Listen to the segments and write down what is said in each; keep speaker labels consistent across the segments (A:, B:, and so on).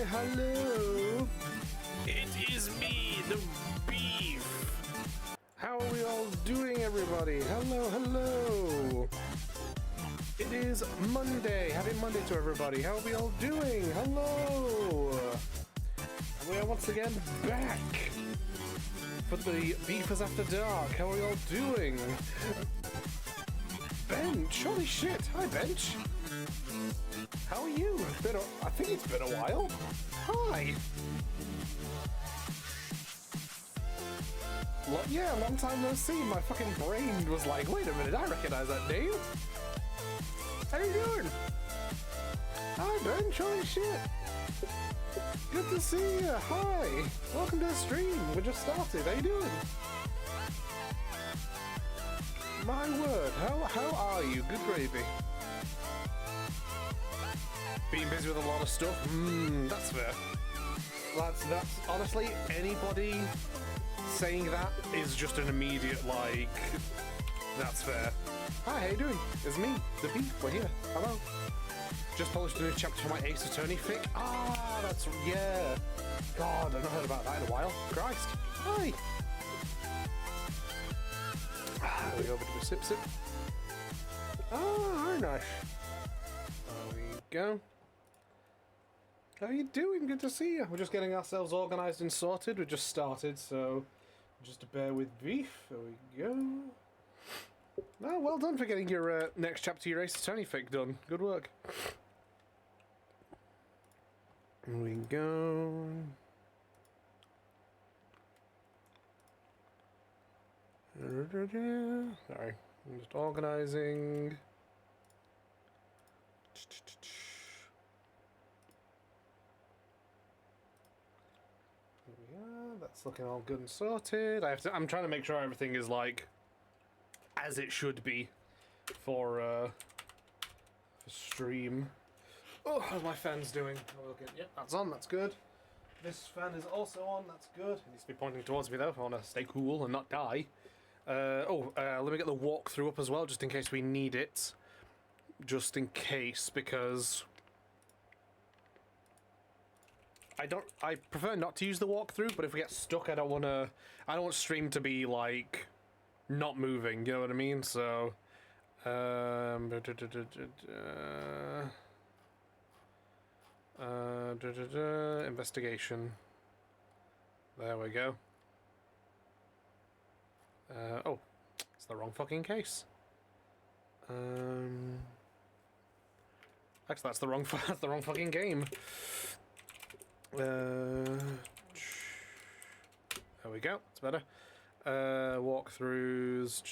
A: hello. It is me, the beef. How are we all doing, everybody? Hello, hello. It is Monday. Happy Monday to everybody. How are we all doing? Hello. And we are once again back for the Beefers After Dark. How are we all doing? Bench, holy shit. Hi, Bench. How are you? I think it's been a while. Hi. Yeah, long time no see. My fucking brain was like, wait a minute, I recognize that name. How you doing? Hi, Bench. Holy shit. Good to see you. Hi. Welcome to the stream. We just started. How you doing? My word. How are you? Good gravy. Being busy with a lot of stuff? That's fair. That's honestly, anybody saying that is just an immediate, like, that's fair. Hi, how you doing? It's me, the Beef, we're here. Hello. Just published a new chapter for my Ace Attorney fic. Ah, that's, yeah. God, I've not heard about that in a while. Christ. Hi. There we go, a bit of a sip. Ah, very nice. There we go. How are you doing? Good to see you. We're just getting ourselves organised and sorted. We just started, so just to bear with Beef. There we go. Oh, well done for getting your next chapter, your Ace Attorney fic done. Good work. Here we go. Sorry, I'm just organising. Yeah, that's looking all good and sorted. I'm trying to make sure everything is like as it should be for stream. Oh, how's my fans doing? Yep, that's on. That's good. This fan is also on. That's good. It needs to be pointing towards me though if I want to stay cool and not die. Let me get the walkthrough up as well, just in case we need it. Just in case, because I prefer not to use the walkthrough, but if we get stuck, I don't want stream to be like not moving, you know what I mean? So investigation. There we go. Oh, it's the wrong fucking case. Actually, that's the wrong fucking game. There we go. It's better. Walkthroughs.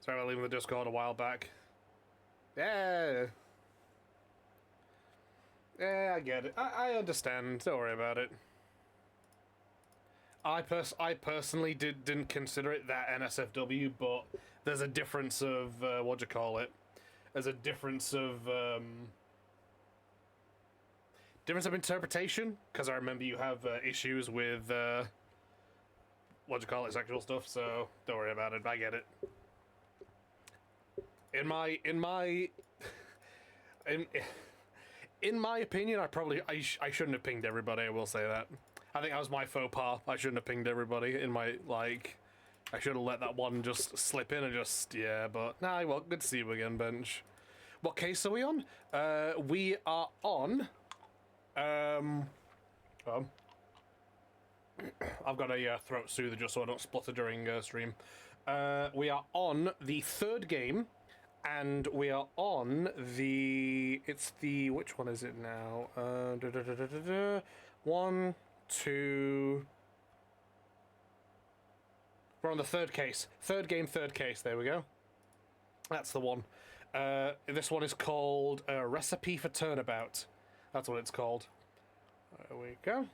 A: Sorry about leaving the Discord a while back. Yeah. Yeah, I get it. I understand. Don't worry about it. I personally didn't consider it that NSFW, but there's a difference of what do you call it? There's a difference of interpretation, because I remember you have issues with what do you call it, sexual stuff. So don't worry about it. I get it. In my opinion, I shouldn't have pinged everybody. I will say that. I think that was my faux pas. I shouldn't have pinged everybody in my, like, I should have let that one just slip in and just, yeah, but, nah, well, good to see you again, Bench. What case are we on? We are on, I've got a throat soother just so I don't splutter during stream. We are on the third game, and we are on which one is it now? 1, 2... We're on the third case. Third game, third case. There we go. That's the one. This one is called Recipe for Turnabout. That's what it's called. There we go.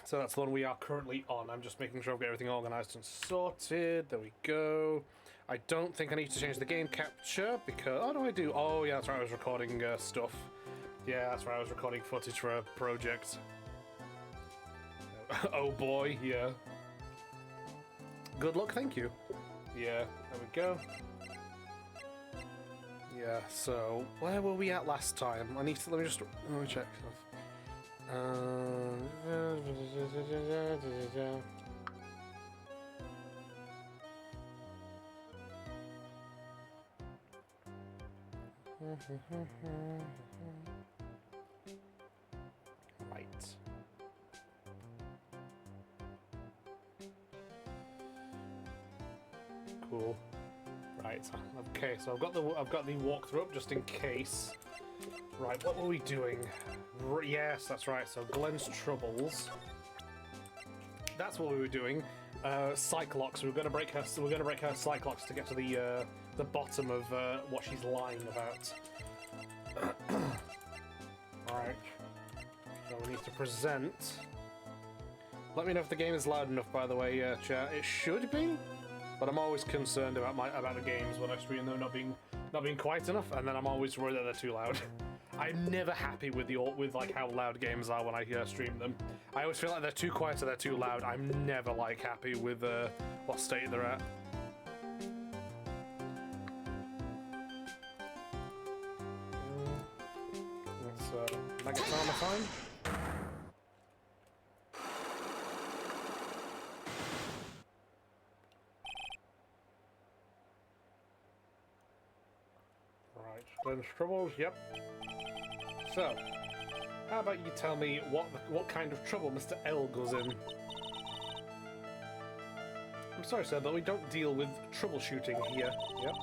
A: So that's the one we are currently on. I'm just making sure I've got everything organised and sorted. There we go. I don't think I need to change the game capture because... Oh, no, I do. Oh, yeah, that's right. I was recording stuff. Yeah, that's right. I was recording footage for a project. Oh, boy. Yeah. Good luck. Thank you. Yeah, there we go. Yeah, so where were we at last time? Let me check. Right. Cool. Right. Okay, so I've got the walkthrough up just in case. Right, what were we doing? Yes, that's right. So Glenn's troubles. That's what we were doing. Cyclox. We're gonna break her Cyclox to get to the bottom of what she's lying about. Right. So we need to present. Let me know if the game is loud enough. By the way, chat. It should be, but I'm always concerned about the games when I stream them not being quiet enough, and then I'm always worried that they're too loud. I'm never happy with like how loud games are when I stream them. I always feel like they're too quiet or they're too loud. I'm never like happy with what state they're at. That's Megatama time. Right, Glenn's troubles. Yep. So, how about you tell me what kind of trouble Mr. Elg was in? I'm sorry, sir, but we don't deal with troubleshooting here. Yep.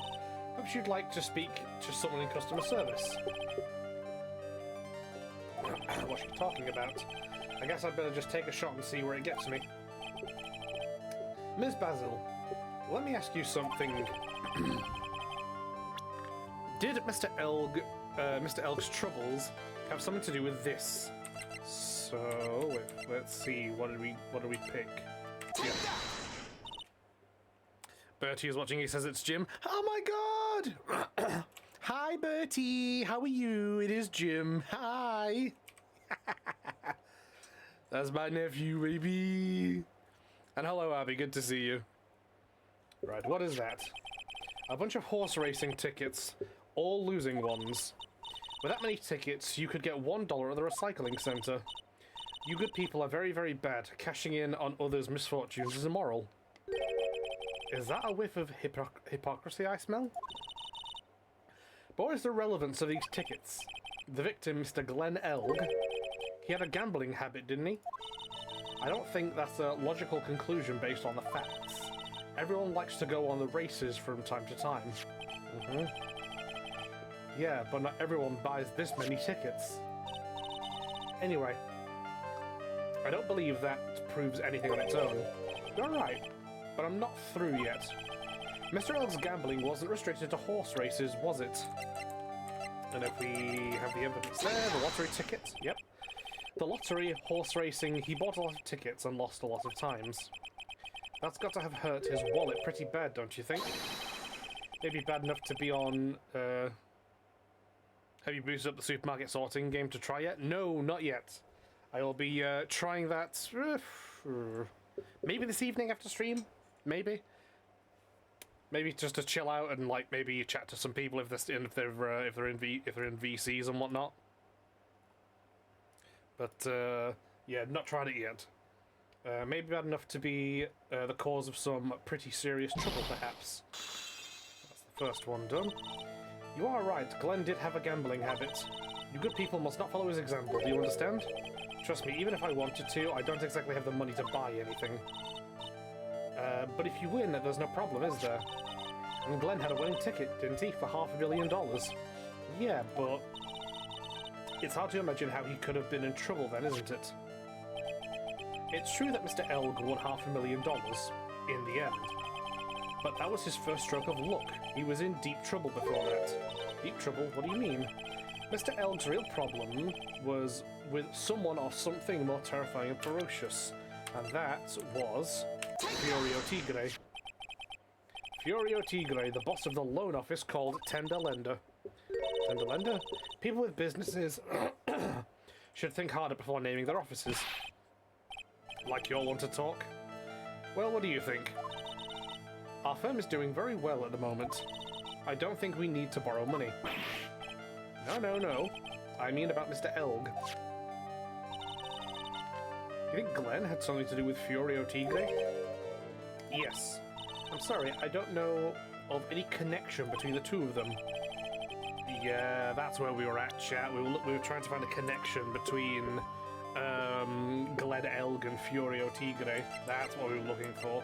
A: Perhaps you'd like to speak to someone in customer service. What's she talking about? I guess I'd better just take a shot and see where it gets me. Ms. Basil, let me ask you something. Did Mr. Elg's troubles have something to do with this? So let's see. What did we pick? Yeah. Bertie is watching. He says it's Jim. Oh my God! Hi, Bertie. How are you? It is Jim. Hi. That's my nephew, baby. And hello, Abby. Good to see you. Right. What is that? A bunch of horse racing tickets. All losing ones. With that many tickets, you could get $1 at the recycling center. You good people are very, very bad. Cashing in on others' misfortunes is immoral. Is that a whiff of hypocrisy I smell? But what is the relevance of these tickets? The victim, Mr. Glenn Elg, he had a gambling habit, didn't he? I don't think that's a logical conclusion based on the facts. Everyone likes to go on the races from time to time. Yeah, but not everyone buys this many tickets. Anyway, I don't believe that proves anything on its own. You're right, but I'm not through yet. Mr. Elg's gambling wasn't restricted to horse races, was it? And if we have the evidence there, the lottery ticket, yep. The lottery, horse racing, he bought a lot of tickets and lost a lot of times. That's got to have hurt his wallet pretty bad, don't you think? Maybe bad enough to be on, Have you boosted up the supermarket sorting game to try yet? No, not yet. I will be trying that maybe this evening after stream. Maybe just to chill out and like maybe chat to some people if they're in VCs and whatnot. But yeah, not tried it yet. Maybe bad enough to be the cause of some pretty serious trouble, perhaps. That's the first one done. You are right, Glenn did have a gambling habit. You good people must not follow his example, do you understand? Trust me, even if I wanted to, I don't exactly have the money to buy anything. But if you win, there's no problem, is there? And Glenn had a winning ticket, didn't he, for $500 million? Yeah, but it's hard to imagine how he could have been in trouble then, isn't it? It's true that Mr. Elg won $500 million in the end. But that was his first stroke of luck. He was in deep trouble before that. Deep trouble? What do you mean? Mr. Elg's real problem was with someone or something more terrifying and ferocious. And that was Furio Tigre. Furio Tigre, the boss of the loan office called Tenderlender. Tenderlender? People with businesses should think harder before naming their offices. Like you'll want to talk? Well, what do you think? Our firm is doing very well at the moment. I don't think we need to borrow money. No. I mean about Mr. Elg. You think Glenn had something to do with Furio Tigre? Yes. I'm sorry, I don't know of any connection between the two of them. Yeah, that's where we were at, chat. We were trying to find a connection between Glenn Elg and Furio Tigre. That's what we were looking for.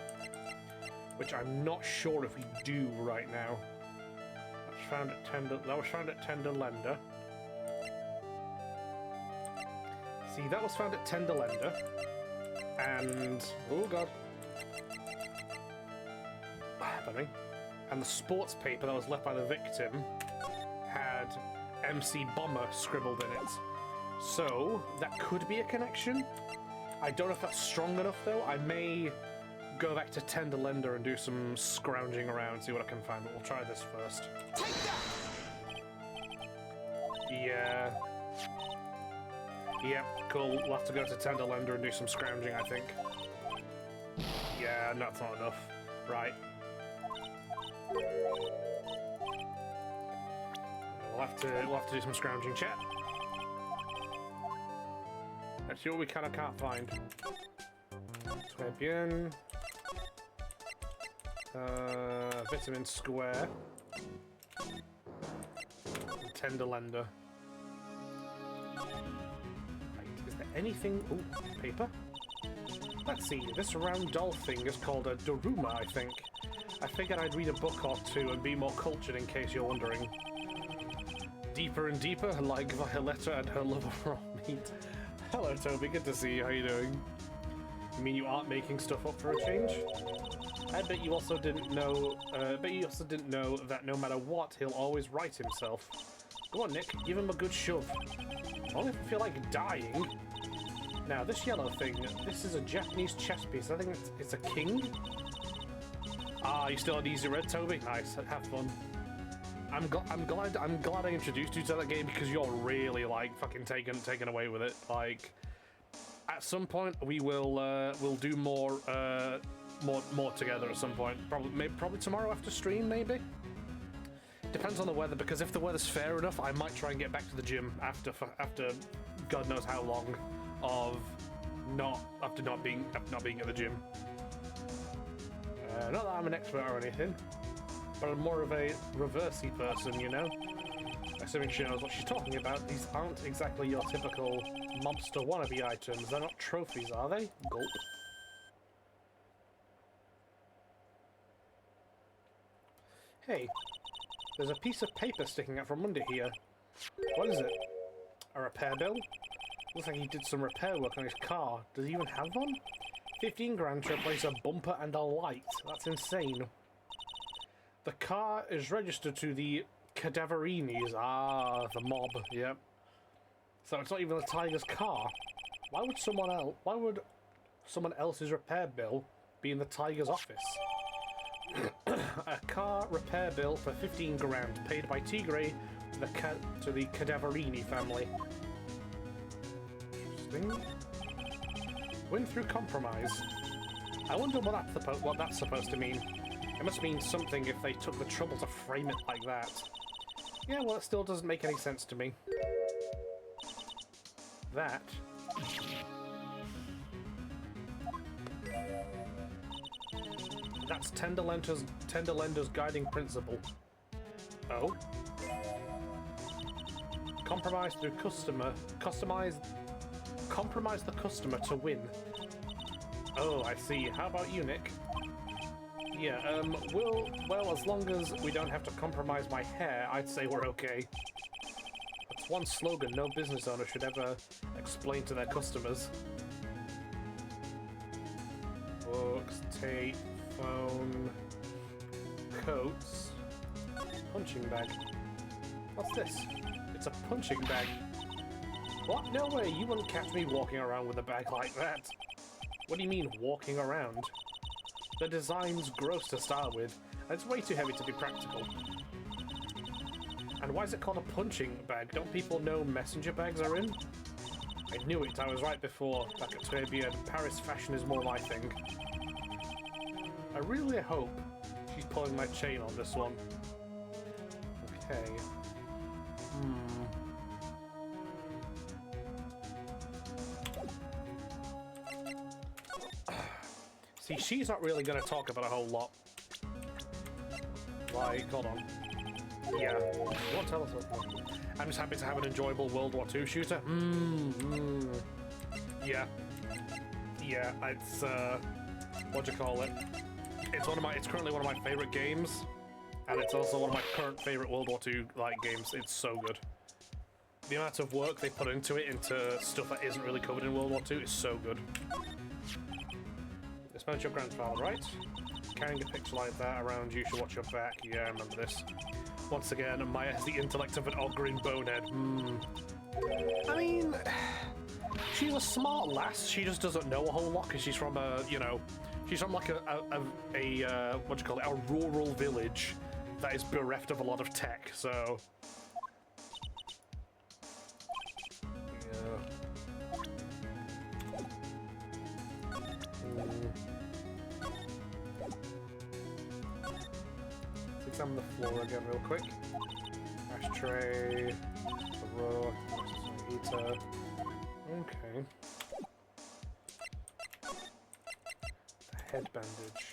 A: Which I'm not sure if we do right now. That was found at Tenderlender. See, that was found at Tenderlender. And... oh god. Pardon me. And the sports paper that was left by the victim had MC Bomber scribbled in it. So, that could be a connection. I don't know if that's strong enough, though. I may go back to Tenderlender and do some scrounging around, see what I can find, but we'll try this first.
B: Take that!
A: Yeah. Yep, cool. We'll have to go to Tenderlender and do some scrounging, I think. Yeah, no, that's not enough. Right. We'll have to do some scrounging, chat. Let's see what we kind of can't find. Très bien. Vitamin Square. Tenderlender. Right, is there anything... ooh, paper? Let's see, this round doll thing is called a Daruma, I think. I figured I'd read a book or two and be more cultured in case you're wondering. Deeper and deeper, like Violetta and her love of raw meat. Hello, Toby, good to see you, how you doing? You mean you aren't making stuff up for a change? I bet you also didn't know, that no matter what, he'll always right himself. Go on, Nick, give him a good shove. Only if I feel like dying. Now, this yellow thing, this is a Japanese chess piece. I think it's a king? Ah, you still on easy red, Toby? Nice, have fun. I'm glad I introduced you to that game because you're really, like, fucking taken away with it. Like, at some point we will we'll do more together at some point. Probably tomorrow after stream, maybe. Depends on the weather, because if the weather's fair enough, I might try and get back to the gym after God knows how long of not being at the gym. Not that I'm an expert or anything, but I'm more of a reversey person, you know? Assuming she knows what she's talking about, these aren't exactly your typical mobster wannabe items. They're not trophies, are they? Gulp. Hey, there's a piece of paper sticking out from under here. What is it? A repair bill? Looks like he did some repair work on his car. Does he even have one? 15 grand to replace a bumper and a light. That's insane. The car is registered to the Cadaverinis. Ah, the mob, yep. So it's not even the Tiger's car. Why would someone else's repair bill be in the Tiger's office? A car repair bill for 15 grand, paid by Tigre to the Cadaverini family. Interesting. Win through compromise. I wonder what that's supposed to mean. It must mean something if they took the trouble to frame it like that. Yeah, well, it still doesn't make any sense to me. That... that's Tenderlender's guiding principle. Oh? Compromise the customer to win. Oh, I see. How about you, Nick? Yeah, well, as long as we don't have to compromise my hair, I'd say we're okay. That's one slogan no business owner should ever explain to their customers. Books, tape, phone, coats, punching bag. What's this? It's a punching bag. What? No way, you wouldn't catch me walking around with a bag like that. What do you mean, walking around? The design's gross to start with, and it's way too heavy to be practical. And why is it called a punching bag? Don't people know messenger bags are in? I knew it, I was right before. Back at Très Bien, Paris fashion is more my thing. I really hope she's pulling my chain on this one. Okay. See, she's not really going to talk about a whole lot. Like, hold on. Yeah. You want to tell us what? I'm just happy to have an enjoyable World War II shooter. Yeah. Yeah, it's, what do you call it? It's currently one of my favorite games, and it's also one of my current favorite World War II, like, games. It's so good. The amount of work they put into it, into stuff that isn't really covered in World War II, is so good. This man's your grandfather, right? Carrying a picture like that around you should watch your back. Yeah, I remember this. Once again, Maya has the intellect of an odd-green bonehead. I mean, she's a smart lass. She just doesn't know a whole lot because she's from a, you know, she's from like a what do you call it, a rural village that is bereft of a lot of tech, so... Let's examine the floor again real quick. Ashtray, the row, heater. Okay. The head bandage.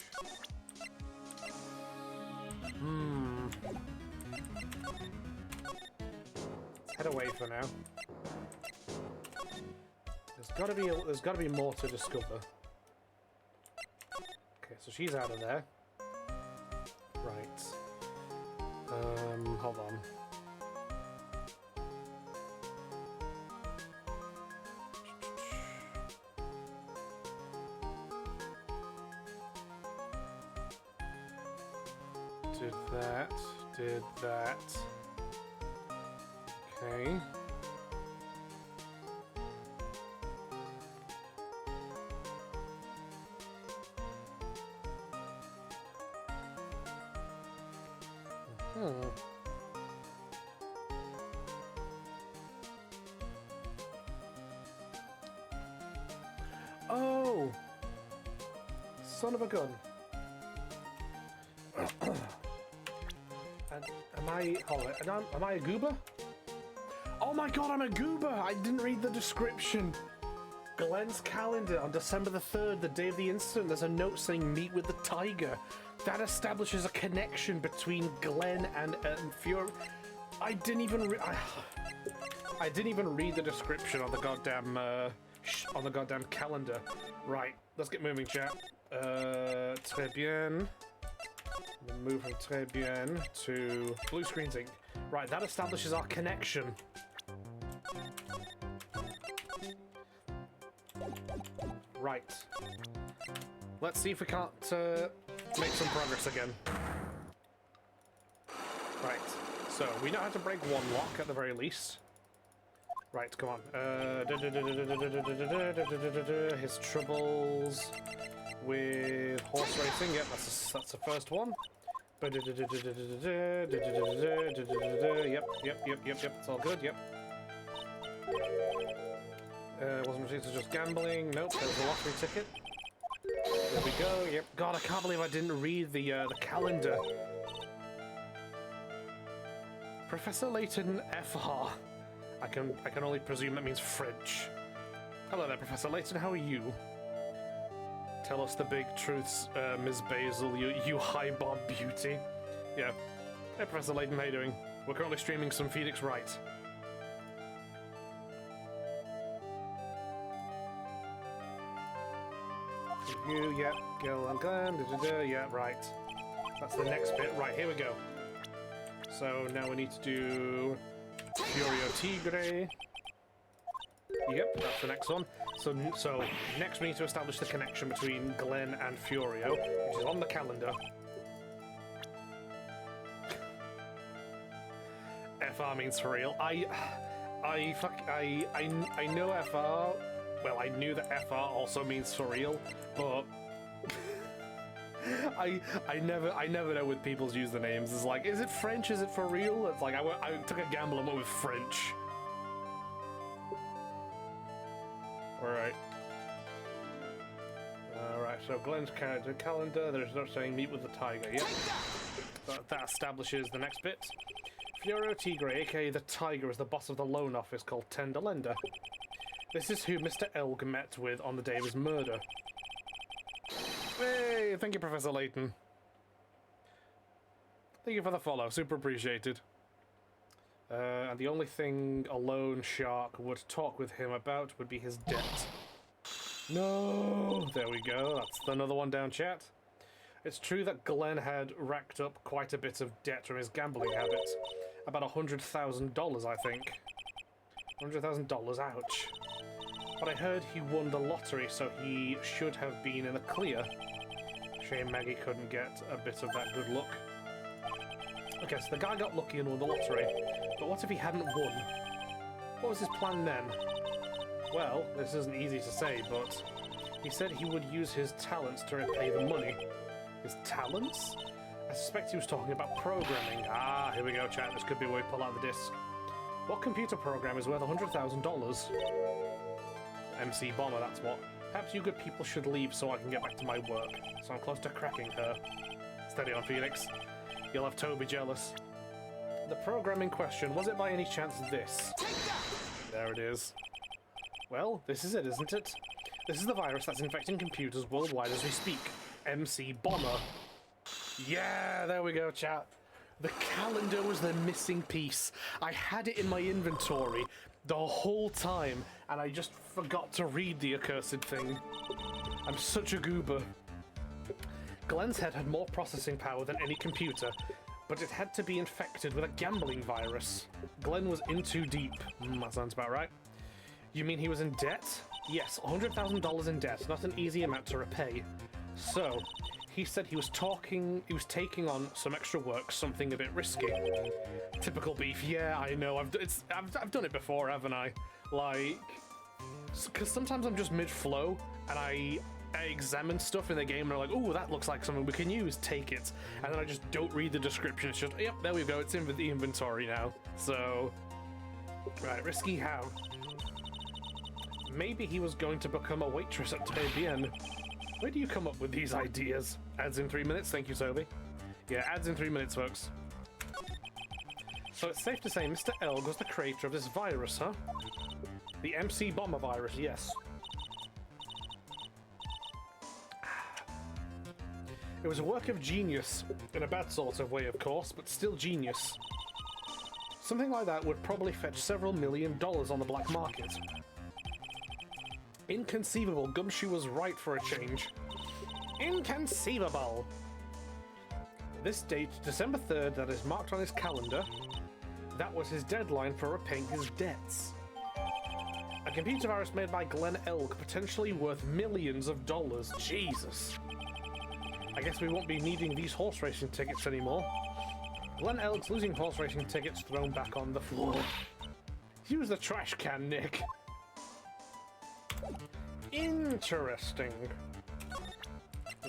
A: Let's head away for now. There's gotta be more to discover. Okay, so she's out of there. Right. Hold on. Did that. Okay. Oh! Son of a gun. Am I a goober? Oh my god, I'm a goober! I didn't read the description. Glenn's calendar on December the 3rd, the day of the incident, there's a note saying meet with the tiger. That establishes a connection between Glenn and Fury. I didn't even read the description on the goddamn calendar. Right, let's get moving, chat. Très bien. Move from très bien to blue screens ink. Right, that establishes our connection. Right. Let's see if we can't make some progress again. Right. So, we know how to break one lock at the very least. Right, come on. His troubles with horse racing. Yep, that's the first one. Yep. It's all good. Yep. Wasn't it just gambling? Nope. There was a lottery ticket. There we go. Yep. God, I can't believe I didn't read the calendar. Professor Layton FR. I can only presume that means French. Hello there, Professor Layton. How are you? Tell us the big truths, Ms. Basil, you high-bob beauty. Yeah. Hey, Professor Layton, how you doing? We're currently streaming some Phoenix Wright. Review, yep. Gil and Glenn, yeah, right. That's the next bit. Right, here we go. So now we need to do Furio Tigre. Yep, that's the next one. So next we need to establish the connection between Glenn and Furio, which is on the calendar. FR means for real. I know FR. Well, I knew that FR also means for real, but I never know with people's usernames. It's like, is it French? Is it for real? It's like I took a gamble and went with French. Alright. Alright, so Glenn's calendar, there's no saying meet with the tiger. Yep. That establishes the next bit. Fioro Tigre, aka the Tiger, is the boss of the loan office called Tenderlender. This is who Mr. Elg met with on the day of his murder. Hey, thank you, Professor Layton. Thank you for the follow, super appreciated. And the only thing a loan shark would talk with him about would be his debt. No! There we go, that's another one down, chat. It's true that Glenn had racked up quite a bit of debt from his gambling habits. About $100,000, I think. $100,000, ouch. But I heard he won the lottery, so he should have been in the clear. Shame Maggie couldn't get a bit of that good luck. Okay, so the guy got lucky and won the lottery, but what if he hadn't won? What was his plan then? Well, this isn't easy to say, but he said he would use his talents to repay the money. His talents? I suspect he was talking about programming. Ah, here we go, chat. This could be where we pull out the disc. What computer program is worth $100,000? MC Bomber, that's what. Perhaps you good people should leave so I can get back to my work. So I'm close to cracking her. Steady on, Felix. You'll have Toby jealous. The program in question, was it by any chance this?
B: Take that!
A: There it is. Well, this is it, isn't it? This is the virus that's infecting computers worldwide as we speak. MC Bomber. Yeah, there we go, chat. The calendar was the missing piece. I had it in my inventory the whole time, and I just forgot to read the accursed thing. I'm such a goober. Glenn's head had more processing power than any computer, but it had to be infected with a gambling virus. Glenn was in too deep. That sounds about right. You mean he was in debt? Yes, $100,000 in debt, not an easy amount to repay. So, he said he was taking on some extra work, something a bit risky. Typical beef. Yeah, I know. I've done it before, haven't I? Like, because sometimes I'm just mid-flow and I examine stuff in the game and I'm like, oh, that looks like something we can use. Take it, and then I just don't read the description. It's just, yep, there we go. It's in the inventory now. So, right, risky how? Maybe he was going to become a waitress at Bien. Where do you come up with these ideas? Ads in 3 minutes, thank you, Sophie. Yeah, ads in 3 minutes, folks. So it's safe to say Mr. Elg was the creator of this virus, huh? The MC Bomber virus, yes. It was a work of genius, in a bad sort of way, of course, but still genius. Something like that would probably fetch several $1 million on the black market. Inconceivable. Gumshoe was right for a change. Inconceivable! This date, December 3rd, that is marked on his calendar, that was his deadline for repaying his debts. A computer virus made by Glenn Elg, potentially worth millions of dollars. Jesus. I guess we won't be needing these horse racing tickets anymore. Glenn Elg's losing horse racing tickets thrown back on the floor. Use the trash can, Nick. Interesting.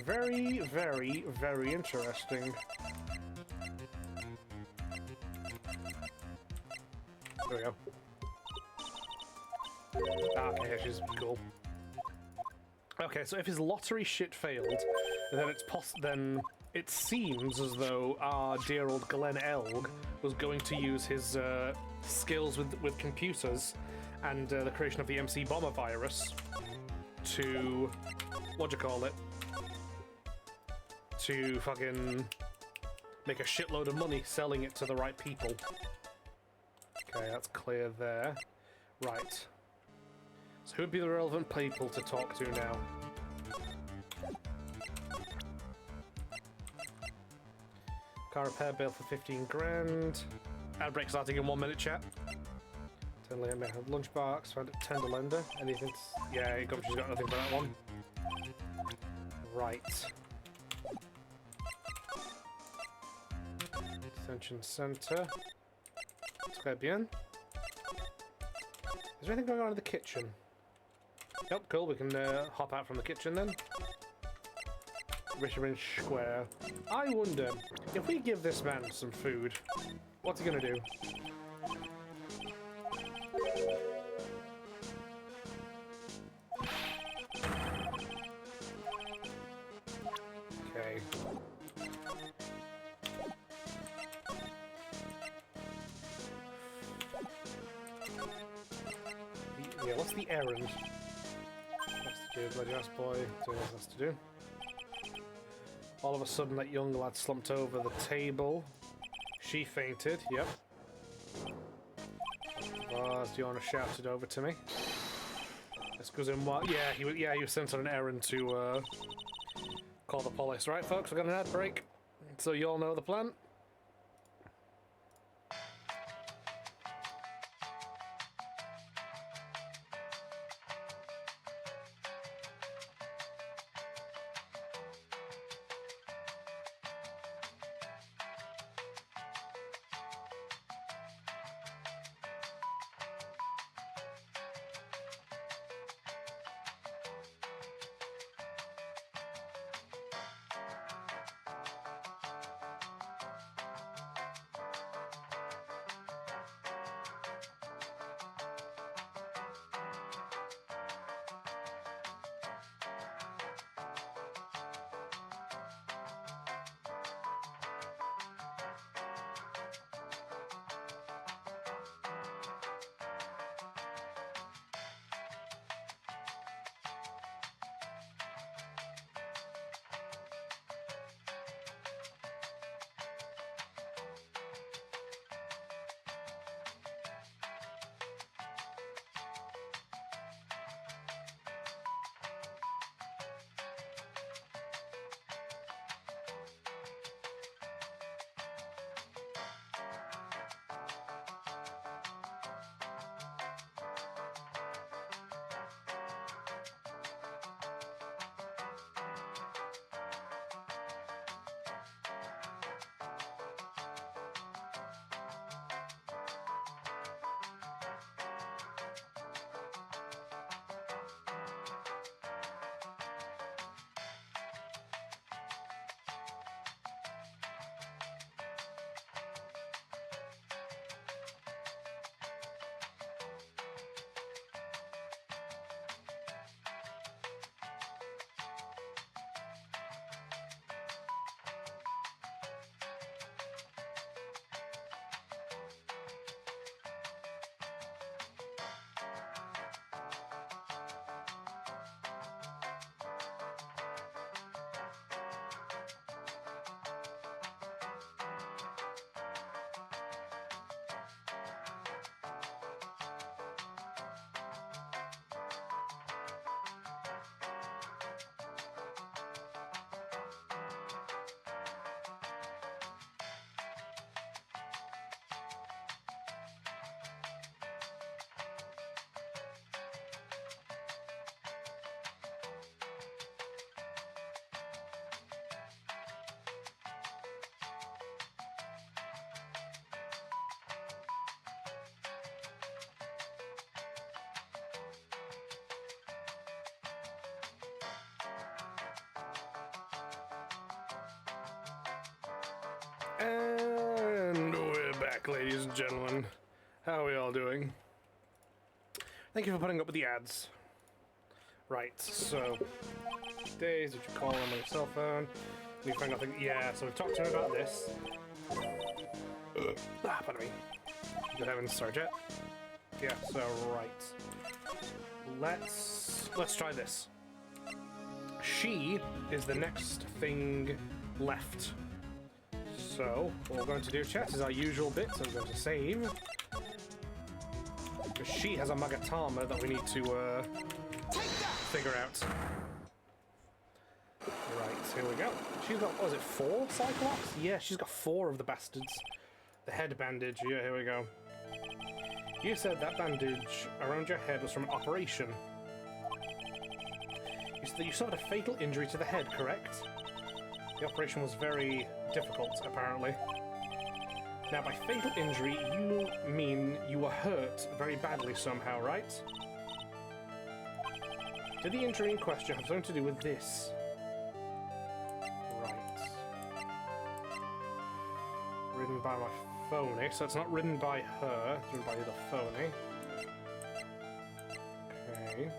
A: Very, very, very interesting. There we go. Ah, okay, she's cool. Okay, so if his lottery shit failed, then it seems as though our dear old Glenn Elg was going to use his skills with computers and the creation of the MC Bomber virus to, to fucking make a shitload of money selling it to the right people. Okay, that's clear there. Right. So who would be the relevant people to talk to now? Car repair bill for 15 grand. Outbreak starting in 1 minute, chat. Tenderlender. Lunchbox, found it. Tenderlender. Anything? Yeah, she's got nothing for that one. Right. Detention center. Très bien. Is there anything going on in the kitchen? Yep, cool. We can hop out from the kitchen then. Richmond Square. I wonder if we give this man some food, what's he gonna do? Okay. what's the errand? That's to do, bloody ass boy. That's to do. All of a sudden, that young lad slumped over the table. She fainted. Yep. Vaz, Diona shouted over to me. This goes in what? Yeah, he was sent on an errand to call the police. Right, folks, we're got an ad break, so you all know the plan. And we're back, ladies and gentlemen. How are we all doing? Thank you for putting up with the ads. Right, so days, did you call him on your cell phone? We found nothing. Yeah, so we've talked to him about this. Pardon me. Good heavens, Sergeant. Yeah, so right. Let's try this. She is the next thing left. So, what we're going to do, chat, is our usual bit, so we're going to save. Because she has a Magatama that we need to figure out. Right, here we go. She's got, what is it, 4 Cyclops? Yeah, she's got 4 of the bastards. The head bandage, yeah, here we go. You said that bandage around your head was from an operation. You said that you suffered a fatal injury to the head, correct? The operation was very difficult, apparently. Now, by fatal injury, you mean you were hurt very badly somehow, right? Did the injury in question have something to do with this? Right. Ridden by my phony, so it's not ridden by her, it's ridden by the phony. Okay.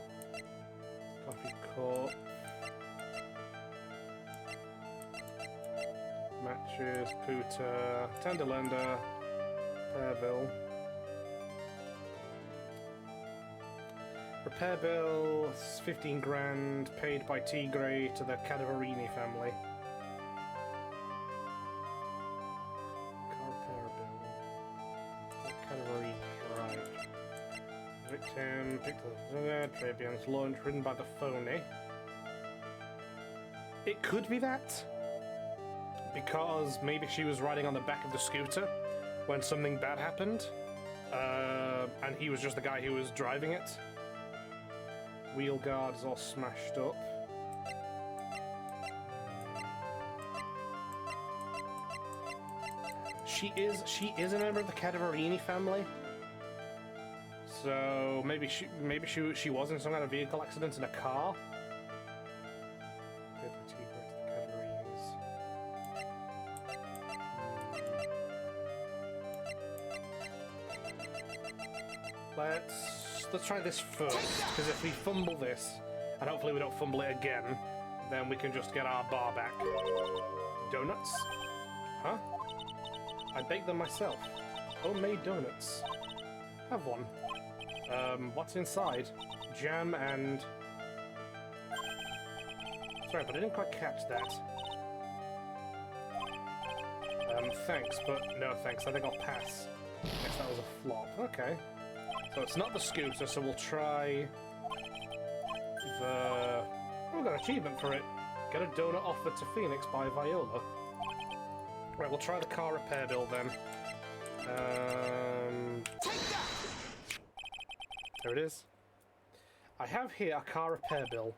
A: Coffee cup. Matches, Puta, Tenderlander, Pearville. Repair bill, 15 grand, paid by Tigray to the Cadavarini family. Car repair bill. Cadavarini, right. Victim, picked the Trabian's launch, ridden by the phony. It could be that. Because maybe she was riding on the back of the scooter when something bad happened. And he was just the guy who was driving it. Wheel guards all smashed up. She is a member of the Cadavarini family. So maybe she was in some kind of vehicle accident in a car. Let's try this first, because if we fumble this, and hopefully we don't fumble it again, then we can just get our bar back. Donuts? Huh? I baked them myself. Homemade donuts. Have one. What's inside? Jam and... Sorry, but I didn't quite catch that. Thanks, but no thanks. I think I'll pass. Guess that was a flop. Okay. So it's not the scooter, so we'll try the... Oh, we got an achievement for it. Get a donut offered to Phoenix by Viola. Right, we'll try the car repair bill then. There it is. I have here a car repair bill.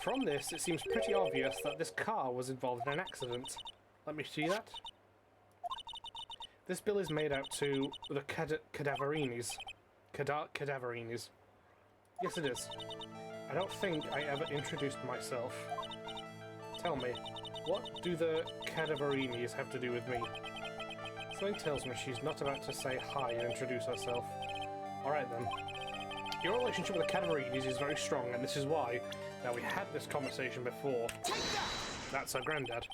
A: From this, it seems pretty obvious that this car was involved in an accident. Let me see that. This bill is made out to the Cadaverinis. Cadaverinis. Yes, it is. I don't think I ever introduced myself. Tell me, what do the Cadaverinis have to do with me? Something tells me she's not about to say hi and introduce herself. Alright then. Your relationship with the Cadaverinis is very strong, and this is why. Now, we had this conversation before. That's her granddad.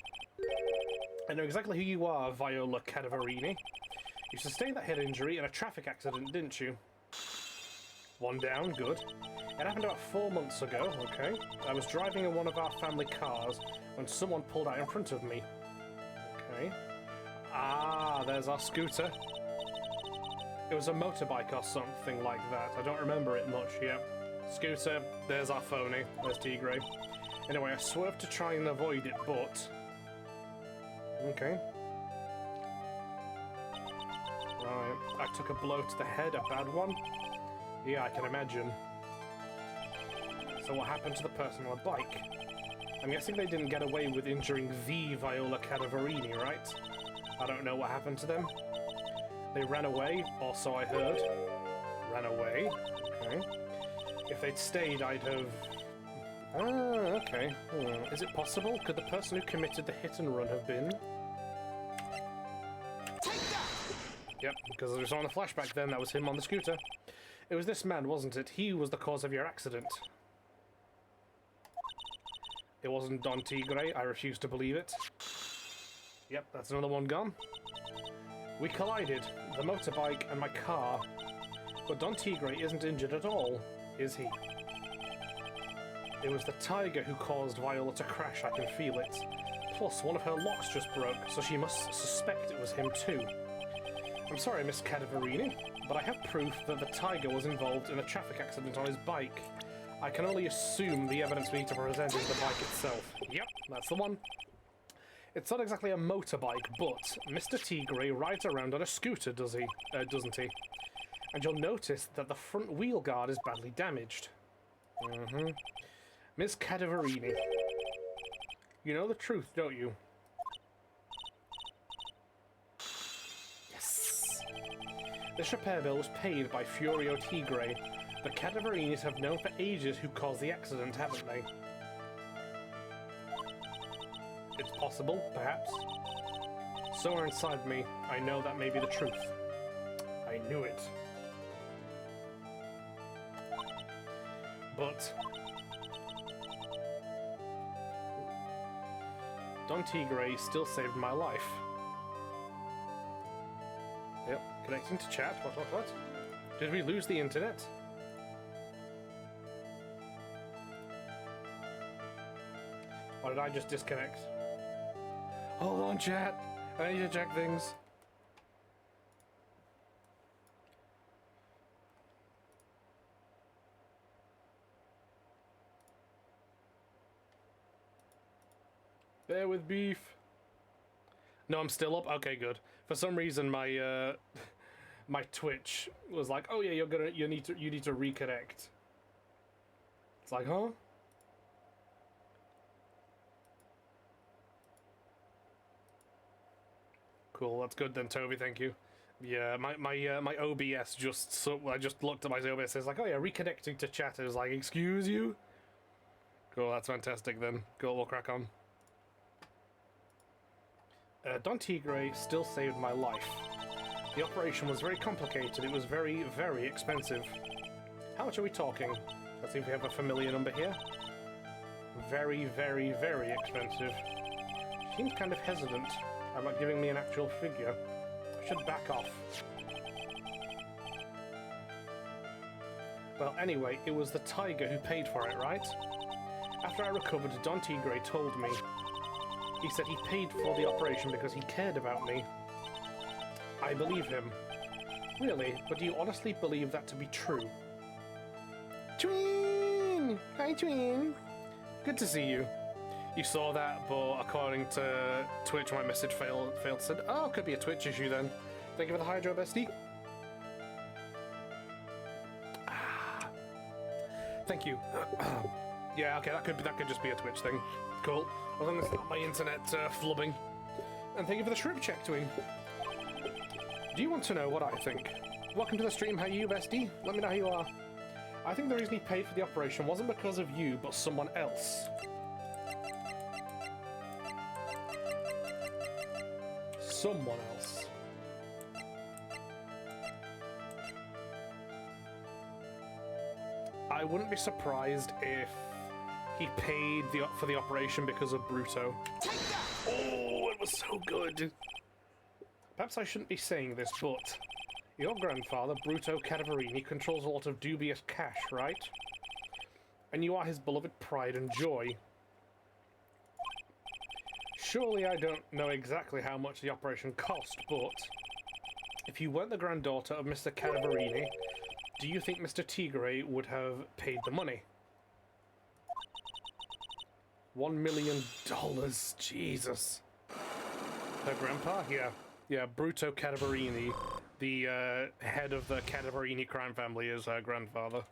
A: I know exactly who you are, Viola Cadavarini. You sustained that head injury in a traffic accident, didn't you? One down, good. It happened about 4 months ago, okay. I was driving in one of our family cars when someone pulled out in front of me. Okay. Ah, there's our scooter. It was a motorbike or something like that. I don't remember it much, yet. Scooter, there's our phony. There's Tigray. Anyway, I swerved to try and avoid it, but... Okay. Right. I took a blow to the head, a bad one. Yeah, I can imagine. So what happened to the person on the bike? I'm guessing they didn't get away with injuring the Viola Cadavarini, right? I don't know what happened to them. They ran away, or so I heard. Ran away? Okay. If they'd stayed, I'd have... Ah, okay. Is it possible? Could the person who committed the hit and run have been? Yep, because we saw in the flashback then, that was him on the scooter. It was this man, wasn't it? He was the cause of your accident. It wasn't Don Tigray. I refuse to believe it. Yep, that's another one gone. We collided, the motorbike and my car. But Don Tigray isn't injured at all, is he? It was the tiger who caused Viola to crash, I can feel it. Plus, one of her locks just broke, so she must suspect it was him too. I'm sorry, Miss Cadavarini, but I have proof that the tiger was involved in a traffic accident on his bike. I can only assume the evidence we need to present is the bike itself. Yep, that's the one. It's not exactly a motorbike, but Mr. Tigray rides around on a scooter, doesn't he? And you'll notice that the front wheel guard is badly damaged. Miss Cadavarini. You know the truth, don't you? Yes! This repair bill was paid by Furio Tigray. The Cadaverinis have known for ages who caused the accident, haven't they? It's possible, perhaps. Somewhere inside me, I know that may be the truth. I knew it. But... Don Tigray still saved my life. Yep, connecting to chat. What? Did we lose the internet? did I just disconnect? Hold on, chat. I need to check things. Bear with beef. No, I'm still up. Okay, good. For some reason, my my Twitch was like, "Oh yeah, you need to reconnect." It's like, huh? Cool, that's good then, Toby. Thank you. Yeah, my OBS I just looked at my OBS. It's like, "Oh yeah, reconnecting to chat." It was like, "Excuse you." Cool, that's fantastic then. Cool, we'll crack on. Don Tigre still saved my life. The operation was very complicated. It was very, very expensive. How much are we talking? Let's see if we have a familiar number here. Very, very, very expensive. She seems kind of hesitant about giving me an actual figure. I should back off. Well, anyway, it was the tiger who paid for it, right? After I recovered, Don Tigre told me. He said he paid for the operation because he cared about me. I believe him. Really? But do you honestly believe that to be true? Tween! Hi, Tween! Good to see you. You saw that, but according to Twitch, my message failed. Said, oh, could be a Twitch issue then. Thank you for the Hydro Bestie. Thank you. Yeah, okay, that could just be a Twitch thing. Cool. As long as it's not my internet flubbing. And thank you for the shrimp check, Tween. Do you want to know what I think? Welcome to the stream, how are you, bestie? Let me know how you are. I think the reason he paid for the operation wasn't because of you, but someone else. Someone else. I wouldn't be surprised if he paid for the operation because of Bruto. Oh, it was so good. Perhaps I shouldn't be saying this, but your grandfather, Bruto Cadaverini, controls a lot of dubious cash, right? And you are his beloved pride and joy. Surely I don't know exactly how much the operation cost, but if you weren't the granddaughter of Mr. Cadaverini, do you think Mr. Tigre would have paid the money? $1 million. Jesus. Her grandpa? Yeah. Yeah, Bruto Cadaverini, the head of the Cadaverini crime family, is her grandfather.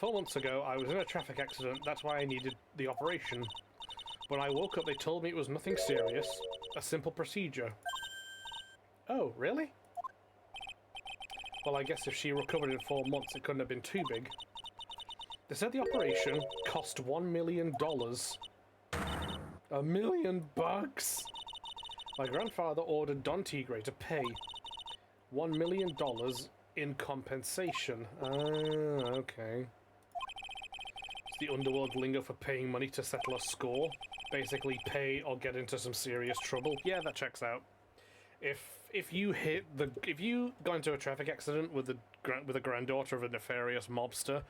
A: 4 months ago, I was in a traffic accident. That's why I needed the operation. When I woke up, they told me it was nothing serious. A simple procedure. Oh, really? Well, I guess if she recovered in 4 months, it couldn't have been too big. They said the operation cost $1 million. $1 million bucks? My grandfather ordered Don Tigre to pay $1 million in compensation. Ah, okay. It's the underworld lingo for paying money to settle a score. Basically, pay or get into some serious trouble. Yeah, that checks out. If you got into a traffic accident with the granddaughter of a nefarious mobster,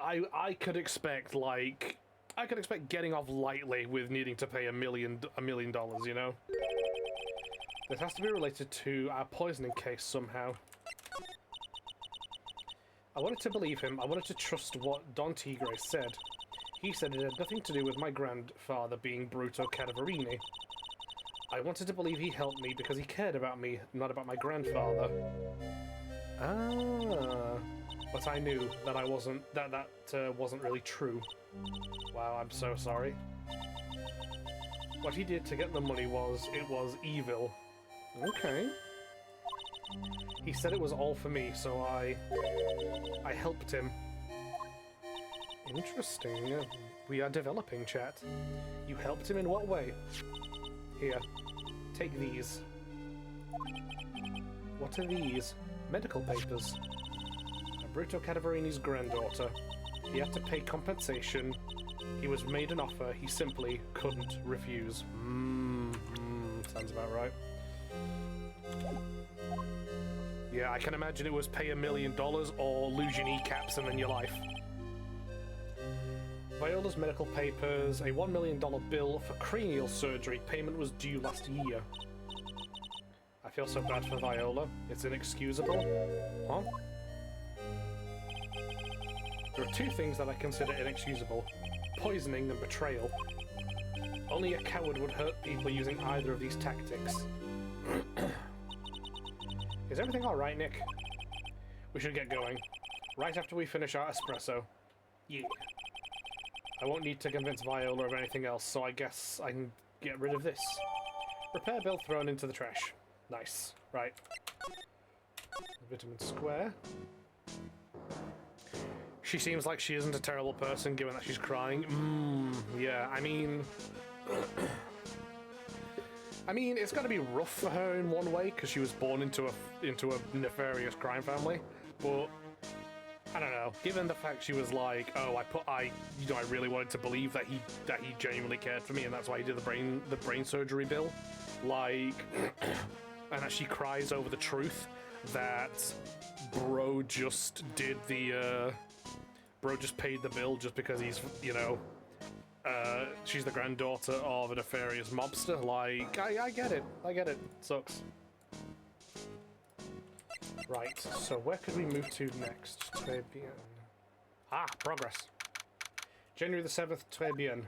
A: I could expect getting off lightly with needing to pay $1 million, you know? This has to be related to our poisoning case somehow. I wanted to believe him. I wanted to trust what Don Tigre said. He said it had nothing to do with my grandfather being Bruto Cadaverini. I wanted to believe he helped me because he cared about me, not about my grandfather. Ah. But I knew that that wasn't really true. Wow, I'm so sorry. What he did to get the money was evil. Okay. He said it was all for me, so I helped him. Interesting. We are developing, chat. You helped him in what way? Here, take these. What are these? Medical papers. Bruto Cadaverini's granddaughter. He had to pay compensation. He was made an offer he simply couldn't refuse. Sounds about right. Yeah, I can imagine it was pay $1 million or lose your kneecaps and then your life. Viola's medical papers, a $1 million bill for cranial surgery. Payment was due last year. I feel so bad for Viola. It's inexcusable. Huh? There are two things that I consider inexcusable. Poisoning and betrayal. Only a coward would hurt people using either of these tactics. Is everything alright, Nick? We should get going. Right after we finish our espresso. Yeah. I won't need to convince Viola of anything else, so I guess I can get rid of this. Repair bill thrown into the trash. Nice. Right. Vitamin Square. She seems like she isn't a terrible person, given that she's crying. Yeah, I mean... it's gotta be rough for her in one way, because she was born into a nefarious crime family, but... I don't know. Given the fact she was like, oh, I really wanted to believe that he genuinely cared for me, and that's why he did the brain surgery bill. Like, and that she cries over the truth that bro just did the bro just paid the bill just because he's, you know, she's the granddaughter of a nefarious mobster. Like, I get it. I get it. Sucks. Right, so where could we move to next? Très bien. Ah, progress. January the 7th, très bien.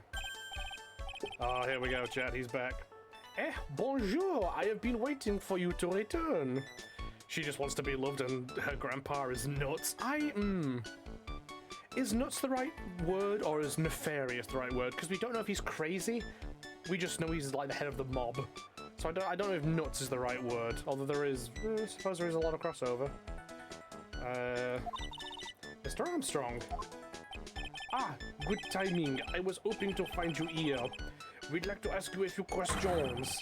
A: Oh, here we go, chat, he's back. Eh, bonjour, I have been waiting for you to return. She just wants to be loved and her grandpa is nuts. Is nuts the right word or is nefarious the right word? Because we don't know if he's crazy. We just know he's like the head of the mob. So I don't know if nuts is the right word, although there is, I suppose there is a lot of crossover. Mr. Armstrong. Ah, good timing. I was hoping to find you here. We'd like to ask you a few questions.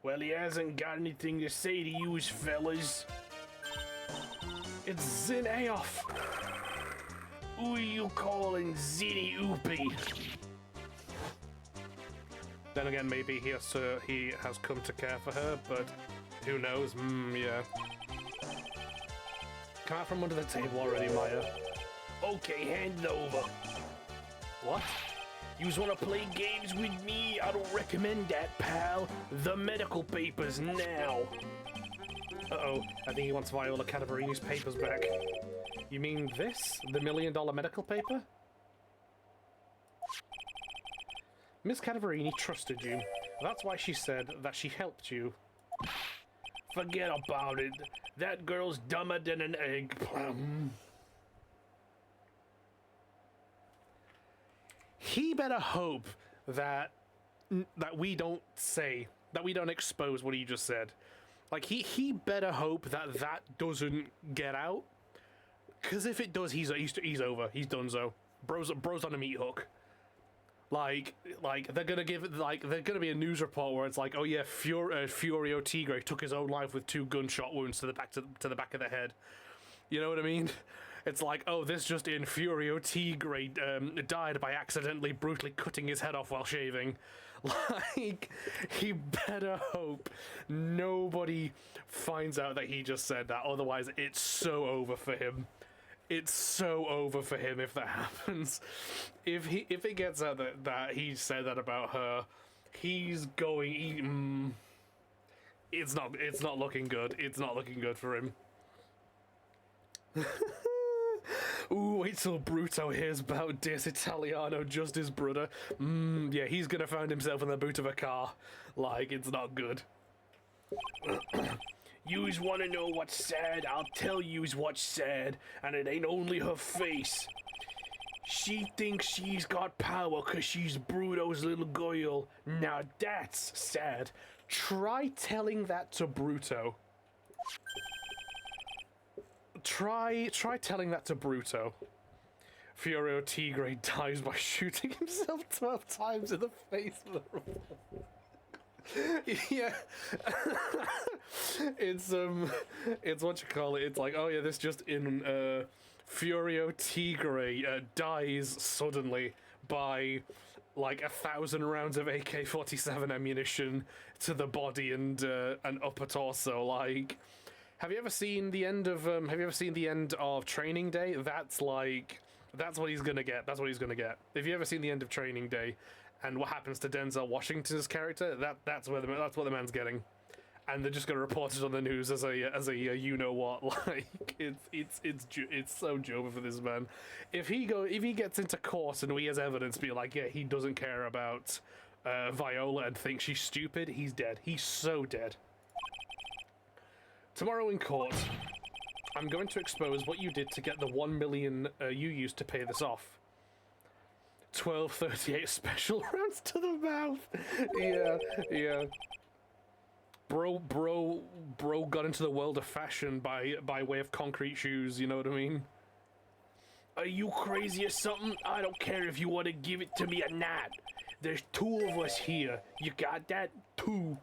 A: Well, he hasn't got anything to say to you, fellas. It's Zin Aoff. Who are you calling Zinny Oopie? Then again, maybe he has come to care for her, but who knows? Yeah. Come out from under the table already, Maya. Okay, hand it over. What? Yous wanna play games with me? I don't recommend that, pal. The medical papers now. Uh-oh, I think he wants Viola Cadaverini's papers back. You mean this? The $1 million medical paper? Miss Cadaverini trusted you. That's why she said that she helped you. Forget about it. That girl's dumber than an egg. He better hope that we don't expose what he just said. Like, he better hope that doesn't get out. Because if it does, he's over. He's donezo. Bro's on a meat hook. Like they're gonna be a news report where it's like, oh yeah, Furio Tigre took his own life with 2 gunshot wounds to the back of the head. You know what I mean? It's like, oh, this just in, Furio Tigre died by accidentally brutally cutting his head off while shaving. Like, he better hope nobody finds out that he just said that. Otherwise, it's so over for him. It's so over for him if that happens. If it gets out that he said that about her, he's going. It's not looking good. It's not looking good for him. Ooh, wait till Bruto hears about Dis Italiano, just his brother. Yeah, he's gonna find himself in the boot of a car. Like, it's not good. Yous wanna know what's sad? I'll tell yous what's sad, and it ain't only her face. She thinks she's got power cause she's Bruto's little girl. Now that's sad. Try telling that to Bruto. Try telling that to Bruto. Furio Tigre dies by shooting himself 12 times in the face with a revolver. Yeah. It's what you call it. It's like, oh yeah, this just in Furio Tigre dies suddenly by like 1,000 rounds of AK-47 ammunition to the body and upper torso. Like, have you ever seen the end of Training Day? That's like That's what he's gonna get. That's what he's gonna get. If you ever seen the end of Training Day, and what happens to Denzel Washington's character, that's what the man's getting, and they're just gonna report it on the news as a you know what. Like it's so Joker for this man. If he gets into court and he has evidence, be like, yeah, he doesn't care about Viola and thinks she's stupid, he's dead. He's so dead. Tomorrow in court, I'm going to expose what you did to get the 1 million you used to pay this off. 1238 special rounds to the mouth. Yeah. Bro got into the world of fashion by way of concrete shoes, you know what I mean? Are you crazy or something? I don't care if you want to give it to me or not. There's 2 of us here. You got that? 2.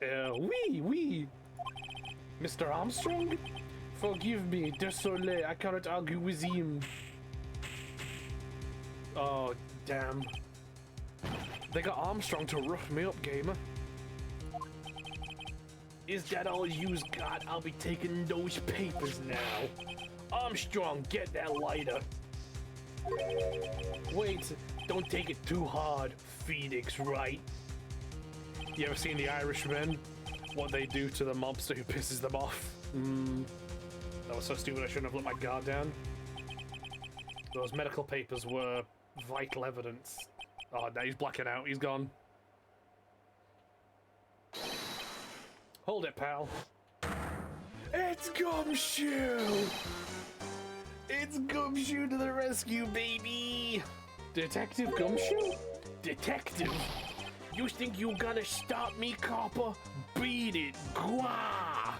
A: Oui. Mr. Armstrong? Forgive me, désolé, I cannot argue with him. Oh, damn. They got Armstrong to rough me up, gamer. Is that all you's got? I'll be taking those papers now. Armstrong, get that lighter. Wait, don't take it too hard, Phoenix, right? You ever seen The Irishman? What they do to the mobster who pisses them off? That was so stupid I shouldn't have let my guard down. Those medical papers were vital evidence. Oh, now he's blacking out. He's gone. Hold it, pal. It's Gumshoe! It's Gumshoe to the rescue, baby! Detective Gumshoe? Detective? You think you gonna stop me, copper? Beat it! Gwah!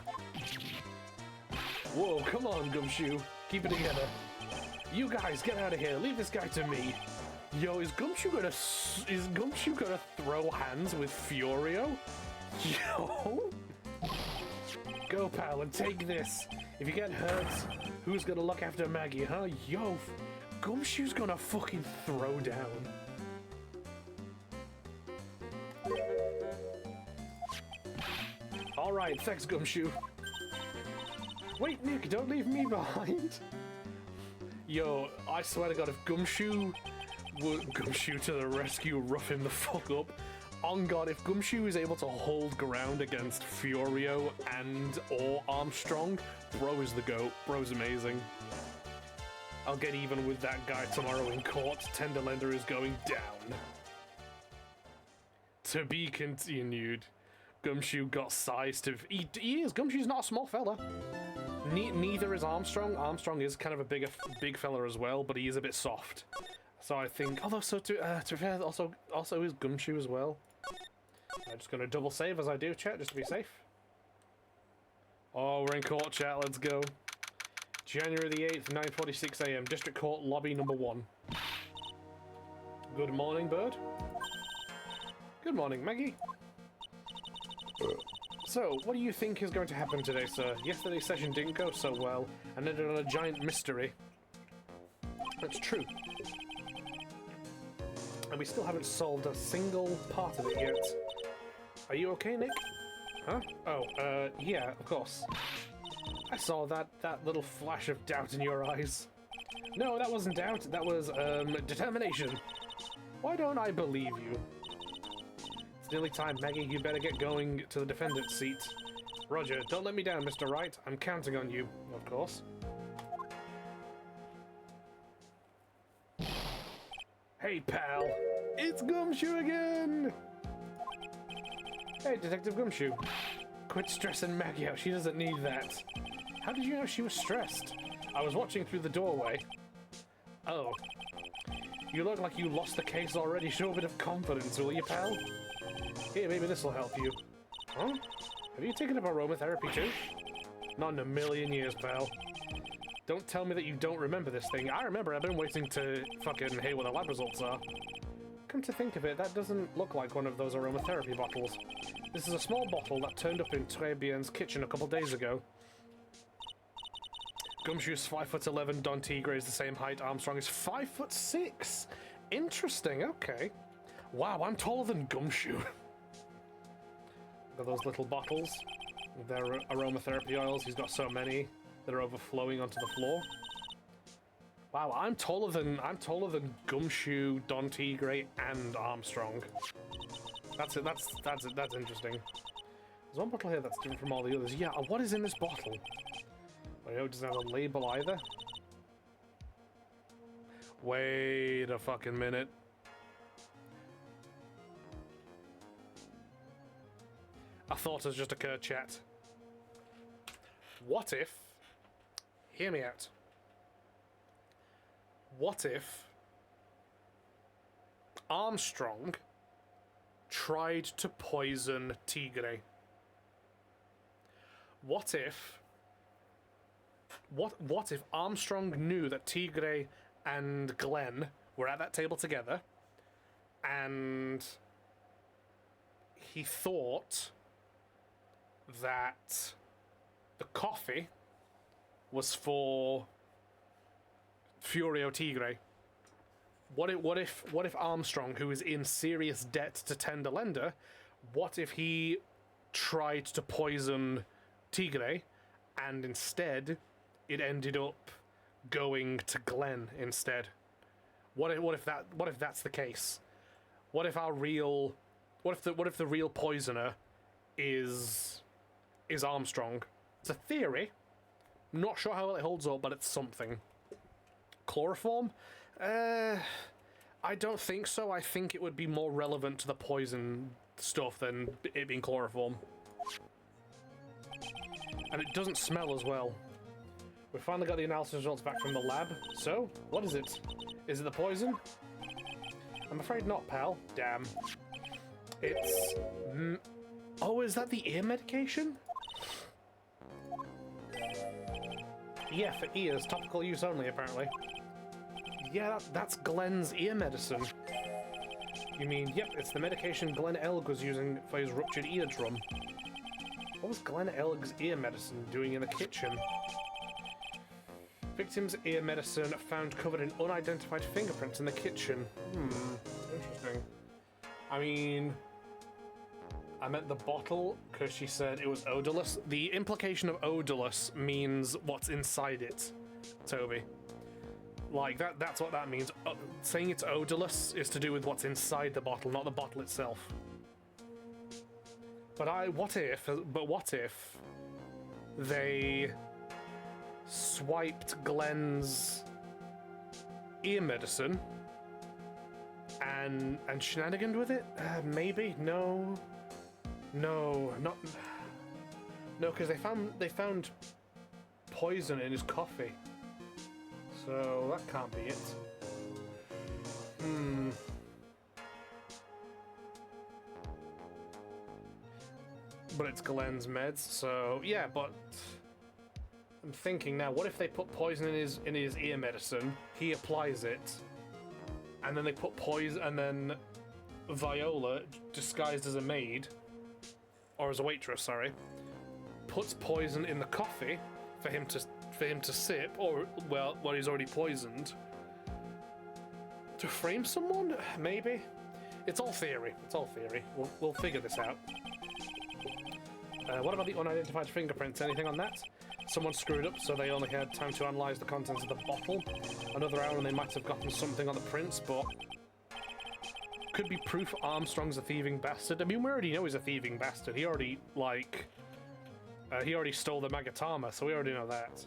A: Whoa, come on, Gumshoe. Keep it together. You guys, get out of here. Leave this guy to me. Yo, is Gumshoe gonna throw hands with Furio? Yo! Go, pal, and take this. If you get hurt, who's gonna look after Maggie, huh? Yo, Gumshoe's gonna fucking throw down. Alright, thanks, Gumshoe. Wait, Nick, don't leave me behind. Yo, I swear to God, if Gumshoe would Gumshoe to the rescue, rough him the fuck up. On God, if Gumshoe is able to hold ground against Furio or Armstrong, bro is the GOAT. Bro's amazing. I'll get even with that guy tomorrow in court. Tenderlander is going down. To be continued. Gumshoe got size to... He is. Gumshoe's not a small fella. Neither is Armstrong. Armstrong is kind of a big fella as well, but he is a bit soft. So I think... Although, so to be fair, also is Gumshoe as well. I'm just going to double save as I do, chat, just to be safe. Oh, we're in court, chat. Let's go. January the 8th, 9:46 AM. District Court, lobby number 1. Good morning, bird. Good morning, Maggie. So, what do you think is going to happen today, sir? Yesterday's session didn't go so well, and ended on a giant mystery. That's true. And we still haven't solved a single part of it yet. Are you okay, Nick? Huh? Oh, yeah, of course. I saw that little flash of doubt in your eyes. No, that wasn't doubt, that was, determination. Why don't I believe you? It's nearly time, Maggie. You better get going to the defendant's seat. Roger, don't let me down, Mr. Wright. I'm counting on you, of course. Hey, pal. It's Gumshoe again! Hey, Detective Gumshoe. Quit stressing Maggie out. She doesn't need that. How did you know she was stressed? I was watching through the doorway. Oh. You look like you lost the case already. Show a bit of confidence, will you, pal? Here, maybe this'll help you. Huh? Have you taken up aromatherapy too? Not in a million years, pal. Don't tell me that you don't remember this thing. I remember. I've been waiting to fucking hear what the lab results are. Come to think of it, that doesn't look like one of those aromatherapy bottles. This is a small bottle that turned up in Trebien's kitchen a couple days ago. Gumshoe's 5'11", Don Tigre is the same height, Armstrong is 5'6". Interesting, okay. Wow, I'm taller than Gumshoe. Got those little bottles. They're aromatherapy oils, he's got so many. that are overflowing onto the floor. Wow, I'm taller than Gumshoe, Don Tigre, and Armstrong. That's it. That's interesting. There's one bottle here that's different from all the others. Yeah, what is in this bottle? Oh, it doesn't have a label either. Wait a fucking minute. A thought has just occurred, chat. What if... Hear me out. What if Armstrong tried to poison Tigre? What if Armstrong knew that Tigre and Glenn were at that table together, and he thought that the coffee was for Furio Tigre? What if Armstrong, who is in serious debt to Tender Lender, what if he tried to poison Tigre, and instead it ended up going to Glenn instead? What if that's the case? What if the real poisoner is Armstrong? It's a theory. Not sure how well it holds up, but it's something. Chloroform? I don't think so. I think it would be more relevant to the poison stuff than it being chloroform. And it doesn't smell as well. We finally got the analysis results back from the lab. So, what is it? Is it the poison? I'm afraid not, pal. Damn. It's... Oh, is that the ear medication? Yeah, for ears. Topical use only, apparently. Yeah, that's Glenn's ear medicine. You mean, yep, it's the medication Glenn Elg was using for his ruptured eardrum. What was Glenn Elg's ear medicine doing in the kitchen? Victim's ear medicine found covered in unidentified fingerprints in the kitchen. Interesting. I mean... I meant the bottle, because she said it was odorless. The implication of odorless means what's inside it, Toby. Like, that's what that means. Saying it's odorless is to do with what's inside the bottle, not the bottle itself. But what if they swiped Glenn's ear medicine and shenaniganed with it? Maybe? No, not... No, because they found poison in his coffee. So that can't be it. But it's Glenn's meds, so yeah, but I'm thinking now, what if they put poison in his ear medicine, he applies it, and then they put poison, and then Viola, disguised as a maid, or as a waitress, sorry, puts poison in the coffee for him to sip, or, well, he's already poisoned. To frame someone? Maybe? It's all theory. It's all theory. We'll figure this out. What about the unidentified fingerprints? Anything on that? Someone screwed up, so they only had time to analyze the contents of the bottle. Another hour and they might have gotten something on the prints, but... Could be proof Armstrong's a thieving bastard. I mean, we already know he's a thieving bastard. He already, like... he already stole the Magatama, so we already know that.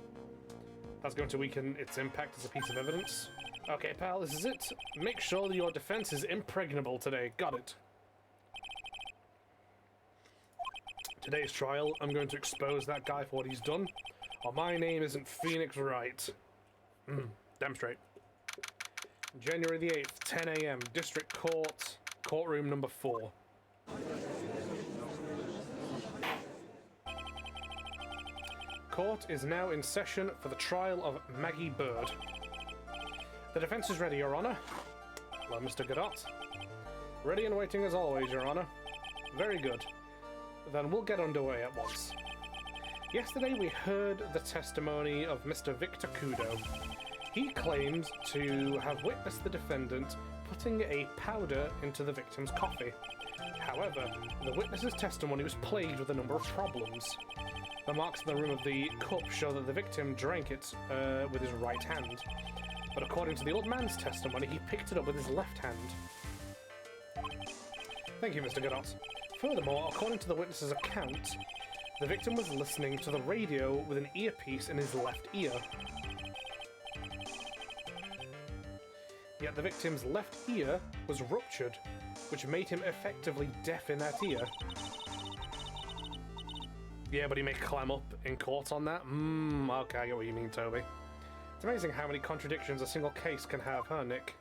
A: That's going to weaken its impact as a piece of evidence. Okay, pal, this is it. Make sure that your defense is impregnable today. Got it. Today's trial, I'm going to expose that guy for what he's done. Or my name isn't Phoenix Wright. Damn straight. January the 8th, 10 AM, District Court, courtroom number 4. Court is now in session for the trial of Maggie Bird. The defense is ready, Your Honor. Hello, Mr. Godot. Ready and waiting as always, Your Honor. Very good. Then we'll get underway at once. Yesterday we heard the testimony of Mr. Victor Kudo. He claimed to have witnessed the defendant putting a powder into the victim's coffee. However, the witness's testimony was plagued with a number of problems. The marks in the rim of the cup show that the victim drank it with his right hand. But according to the old man's testimony, he picked it up with his left hand. Thank you, Mr. Godot. Furthermore, according to the witness's account, the victim was listening to the radio with an earpiece in his left ear. Yet the victim's left ear was ruptured, which made him effectively deaf in that ear. Yeah, but he may climb up in court on that? Okay, I get what you mean, Toby. It's amazing how many contradictions a single case can have, huh, Nick?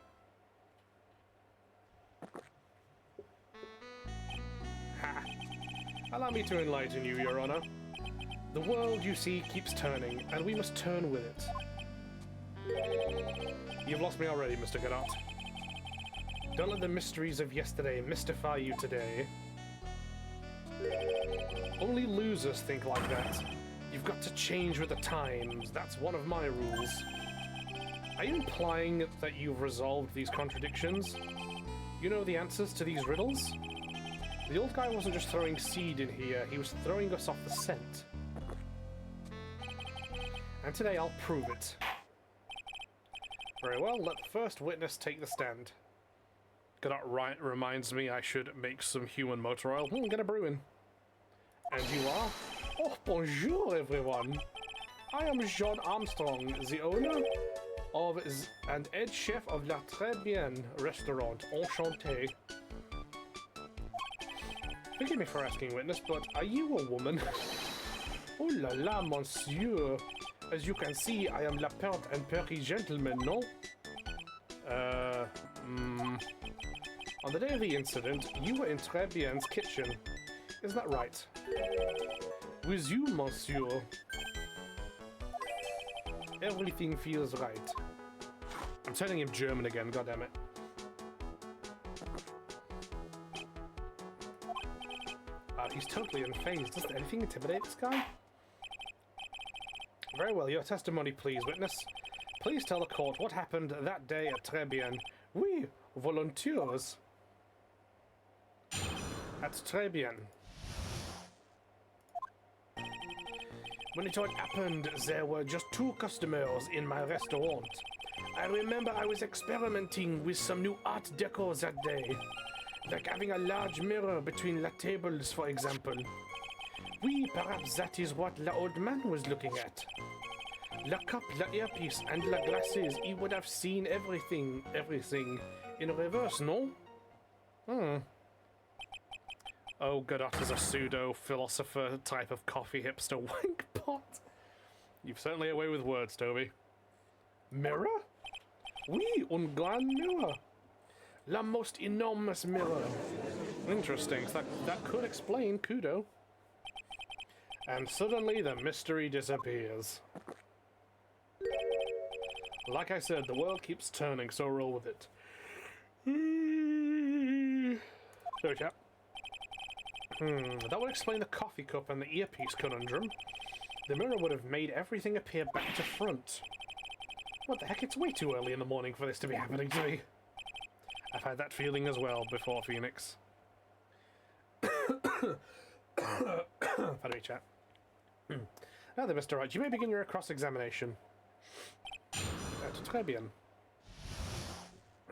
A: Ha! Allow me to enlighten you, Your Honor. The world, you see, keeps turning, and we must turn with it. You've lost me already, Mr. Godot. Don't let the mysteries of yesterday mystify you today. Only losers think like that. You've got to change with the times. That's one of my rules. Are you implying that you've resolved these contradictions? You know the answers to these riddles? The old guy wasn't just throwing seed in here, he was throwing us off the scent. And today I'll prove it. Very well, let the first witness take the stand. Godot reminds me I should make some human motor oil. Get a brewing. And you are? Oh, bonjour everyone! I am John Armstrong, the owner of and head chef of La Très Bien restaurant. Enchanté. Forgive me for asking, witness, but are you a woman? Oh la la, monsieur! As you can see, I am la perte and perky gentleman, no? On the day of the incident, you were in Très Bien's kitchen. Is that right? With you, monsieur. Everything feels right. I'm turning him German again, goddammit. He's totally unfazed. Does anything intimidate this guy? Very well, your testimony, please, witness. Please tell the court what happened that day at Très Bien. Oui, volontiers. At Très Bien. When it all happened, there were just 2 customers in my restaurant. I remember I was experimenting with some new art deco that day. Like having a large mirror between the tables, for example. Oui, perhaps that is what the old man was looking at. The cup, the earpiece, and the glasses, he would have seen everything in reverse, no? Oh, Godot is a pseudo-philosopher type of coffee hipster wank pot. You've certainly a way with words, Toby. Mirror? Oui, un grand mirror. La most enormous mirror. Interesting. So that could explain Kudo. And suddenly the mystery disappears. Like I said, the world keeps turning, so roll with it. Sorry, chap. That would explain the coffee cup and the earpiece conundrum. The mirror would have made everything appear back to front. What the heck? It's way too early in the morning for this to be happening to me. I've had that feeling as well before, Phoenix. Pardon me, chat. Now then, Mr. Wright, you may begin your cross-examination. Très bien.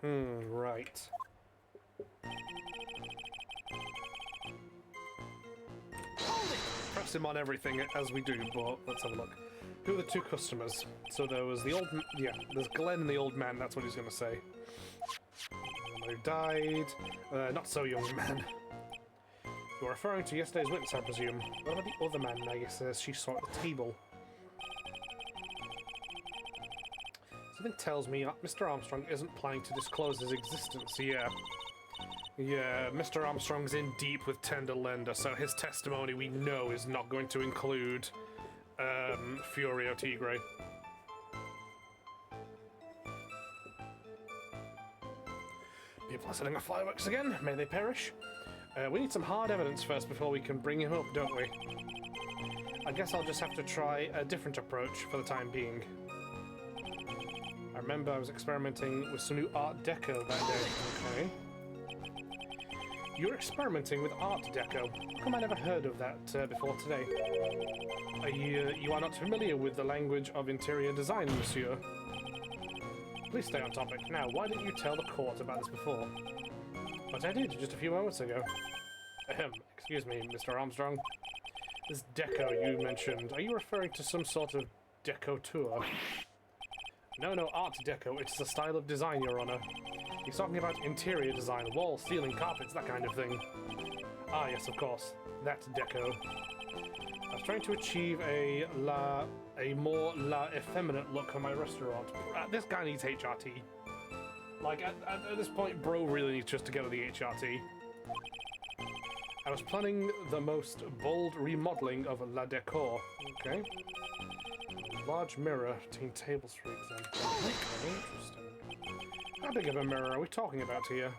A: Right. Press him on everything as we do, but let's have a look. Who are the 2 customers? So there was the old... Yeah, there's Glenn and the old man, that's what he's going to say. Who died. Not so young man. You're referring to yesterday's witness, I presume. What about the other man I guess she saw at the table? Something tells me Mr. Armstrong isn't planning to disclose his existence, yeah. Yeah, Mr. Armstrong's in deep with Tender Lender, so his testimony we know is not going to include Furio Tigre. People are setting off fireworks again. May they perish. We need some hard evidence first before we can bring him up, don't we? I guess I'll just have to try a different approach for the time being. remember I was experimenting with some new Art Deco that day. Okay. You're experimenting with Art Deco. How come I never heard of that before today? You are not familiar with the language of interior design, monsieur. Please stay on topic. Now, why didn't you tell the court about this before? But I did, just a few moments ago. Ahem, excuse me, Mr. Armstrong. This deco you mentioned, are you referring to some sort of deco tour? No, Art Deco. It's a style of design, Your Honor. He's talking about interior design, walls, ceiling, carpets, that kind of thing. Ah, yes, of course. That's deco. I was trying to achieve a more effeminate look on my restaurant. This guy needs HRT. Like, at this point, bro really needs just to go to the HRT. I was planning the most bold remodeling of La Decor. Okay. Large mirror, 15 tables for example. Okay, interesting. How big of a mirror are we talking about here?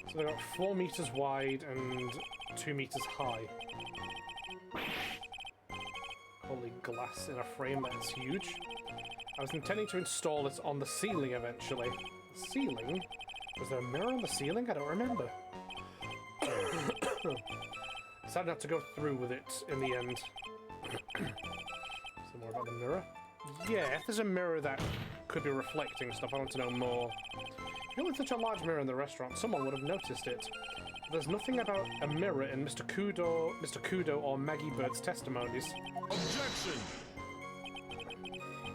A: So they've got 4 meters wide and 2 meters high. Holy glass in a frame, that's huge. I was intending to install it on the ceiling eventually. The ceiling? Was there a mirror on the ceiling? I don't remember. Decided not to go through with it in the end. Some more about the mirror? Yeah, if there's a mirror that could be reflecting stuff, I want to know more. If you had such a large mirror in the restaurant, someone would have noticed it. But there's nothing about a mirror in Mr. Kudo or Maggie Bird's testimonies.
B: Objection!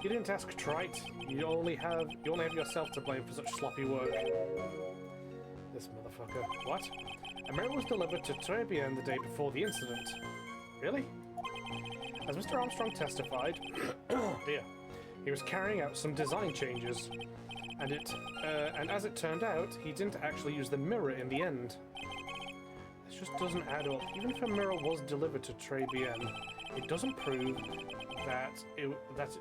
A: You didn't ask trite. You only have yourself to blame for such sloppy work. This motherfucker. What? A mirror was delivered to Trebien the day before the incident. Really? As Mr. Armstrong testified, oh dear, he was carrying out some design changes, and as it turned out, he didn't actually use the mirror in the end. This just doesn't add up. Even if a mirror was delivered to Trebien, it doesn't prove that it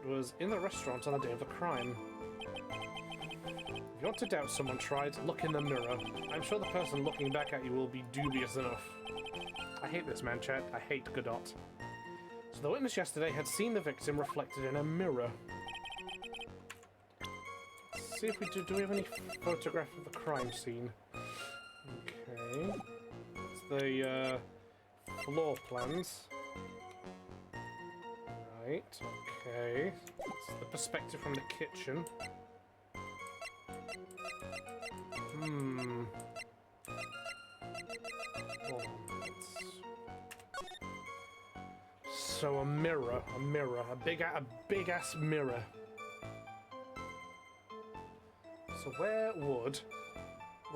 A: was in the restaurant on the day of the crime. If you want to doubt someone, try to look in the mirror. I'm sure the person looking back at you will be dubious enough. I hate this man, chat. I hate Godot. So the witness yesterday had seen the victim reflected in a mirror. Let's see if we do we have any photograph of the crime scene? Okay. It's the floor plans. Right, okay. It's the perspective from the kitchen. Hold on. So a mirror, a big ass mirror. So where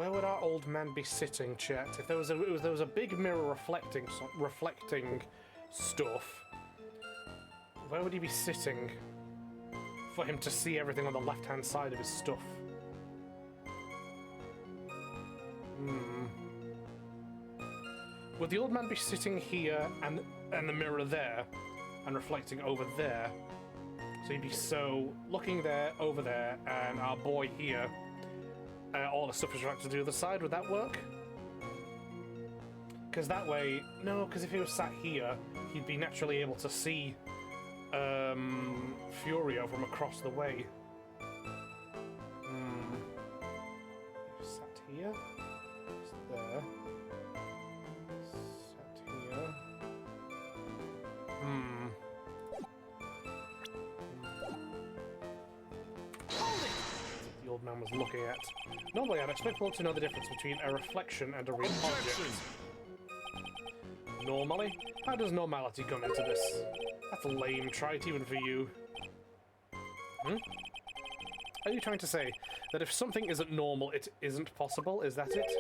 A: would our old man be sitting, chat? If there was a big mirror reflecting stuff, where would he be sitting for him to see everything on the left-hand side of his stuff? Would the old man be sitting here and the mirror there and reflecting over there? So he'd be looking there, over there, and our boy here, all the stuff is reflected to the other side. Would that work? Because that way, no, because if he was sat here, he'd be naturally able to see Furio from across the way. Sat here. It's there. Sat here. The old man was looking at. Normally, I'd expect people to know the difference between a reflection and a real object. Normally? How does normality come into this? That's lame, trite even for you. Are you trying to say that if something isn't normal, it isn't possible? Is that it?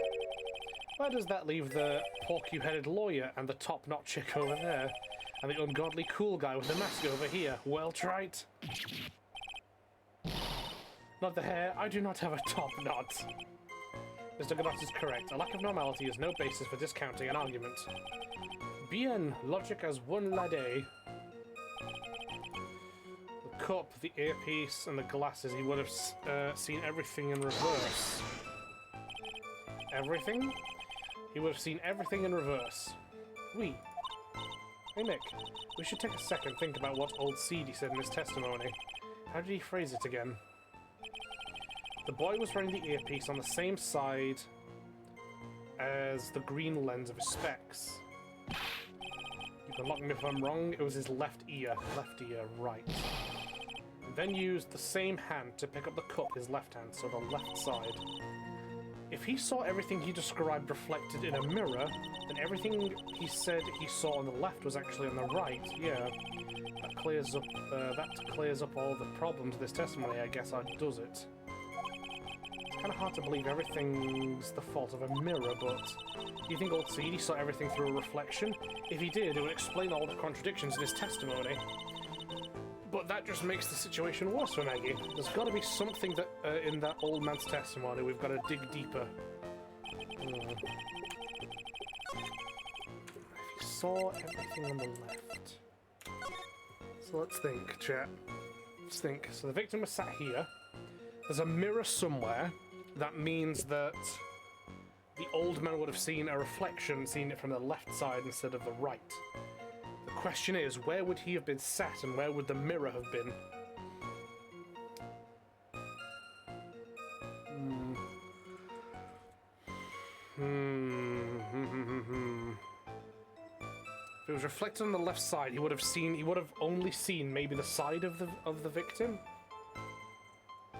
A: Where does that leave the porky-headed lawyer and the top-knot chick over there? And the ungodly cool guy with the mask over here? Well, trite. Not the hair. I do not have a top knot. Mr. Godot is correct. A lack of normality is no basis for discounting an argument. Bien, logic as one lade. The cup, the earpiece, and the glasses. He would have seen everything in reverse. Everything? He would have seen everything in reverse. Oui. Hey Nick, we should take a second think about what old Seedy said in his testimony. How did he phrase it again? The boy was wearing the earpiece on the same side as the green lens of his specs. You can lock me if I'm wrong. It was his left ear, right. Then used the same hand to pick up the cup, his left hand, so the left side. If he saw everything he described reflected in a mirror, then everything he said he saw on the left was actually on the right. Yeah, that clears up all the problems of this testimony. I guess does it. It's kind of hard to believe everything's the fault of a mirror, but do you think old Seedy saw everything through a reflection? If he did, it would explain all the contradictions in his testimony. But that just makes the situation worse for Maggie. There's got to be something that in that old man's testimony. We've got to dig deeper. If he saw everything on the left. So let's think, chat. Let's think. So the victim was sat here. There's a mirror somewhere. That means that the old man would have seen a reflection, seen it from the left side instead of the right. The question is, where would he have been sat and where would the mirror have been? If it was reflected on the left side, he would have only seen maybe the side of the victim.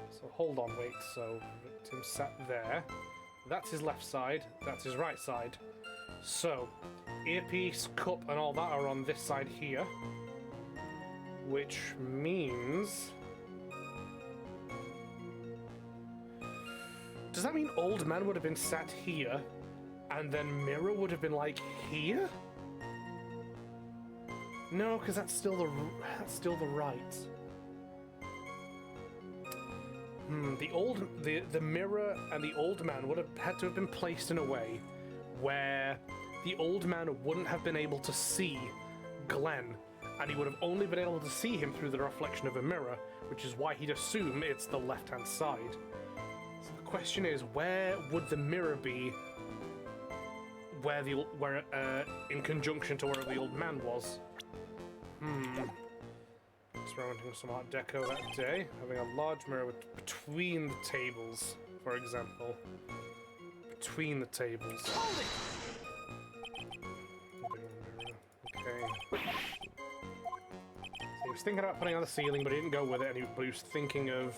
A: So hold on, wait. So victim sat there. That's his left side. That's his right side. So earpiece, cup, and all that are on this side here, which means. Does that mean old man would have been sat here, and then mirror would have been like here? No, because that's still the right. The mirror and the old man would have had to have been placed in a way where the old man wouldn't have been able to see Glenn, and he would have only been able to see him through the reflection of a mirror, which is why he'd assume it's the left-hand side. So the question is, where would the mirror be? Where in conjunction to where the old man was? Experimenting with some Art Deco that day, having a large mirror between the tables, for example. Between the tables.
B: Hold it!
A: Okay. So he was thinking about putting it on the ceiling, but he didn't go with it, but he was thinking of...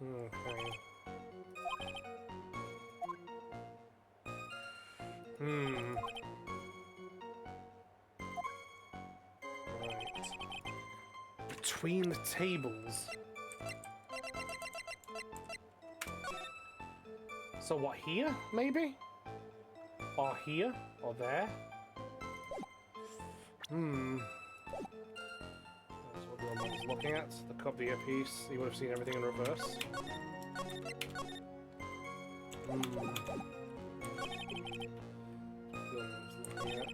A: Okay. Right. Between the tables. So what, here, maybe? Or here? Or there? That's what the old man was looking at. The cup, the earpiece. He would have seen everything in reverse. The old man was looking at.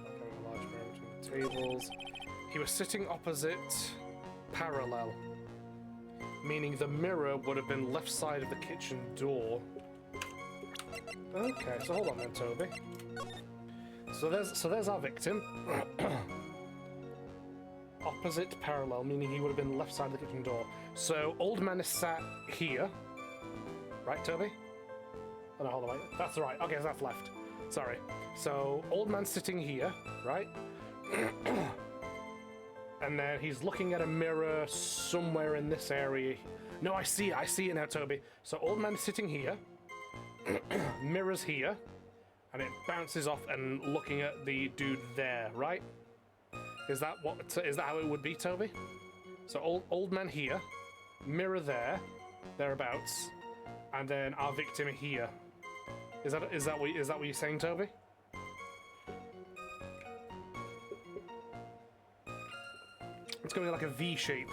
A: Having a large mirror between the tables. He was sitting opposite parallel. Meaning the mirror would have been left side of the kitchen door. Okay, so hold on then, Toby. So there's our victim. Opposite parallel, meaning he would have been left side of the kitchen door. So old man is sat here. Right, Toby? Oh no, hold on, wait. That's right. Okay, so that's left. Sorry. So old man's sitting here, right? And then he's looking at a mirror somewhere in this area. No, I see it now, Toby. So old man is sitting here. Mirror's here, and it bounces off and looking at the dude there, right? Is that how it would be, Toby? So old man here, mirror there, thereabouts, and then our victim here. Is that what you're saying, Toby? It's going to be like a V shape.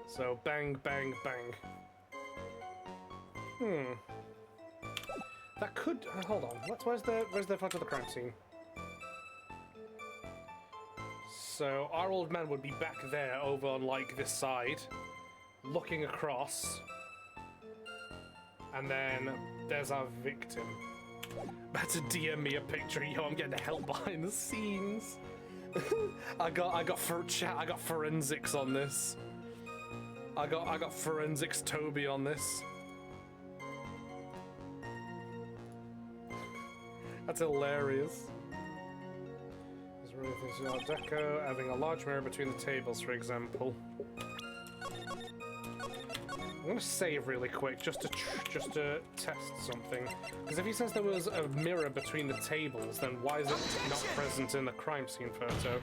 A: So bang, bang, bang. That could... hold on. Where's the photo of the crime scene? So our old man would be back there over on, like, this side, looking across. And then there's our victim. Better DM me a picture. Yo, I'm getting help behind the scenes. I got forensics on this. I got Forensics Toby on this. That's hilarious. There's really things in Art Deco, having a large mirror between the tables, for example. I'm gonna save really quick just to test something. Because if he says there was a mirror between the tables, then why is it not present in the crime scene photo?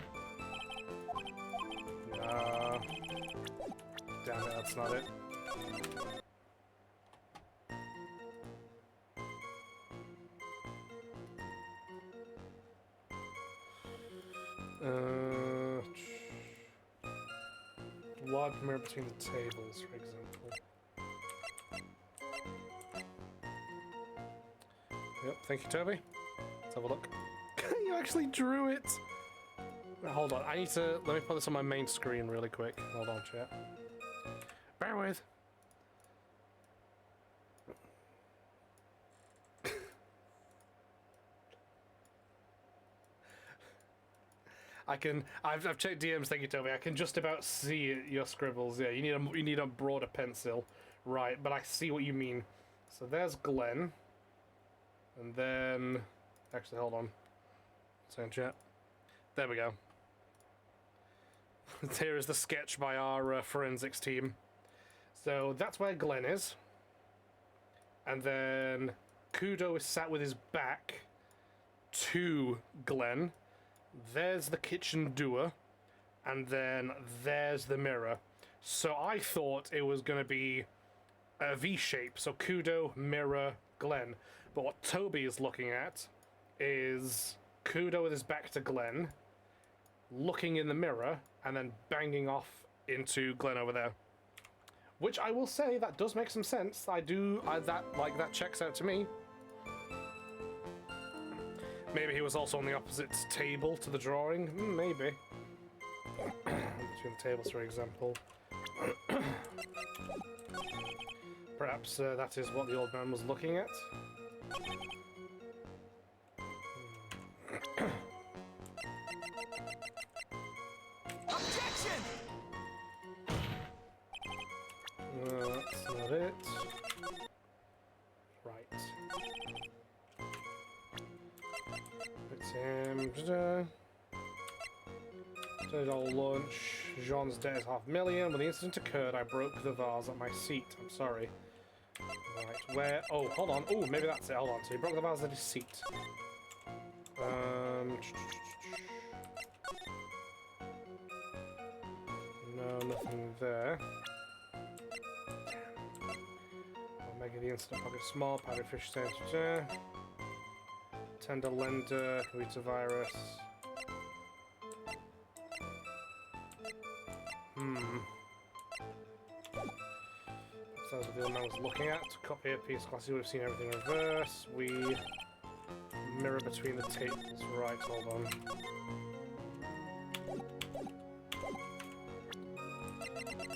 A: Damn it, that's not it. Large mirror between the tables, for example. Yep, thank you, Toby. Let's have a look. You actually drew it! Hold on, I need to... Let me put this on my main screen really quick. Hold on, chat. Bear with. I've checked DMs, thank you, Toby. I can just about see your scribbles. Yeah, you need a broader pencil. Right, but I see what you mean. So there's Glenn. And then... Actually, hold on. Same chat. There we go. Here is the sketch by our forensics team. So that's where Glenn is. And then Kudo is sat with his back to Glenn. There's the kitchen door. And then there's the mirror. So I thought it was going to be a V shape. So Kudo, mirror, Glenn. But what Toby is looking at is Kudo with his back to Glenn, looking in the mirror, and then banging off into Glenn over there. Which I will say, that does make some sense. That checks out to me. Maybe he was also on the opposite table to the drawing. Maybe. Between the tables, for example. Perhaps that is what the old man was looking at.
B: Objection!
A: That's not it. Right. It's him. Did all lunch. Jean's debt is $500,000. When the incident occurred, I broke the vase at my seat. I'm sorry. Right, where? Oh, hold on. Oh, maybe that's it. Hold on. So he broke the vase at his seat. No, nothing there. I'll make the incident pocket small. Powdered fish stain. Tender lender. Rita virus. That's what the old man was looking at. Copy a piece of glass. We've seen everything reverse. We mirror between the tables. Right, hold on.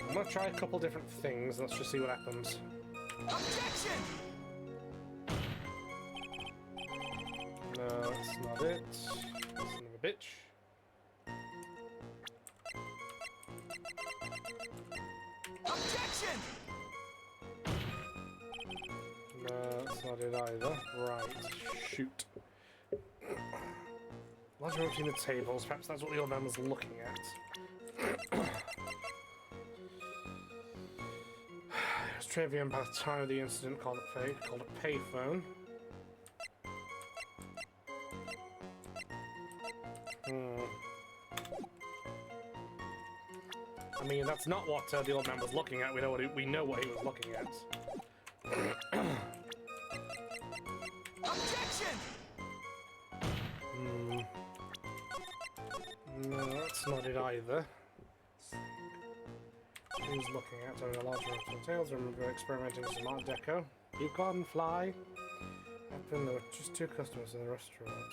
A: I'm gonna try a couple different things. Let's just see what happens.
B: Objection!
A: No, that's not it. Son of a bitch.
B: Objection!
A: No, that's not it either. Right, shoot. Large room between the tables. Perhaps that's what the old man was looking at. It was Trevian by the time of the incident called a payphone. I mean, that's not what the old man was looking at. We know what he was looking at.
B: Objection!
A: No, that's not it either. Who's looking at having a large amount of tails? Remember experimenting with some Art Deco? You can't fly. Happened there were just 2 customers in the restaurant.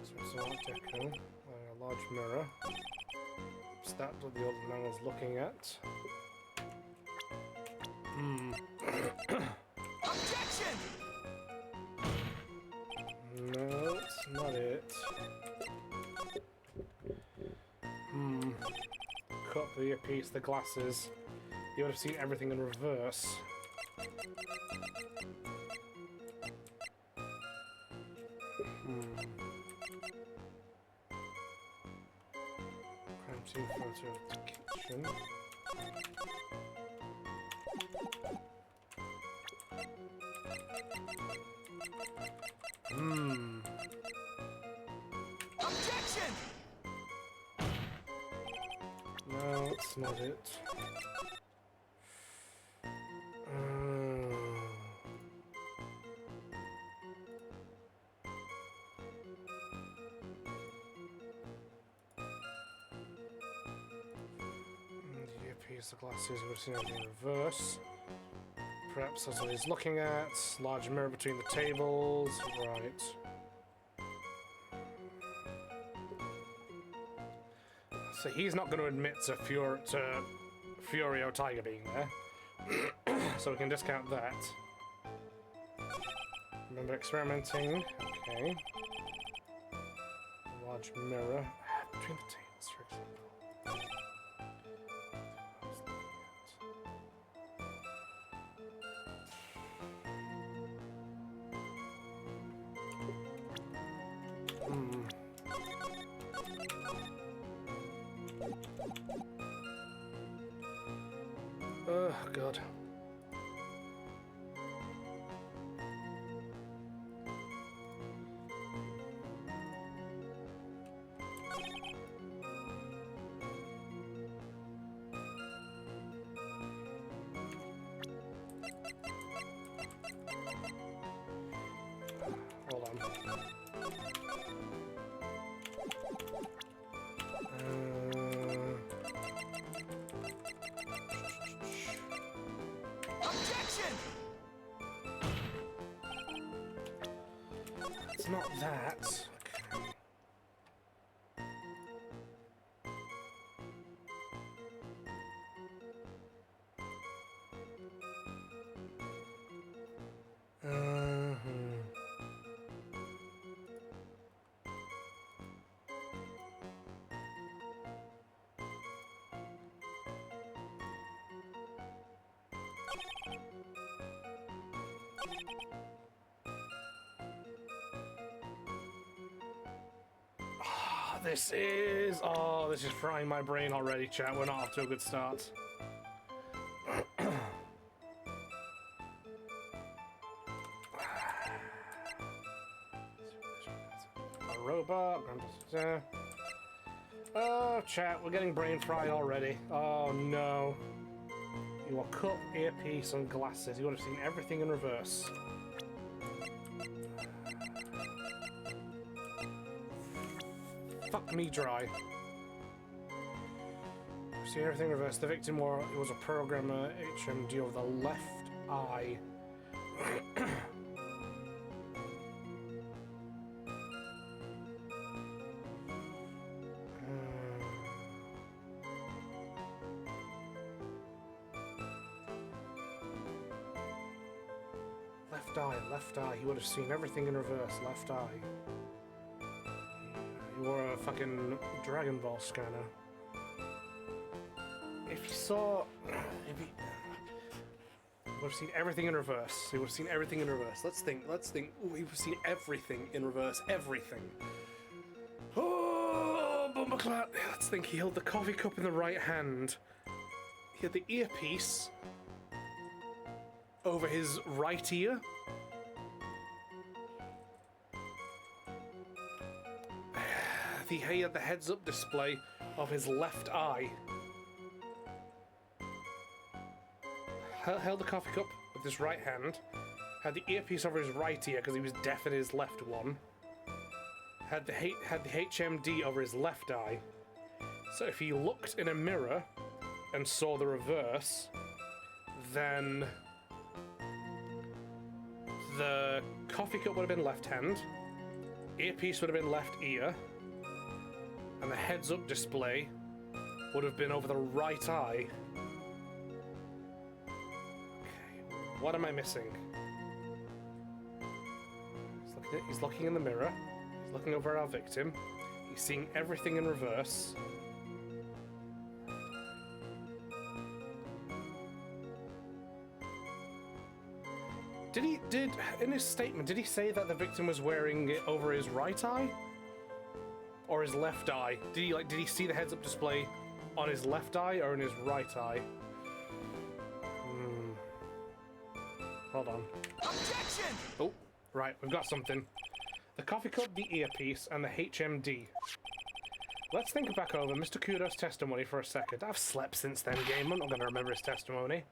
A: So some Art Deco, having a large mirror. Is that what the old man was looking at?
B: Objection!
A: No, it's not it. Copy earpiece, the glasses, he would have seen everything in reverse. Crime scene photo of the kitchen.
B: Objection!
A: No, that's not it. The earpiece, the glasses, we've seen everything in reverse. Perhaps that's what he's looking at. Large mirror between the tables. Right. So he's not going to admit to Furio Tiger being there. So we can discount that. Remember experimenting. Okay. Large mirror between the tables, for example. Oh, God. Hold on.
B: Objection!
A: It's not that. This is frying my brain already, chat. We're not off to a good start. A robot. Oh, chat, we're getting brain fried already. Oh, no. You are cup, earpiece, and glasses. You would have seen everything in reverse. Fuck me dry. See everything reversed. The victim was a programmer HMD of the left eye. Left eye. He would have seen everything in reverse. Left eye. He wore a fucking Dragon Ball scanner. If he saw... He would have seen everything in reverse. He would have seen everything in reverse. Let's think. Ooh, he would have seen everything in reverse. Everything. Oh, Bumberclat. Let's think. He held the coffee cup in the right hand. He had the earpiece over his right ear. He had the heads-up display of his left eye. Held the coffee cup with his right hand. Had the earpiece over his right ear because he was deaf in his left one. Had the HMD over his left eye. So if he looked in a mirror and saw the reverse, then the coffee cup would have been left hand, earpiece would have been left ear, and the heads-up display would have been over the right eye. Okay, what am I missing? He's looking in the mirror. He's looking over our victim. He's seeing everything in reverse. in his statement, did he say that the victim was wearing it over his right eye? Or his left eye? Did he see the heads-up display on his left eye or in his right eye? Hold on.
B: Objection!
A: Oh, right, we've got something. The coffee cup, the earpiece, and the HMD. Let's think back over Mr. Kudo's testimony for a second. I've slept since then, game. I'm not going to remember his testimony.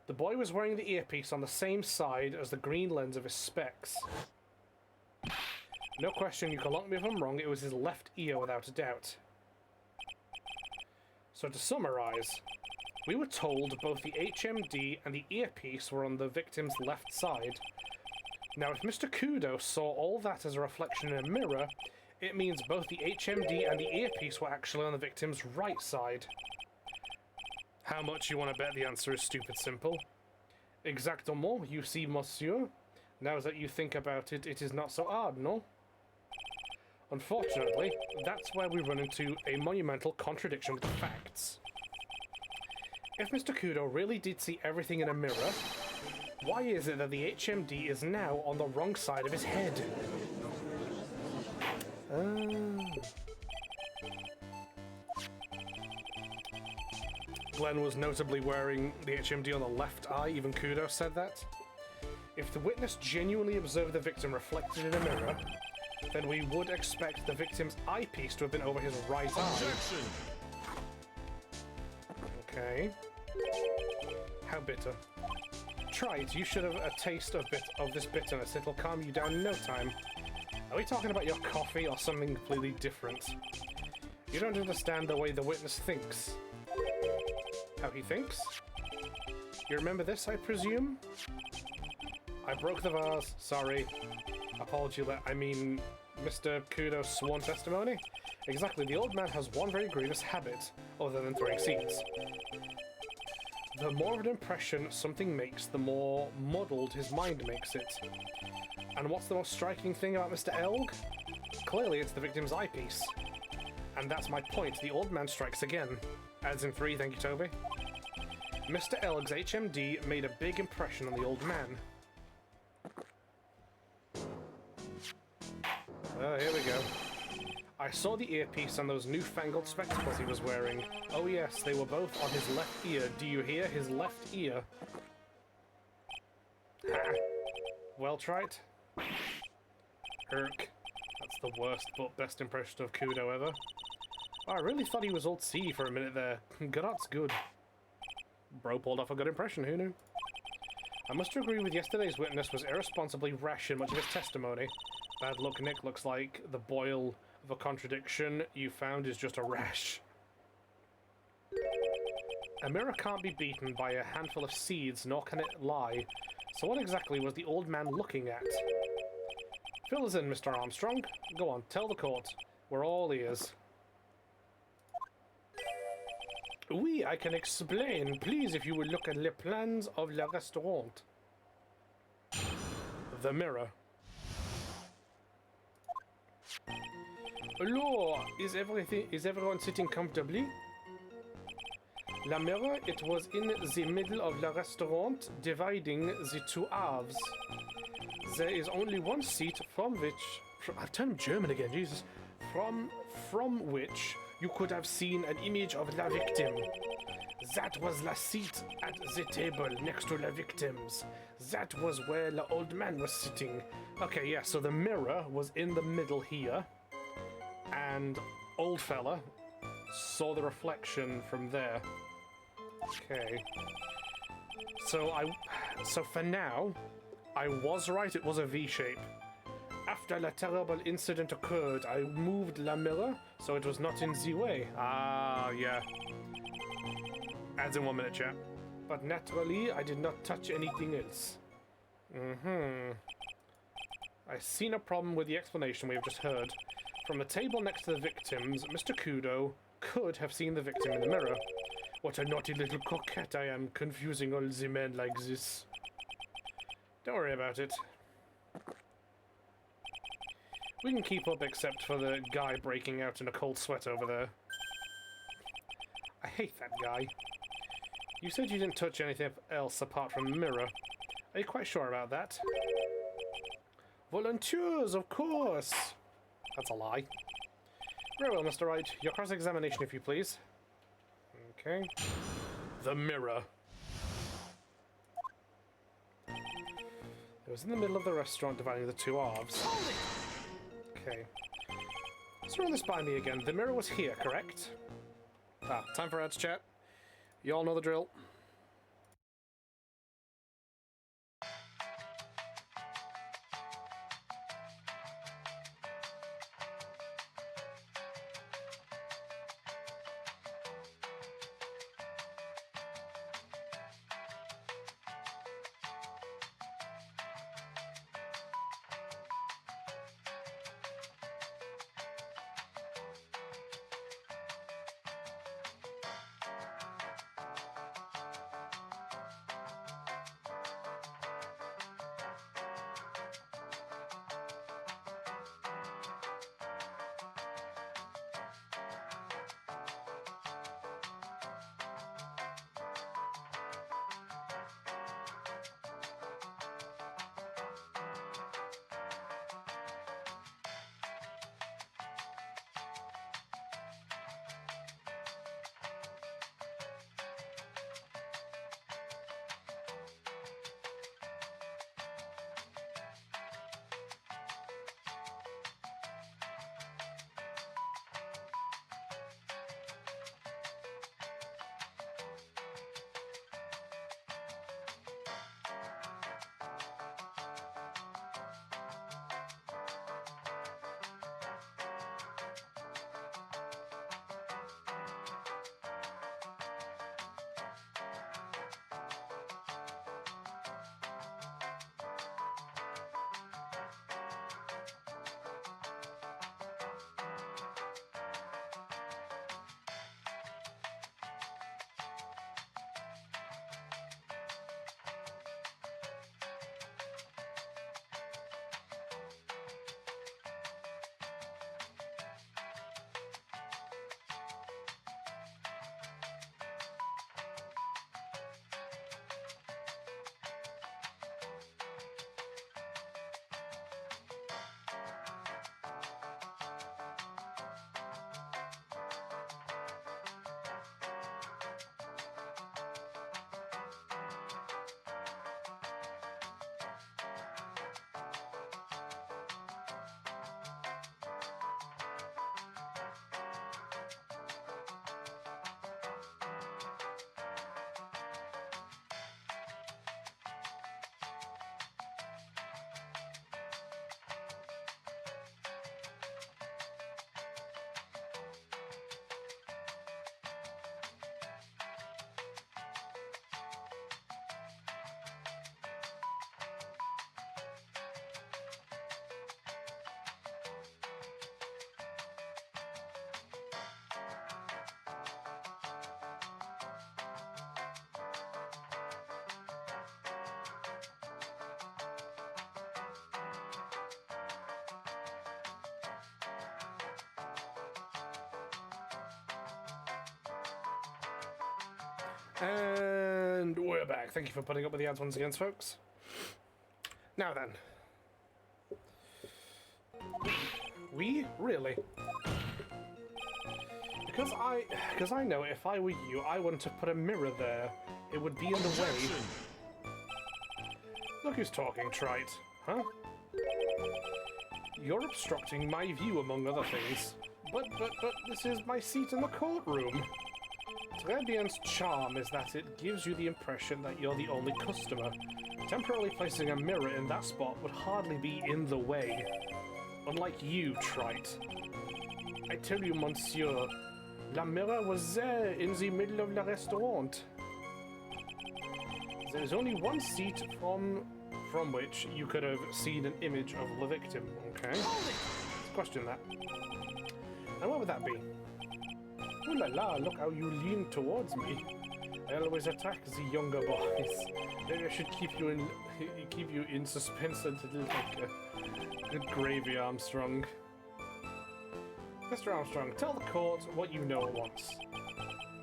A: The boy was wearing the earpiece on the same side as the green lens of his specs. No question, you can lock me if I'm wrong, it was his left ear without a doubt. So to summarise, we were told both the HMD and the earpiece were on the victim's left side. Now if Mr. Kudo saw all that as a reflection in a mirror, it means both the HMD and the earpiece were actually on the victim's right side. How much you want to bet the answer is stupid simple? Exactement, you see, monsieur. Now that you think about it, it is not so hard, no? Unfortunately, that's where we run into a monumental contradiction with the facts. If Mr. Kudo really did see everything in a mirror, why is it that the HMD is now on the wrong side of his head? Glenn was notably wearing the HMD on the left eye, even Kudo said that. If the witness genuinely observed the victim reflected in a mirror, then we would expect the victim's eyepiece to have been over his right eye. Okay. How bitter. Try it. You should have a taste of this bitterness. It'll calm you down in no time. Are we talking about your coffee or something completely different? You don't understand the way the witness thinks. How he thinks? You remember this, I presume? I broke the vase. Sorry. Apology, I mean, Mr. Kudo's sworn testimony? Exactly, the old man has one very grievous habit, other than throwing seeds. The more of an impression something makes, the more muddled his mind makes it. And what's the most striking thing about Mr. Elg? Clearly it's the victim's eyepiece. And that's my point, the old man strikes again. Adds in 3, thank you, Toby. Mr. Elg's HMD made a big impression on the old man. Oh, here we go. I saw the earpiece and those newfangled spectacles he was wearing. Oh yes, they were both on his left ear. Do you hear? His left ear. Ha! Well tried. Irk. That's the worst but best impression of Kudo ever. Oh, I really thought he was Alt C for a minute there. Godot's good. Bro pulled off a good impression, who knew? I must agree with yesterday's witness was irresponsibly rash in much of his testimony. Bad luck, Nick. Looks like the boil of a contradiction you found is just a rash. A mirror can't be beaten by a handful of seeds, nor can it lie. So what exactly was the old man looking at? Fill us in, Mr. Armstrong. Go on, tell the court. We're all ears. Oui, I can explain. Please, if you will look at les plans of le restaurant. The mirror. Hello, is everyone sitting comfortably? La mirror, it was in the middle of the restaurant, dividing the two halves. There is only one seat from which... I've turned German again, Jesus. From which you could have seen an image of the victim. That was the seat at the table next to the victims. That was where the old man was sitting. Okay, yeah, so the mirror was in the middle here. And old fella saw the reflection from there. Okay. So for now, I was right, it was a V shape. After the terrible incident occurred, I moved the mirror so it was not in the way. Ah, yeah. Adds in 1 minute, chat. But naturally, I did not touch anything else. I see no problem with the explanation we have just heard. From the table next to the victims, Mr. Kudo could have seen the victim in the mirror. What a naughty little coquette I am, confusing all the men like this. Don't worry about it. We can keep up except for the guy breaking out in a cold sweat over there. I hate that guy. You said you didn't touch anything else apart from the mirror. Are you quite sure about that? Volunteers, of course! That's a lie. Very well, Mr. Wright. Your cross-examination, if you please. Okay. The mirror. It was in the middle of the restaurant dividing the two halves.
B: Hold it!
A: Okay. Let's run this by me again. The mirror was here, correct? Ah, time for ads chat. You all know the drill. And we're back. Thank you for putting up with the ads once again, folks. Now then. We? Really? Because I know if I were you, I wouldn't have put a mirror there. It would be in the way. Look who's talking, Trite. Huh? You're obstructing my view, among other things. But this is my seat in the courtroom. Très Bien's charm is that it gives you the impression that you're the only customer. Temporarily placing a mirror in that spot would hardly be in the way. Unlike you, Trite. I tell you, monsieur, la mirror was there in the middle of the restaurant. There is only one seat from which you could have seen an image of the victim, okay? Let's question that. And what would that be? Ooh la la, look how you lean towards me. I always attack the younger boys. Maybe I should keep you in suspense until like good gravy, Armstrong. Mr. Armstrong, tell the court what you know at once.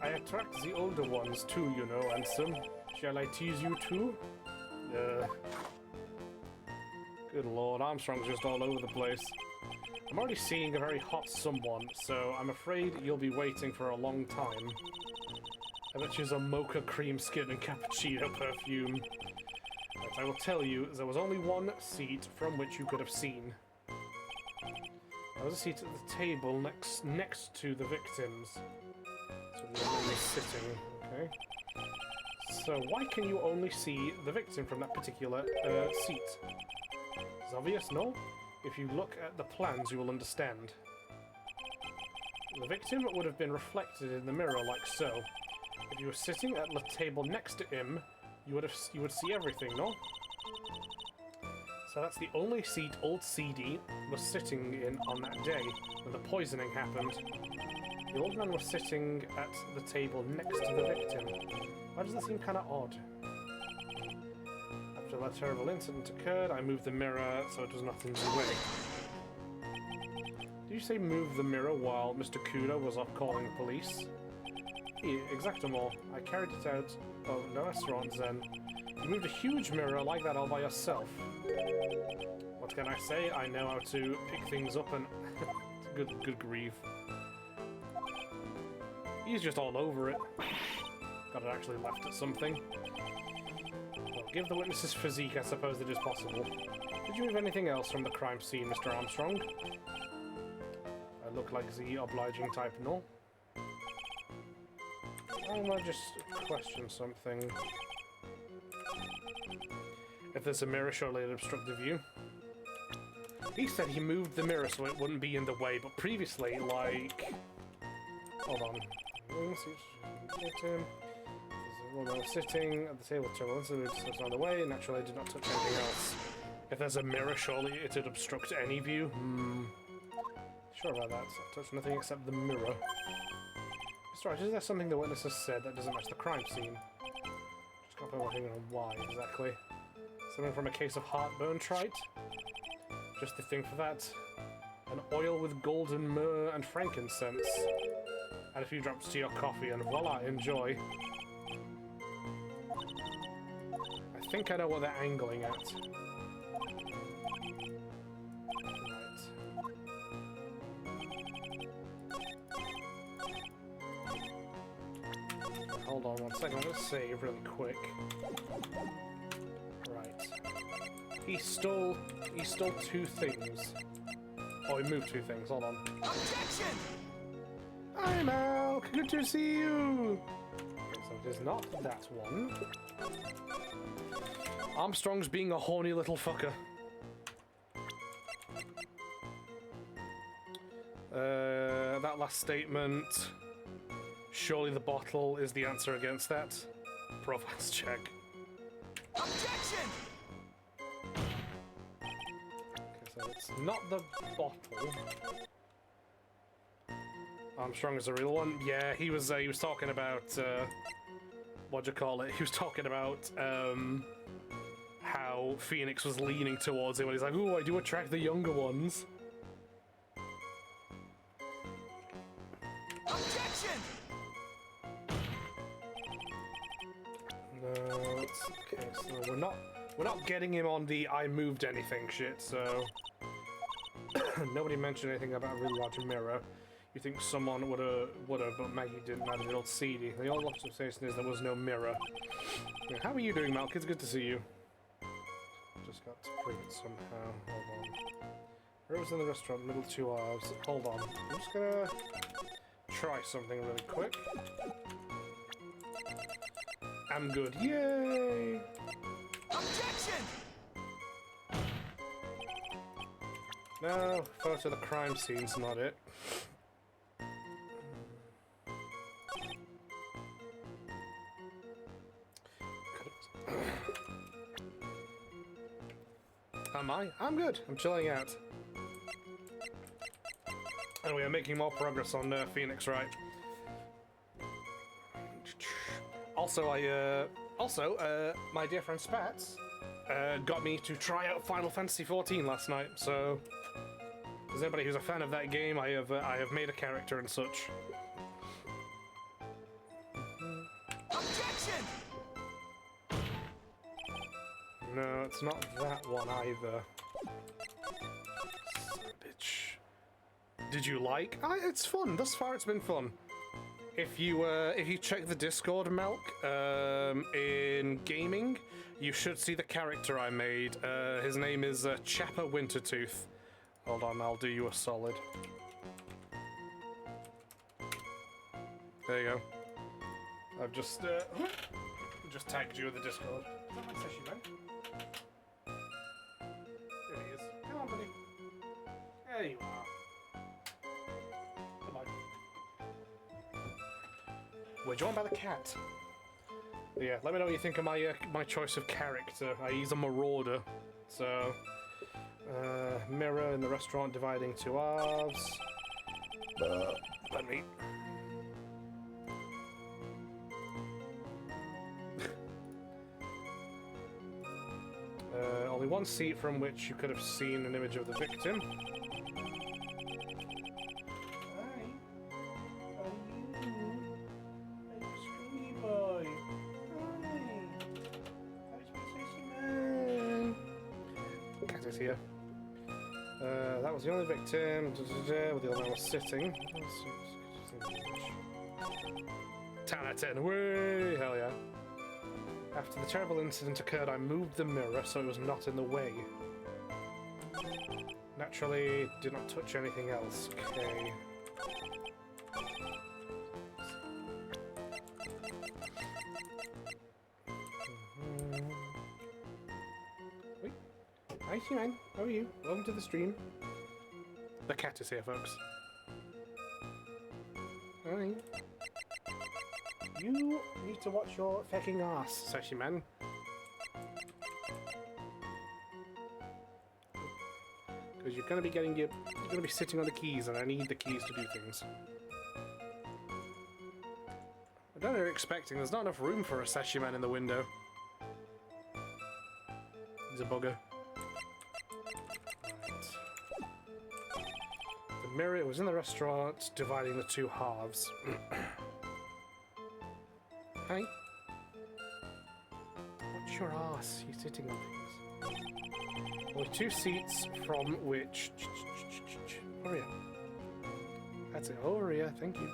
A: I attract the older ones too, you know, handsome. Shall I tease you too? Good lord, Armstrong's just all over the place. I'm already seeing a very hot someone, so I'm afraid you'll be waiting for a long time. I bet she's a mocha cream skin and cappuccino perfume. But I will tell you, there was only one seat from which you could have seen. There was a seat at the table next to the victims. So we were only sitting, okay? So why can you only see the victim from that particular seat? It's obvious, no? If you look at the plans, you will understand. The victim would have been reflected in the mirror like so. If you were sitting at the table next to him, you would see everything, no? So that's the only seat old CD was sitting in on that day when the poisoning happened. The old man was sitting at the table next to the victim. Why does that seem kind of odd? After that terrible incident occurred, I moved the mirror so it was not in the way. Did you say move the mirror while Mr. Kudo was off calling the police? Yeah, exactement. I carried it out of the restaurant then. You moved a huge mirror like that all by yourself. What can I say? I know how to pick things up and... good grief. He's just all over it. Got it actually left at something. Well, give the witness's physique, I suppose it is possible. Did you move anything else from the crime scene, Mr. Armstrong? I look like the obliging type, no? I might just question something. If there's a mirror, surely it'll obstruct the view. He said he moved the mirror so it wouldn't be in the way, but previously, like... Hold on. When I was sitting at the table with turbulence, it was on the way, naturally I did not touch anything else. If there's a mirror, surely it'd obstruct any view? Sure about that. I touched nothing except the mirror. Mr. Wright, is there something the witness has said that doesn't match the crime scene? Just can't put my finger on why, exactly. Something from a case of heartburn, Trite? Just the thing for that. An oil with golden myrrh and frankincense. Add a few drops to your coffee and voila, enjoy. I think I know what they're angling at. Right. Hold on one second, I'm gonna save really quick. Right. He stole two things. Oh, he moved two things, hold on.
B: Objection!
A: Hi, Malk! Good to see you! Okay, so it is not that one. Armstrong's being a horny little fucker. That last statement... Surely the bottle is the answer against that. Profiles check.
B: Objection!
A: Okay, so it's not the bottle. Armstrong is the real one. Yeah, he was talking about what do you call it? He was talking about how Phoenix was leaning towards him, and he's like, "Ooh, I do attract the younger ones."
B: Objection!
A: No, okay, so we're not getting him on the "I moved anything" shit. So nobody mentioned anything about a really large mirror. You think someone would have, but Maggie didn't have an old CD. The old observation is there was no mirror. Yeah, how are you doing, Malk? It's good to see you. Just got to prove it somehow. Hold on. Where was in the restaurant? Middle 2 hours. Hold on. I'm just gonna try something really quick. I'm good. Yay!
B: Objection!
A: No, photo of the crime scene's not it. Am I? I'm good. I'm chilling out. And we are making more progress on Phoenix, right? Also, my dear friend Spats got me to try out Final Fantasy XIV last night. So, if there's anybody who's a fan of that game, I have made a character and such.
B: Objection!
A: No, it's not that one either. Son of a bitch. Did you like? It's fun. Thus far, it's been fun. If you check the Discord, Melk, in gaming, you should see the character I made. His name is Chapper Wintertooth. Hold on, I'll do you a solid. There you go. I've just tagged you in the Discord. Is that my session, man? There he is. Come on, buddy. There you are. Come on. We're joined by the cat. Yeah, let me know what you think of my choice of character. He's a marauder. So, mirror in the restaurant dividing two halves. Let me. Only one seat from which you could have seen an image of the victim. Cat is here. That was the only victim. Where the other man was sitting. 10 out of 10. Way! Hell yeah. After the terrible incident occurred, I moved the mirror so it was not in the way. Naturally, did not touch anything else. Okay. Wait. Hi, man. How are you? Welcome to the stream. The cat is here, folks. Hi. You need to watch your fucking ass, Sashi man. Because you're gonna be sitting on the keys, and I need the keys to do things. I don't know what you're expecting. There's not enough room for a Sashi man in the window. He's a bugger. Right. The mirror was in the restaurant, dividing the two halves. Hi. Watch your ass. You're sitting on things. Only two seats from which. Over here. That's it. Over here. Thank you.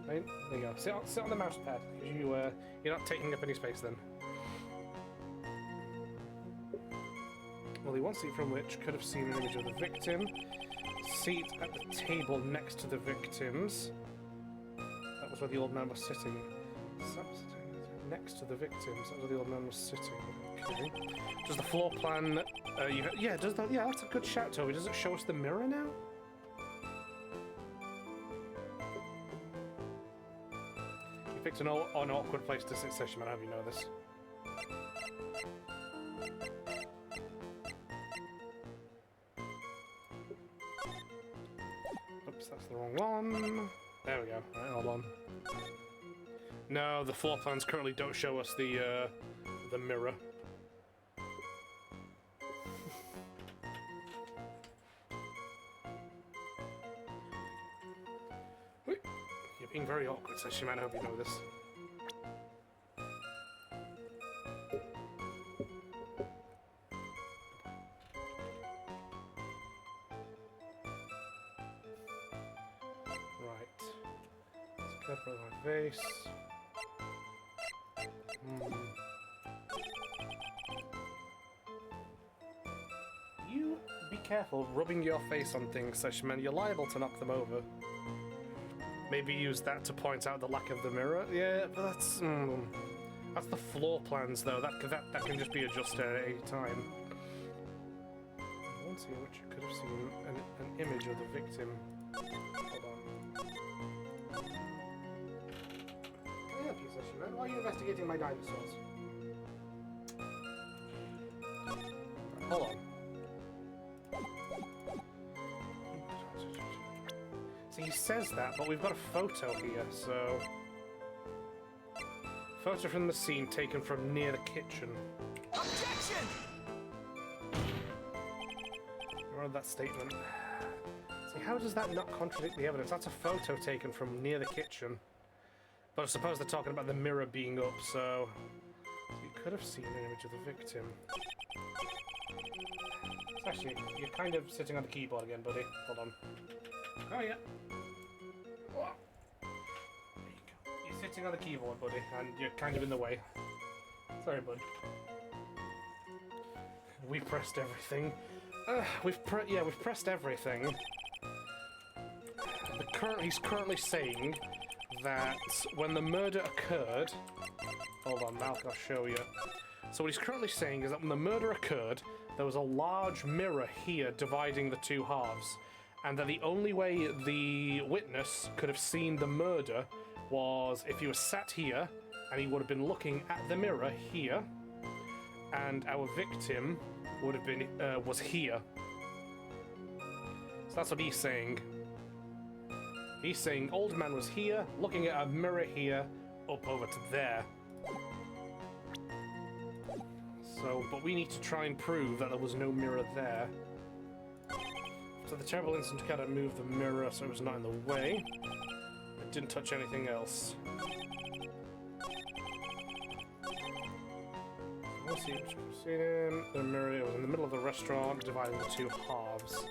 A: Right. There you go. Sit on the mouse pad. Because you're not taking up any space then. Only one seat from which could have seen an image of the victim. Seat at the table next to the victims. That was where the old man was sitting. Next to the victims, that's where the old man was sitting. Okay. Does the floor plan? Yeah, does that? Yeah, that's a good shout, Toby. Does it show us the mirror now? You picked an awkward place to sit, Session Man. How do you know this? Oops, that's the wrong one. There we go. Right, hold on. No, the floor plans currently don't show us the mirror. You're being very awkward, Sashi man. I hope you know this. Right. Let's cover my face. You be careful rubbing your face on things, Session man. You're liable to knock them over. Maybe use that to point out the lack of the mirror. Yeah, but that's the floor plans though. That can just be adjusted at any time. I want to see which you could have seen an image of the victim. Hold on. Can I help you, Session man? Why are you investigating my dinosaurs? Hold on. See, he says that, but we've got a photo here, so... Photo from the scene taken from near the kitchen.
B: Objection!
A: Remember that statement. See, how does that not contradict the evidence? That's a photo taken from near the kitchen. But I suppose they're talking about the mirror being up, so... You could have seen an image of the victim. It's actually, you're kind of sitting on the keyboard again, buddy. Hold on. Oh, yeah. Whoa. There you go. You're sitting on the keyboard, buddy, and you're kind of in the way. Sorry, bud. We pressed everything. We've pressed everything. He's currently saying that when the murder occurred... Hold on, now I'll show you. So what he's currently saying is that when the murder occurred, there was a large mirror here dividing the two halves, and that the only way the witness could have seen the murder was if he was sat here, and he would have been looking at the mirror here, and our victim would have been was here. So that's what he's saying. He's saying old man was here, looking at a mirror here, up over to there. So, but we need to try and prove that there was no mirror there. So the terrible incident kind of moved the mirror so it was not in the way. It didn't touch anything else. Let's see which we've seen him. The mirror was in the middle of the restaurant, dividing the two halves.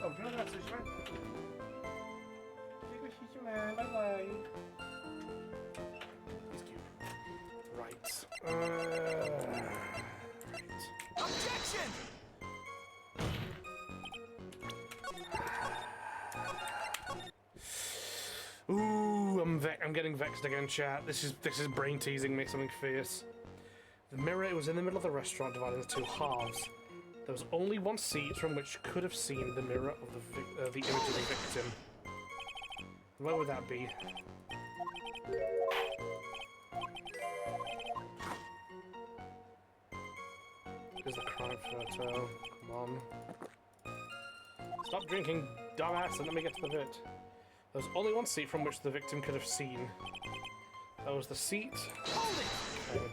A: Oh, do you know that, Sushi Man? Bye-bye. He's cute. Right. Right.
B: Objection!
A: Ooh, I'm getting vexed again, chat. This is brain teasing me something fierce. The mirror was in the middle of the restaurant, dividing the two halves. There was only one seat from which could have seen the mirror of the image of the victim. Where would that be? Here's the crime photo. Come on. Stop drinking, dumbass, and let me get to the bit. There was only one seat from which the victim could have seen. That was the seat. Okay.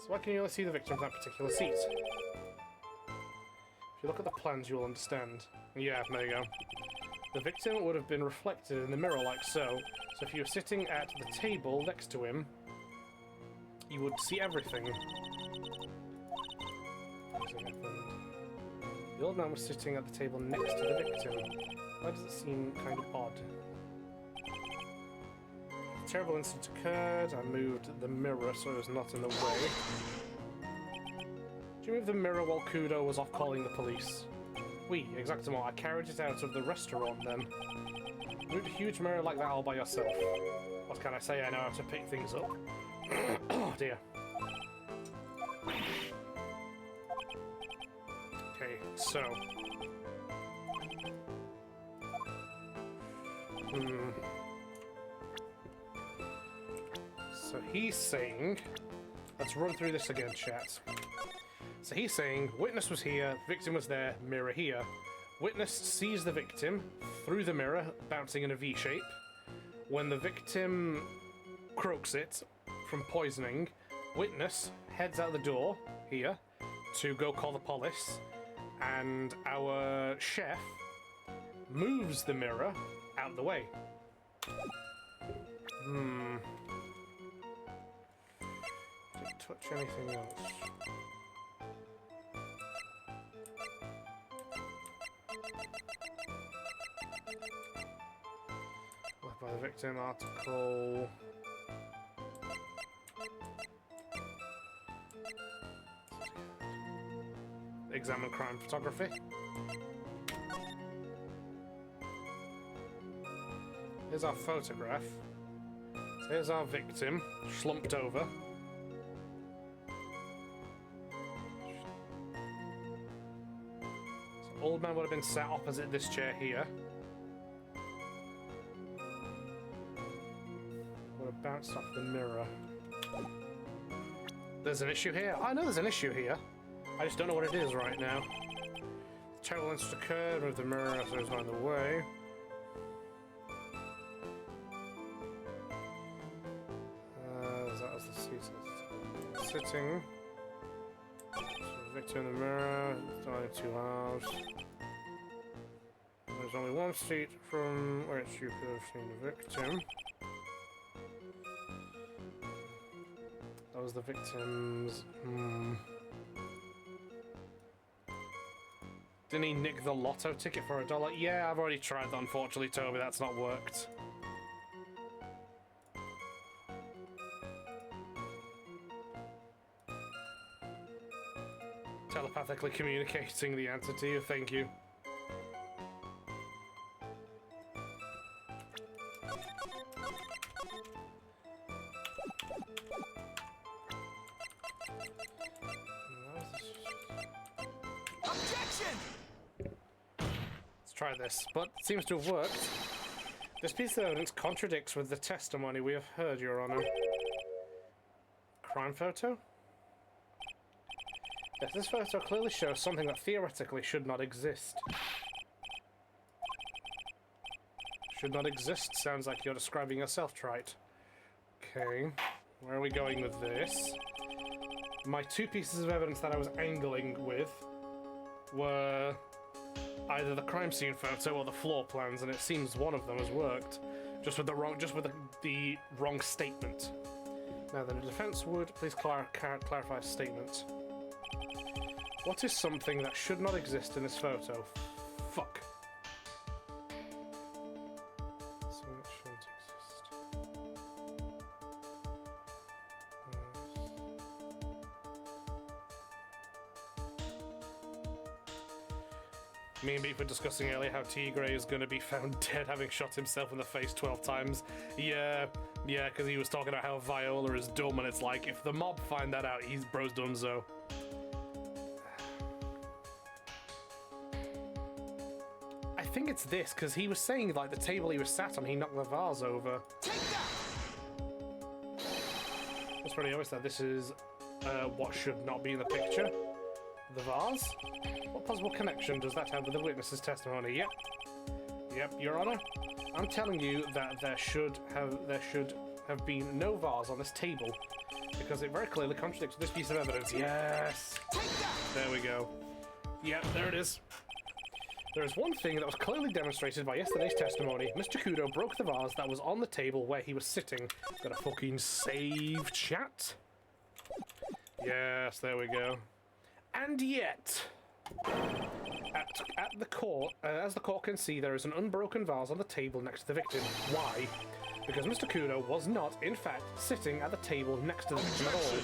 A: So why can you only see the victim from that particular seat? If you look at the plans, you'll understand. Yeah, there you go. The victim would have been reflected in the mirror like so. So if you were sitting at the table next to him, you would see everything. The old man was sitting at the table next to the victim. Why does it seem kind of odd? A terrible incident occurred. I moved the mirror so it was not in the way. Did you move the mirror while Kudo was off calling the police? Oui, exactement. I carried it out of the restaurant then. You moved a huge mirror like that all by yourself. What can I say? I know how to pick things up. Oh dear. Okay, so... So he's saying... Let's run through this again, chat. So he's saying, witness was here, victim was there, mirror here. Witness sees the victim through the mirror, bouncing in a V shape. When the victim croaks it from poisoning, witness heads out the door, here, to go call the police. And our chef moves the mirror out the way. Didn't touch anything else. Left by the victim article. Examine crime photography. Here's our photograph. So here's our victim, slumped over. So old man would have been sat opposite this chair here. Would have bounced off the mirror. There's an issue here. I know there's an issue here. I just don't know what it is right now. Terrible incident occurred with the mirror, so it's not in the way. That was the seat. Sitting. So victim in the mirror, divided two halves. There's only one seat from which you could have seen the victim. That was the victim's... Didn't he nick the lotto ticket for $1? Yeah, I've already tried that, unfortunately, Toby. That's not worked. Telepathically communicating the answer to you, thank you.
B: Objection!
A: Let's try this, but it seems to have worked. This piece of evidence contradicts with the testimony we have heard, Your Honor. Crime photo? Yes, this photo clearly shows something that theoretically should not exist. Should not exist sounds like you're describing yourself, Trite. Okay, where are we going with this? My two pieces of evidence that I was angling with were either the crime scene photo or the floor plans, and it seems one of them has worked, just with the wrong statement. Now then, the defense would please clarify statement. What is something that should not exist in this photo? Fuck. Something that shouldn't exist. Me and Beef were discussing earlier how Tigray is going to be found dead having shot himself in the face 12 times. Yeah, because he was talking about how Viola is dumb, and it's like, if the mob find that out, he's bro's donezo. I think it's this, because he was saying, like, the table he was sat on, he knocked the vase over.
B: Take that!
A: It's pretty obvious that this is what should not be in the picture. The vase? What possible connection does that have with the witness's testimony? Yep, Your Honor. I'm telling you that there should have been no vase on this table, because it very clearly contradicts this piece of evidence. Yes!
B: Take that!
A: There we go. Yep, there it is. There is one thing that was clearly demonstrated by yesterday's testimony. Mr. Kudo broke the vase that was on the table where he was sitting. Got a fucking save chat. Yes, there we go. And yet, at the court, as the court can see, there is an unbroken vase on the table next to the victim. Why? Because Mr. Kudo was not, in fact, sitting at the table next to the victim at all.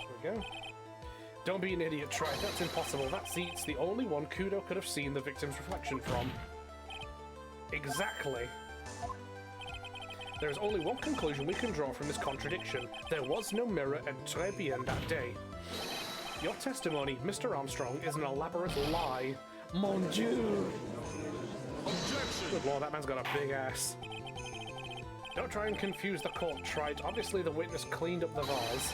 A: There we go. Don't be an idiot, Try. That's impossible. That seat's the only one Kudo could have seen the victim's reflection from. Exactly. There is only one conclusion we can draw from this contradiction. There was no mirror at Trebian that day. Your testimony, Mr. Armstrong, is an elaborate lie. Mon Dieu!
B: Objection!
A: Good lord, that man's got a big ass. Don't try and confuse the court, Trite. Obviously the witness cleaned up the vase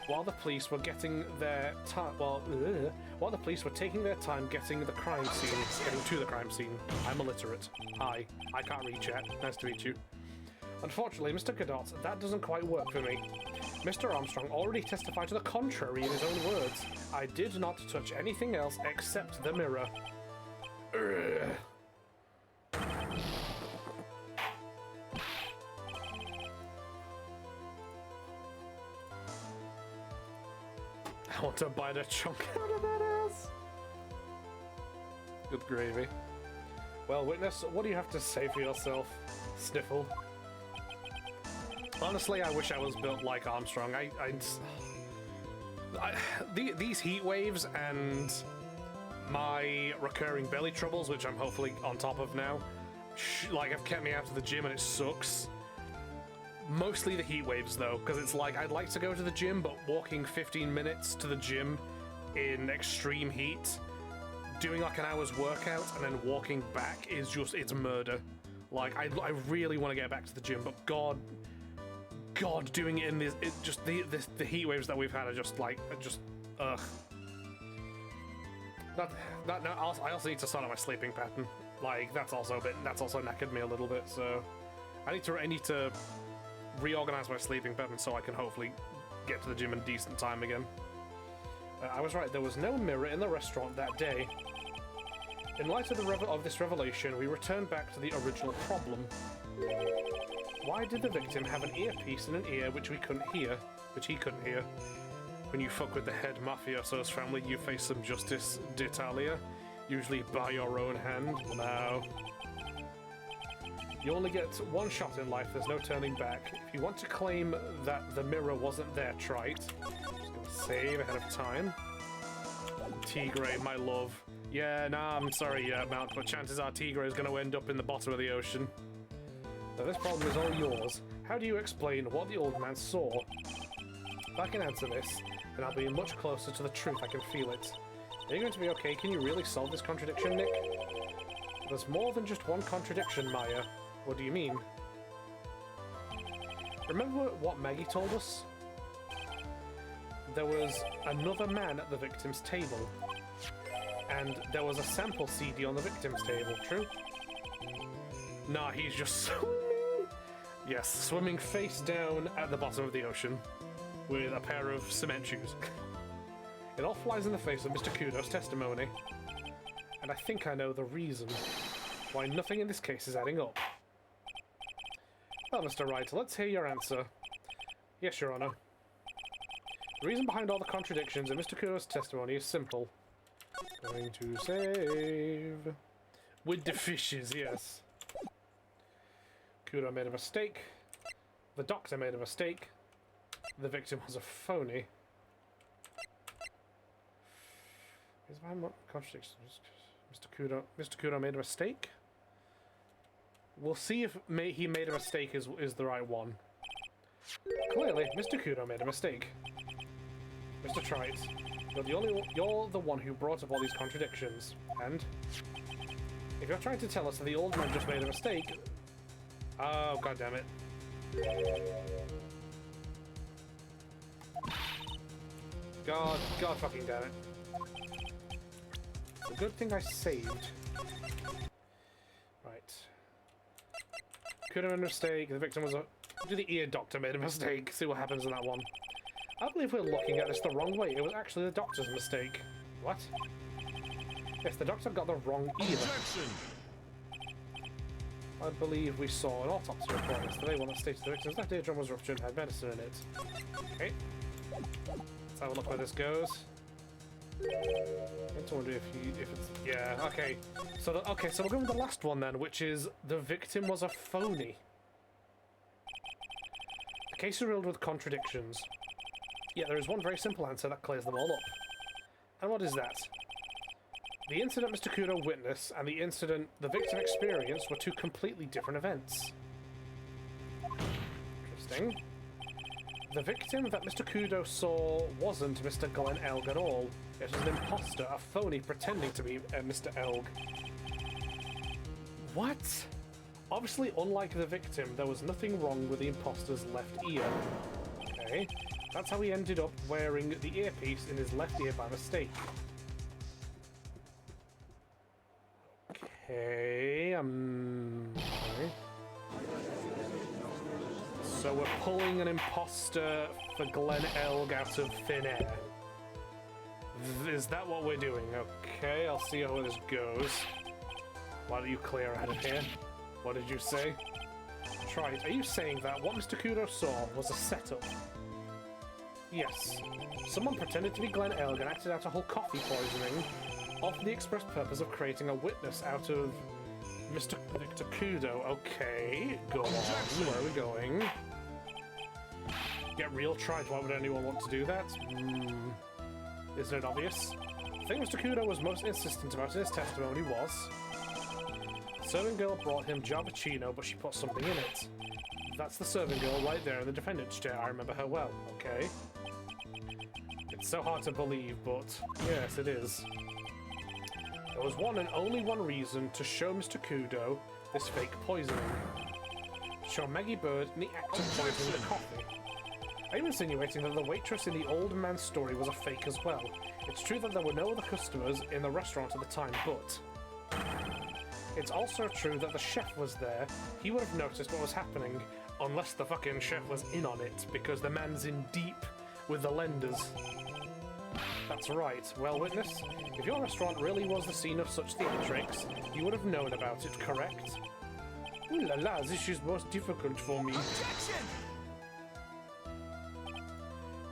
A: while the police were getting their time. While the police were taking their time getting to the crime scene. I'm illiterate. Hi, I can't read yet. Nice to meet you. Unfortunately, Mr. Godot, that doesn't quite work for me. Mr. Armstrong already testified to the contrary in his own words. I did not touch anything else except the mirror. Ugh. I want to bite a chunk out of that ass. Good gravy. Well, witness, what do you have to say for yourself? Sniffle. Honestly, I wish I was built like Armstrong. These heat waves and my recurring belly troubles, which I'm hopefully on top of now, have kept me out of the gym, and it sucks. Mostly the heat waves, though, because it's like, I'd like to go to the gym, but walking 15 minutes to the gym in extreme heat, doing like an hour's workout, and then walking back is just, it's murder. Like, I really want to get back to the gym, but God, doing it in this, the heat waves that we've had are just like, ugh. I also need to start on my sleeping pattern. Like, that's also knackered me a little bit, so I need to reorganize my sleeping pattern so I can hopefully get to the gym in decent time again. I was right, there was no mirror in the restaurant that day. In light of, this revelation, we return back to the original problem. Why did the victim have an earpiece in an ear which he couldn't hear? When you fuck with the head mafioso's family, you face some justice d'Italia, usually by your own hand. No. You only get one shot in life, there's no turning back. If you want to claim that the mirror wasn't there, trite. Just gonna save ahead of time. Tigray, my love. Yeah, nah, I'm sorry, Mount, but chances are Tigray is gonna end up in the bottom of the ocean. Now this problem is all yours. How do you explain what the old man saw? If I can answer this, then I'll be much closer to the truth, I can feel it. Are you going to be okay? Can you really solve this contradiction, Nick? There's more than just one contradiction, Maya. What do you mean? Remember what Maggie told us? There was another man at the victim's table. And there was a sample CD on the victim's table, true? Nah, he's just swimming. Yes, swimming face down at the bottom of the ocean with a pair of cement shoes. It all flies in the face of Mr. Kudo's testimony. And I think I know the reason why nothing in this case is adding up. Well, Mr. Wright, let's hear your answer. Yes, Your Honor. The reason behind all the contradictions in Mr. Kudo's testimony is simple. Going to save... With the fishes, yes. Kudo made a mistake. The doctor made a mistake. The victim was a phony. Is my contradiction? Mr. Kudo made a mistake? We'll see if he made a mistake is the right one. Clearly, Mr. Kudo made a mistake. Mr. Trite, you're the one who brought up all these contradictions, and if you're trying to tell us that the old man just made a mistake, oh god damn it! God fucking damn it! It's a good thing I saved. Right. Could have been a mistake. The victim was a... Do the ear doctor made a mistake. See what happens in that one. I believe we're looking at this the wrong way. It was actually the doctor's mistake. What? Yes, the doctor got the wrong ear.
B: Objection!
A: I believe we saw an autopsy report yesterday. One that states the victim's left eardrum was ruptured and had medicine in it. Okay. Let's have a look where this goes. I wonder if it's... Yeah, okay. So we'll go with the last one then, which is the victim was a phony. The case is riddled with contradictions. Yet there is one very simple answer that clears them all up. And what is that? The incident Mr. Kudo witnessed and the incident the victim experienced were two completely different events. Interesting. The victim that Mr. Kudo saw wasn't Mr. Glenn Elg at all. It was an imposter, a phony pretending to be Mr. Elg. What? Obviously, unlike the victim, there was nothing wrong with the imposter's left ear. Okay, that's how he ended up wearing the earpiece in his left ear by mistake. Okay, okay. So we're pulling an imposter for Glenn Elg out of thin air. Is that what we're doing? Okay, I'll see how this goes. Why don't you clear out of here? What did you say? Trite, are you saying that what Mr. Kudo saw was a setup? Yes. Someone pretended to be Glenn Elg and acted out a whole coffee poisoning, all for the express purpose of creating a witness out of Mr. Victor Kudo. Okay, go on. Where are we going? Get real, Trite. Why would anyone want to do that? Isn't it obvious? The thing Mr. Kudo was most insistent about in his testimony was... The serving girl brought him Giabicino, but she put something in it. That's the serving girl right there in the defendant's chair. I remember her well. Okay. It's so hard to believe, but yes, it is. There was one and only one reason to show Mr. Kudo this fake poisoning. Show Maggie Bird in the act of poisoning the coffee. Are you insinuating that the waitress in the old man's story was a fake as well? It's true that there were no other customers in the restaurant at the time, but... It's also true that the chef was there. He would have noticed what was happening, unless the fucking chef was in on it, because the man's in deep with the lenders. That's right. Well, witness, if your restaurant really was the scene of such theatrics, you would have known about it, correct? Ooh la la, this is most difficult for me.
C: Objection!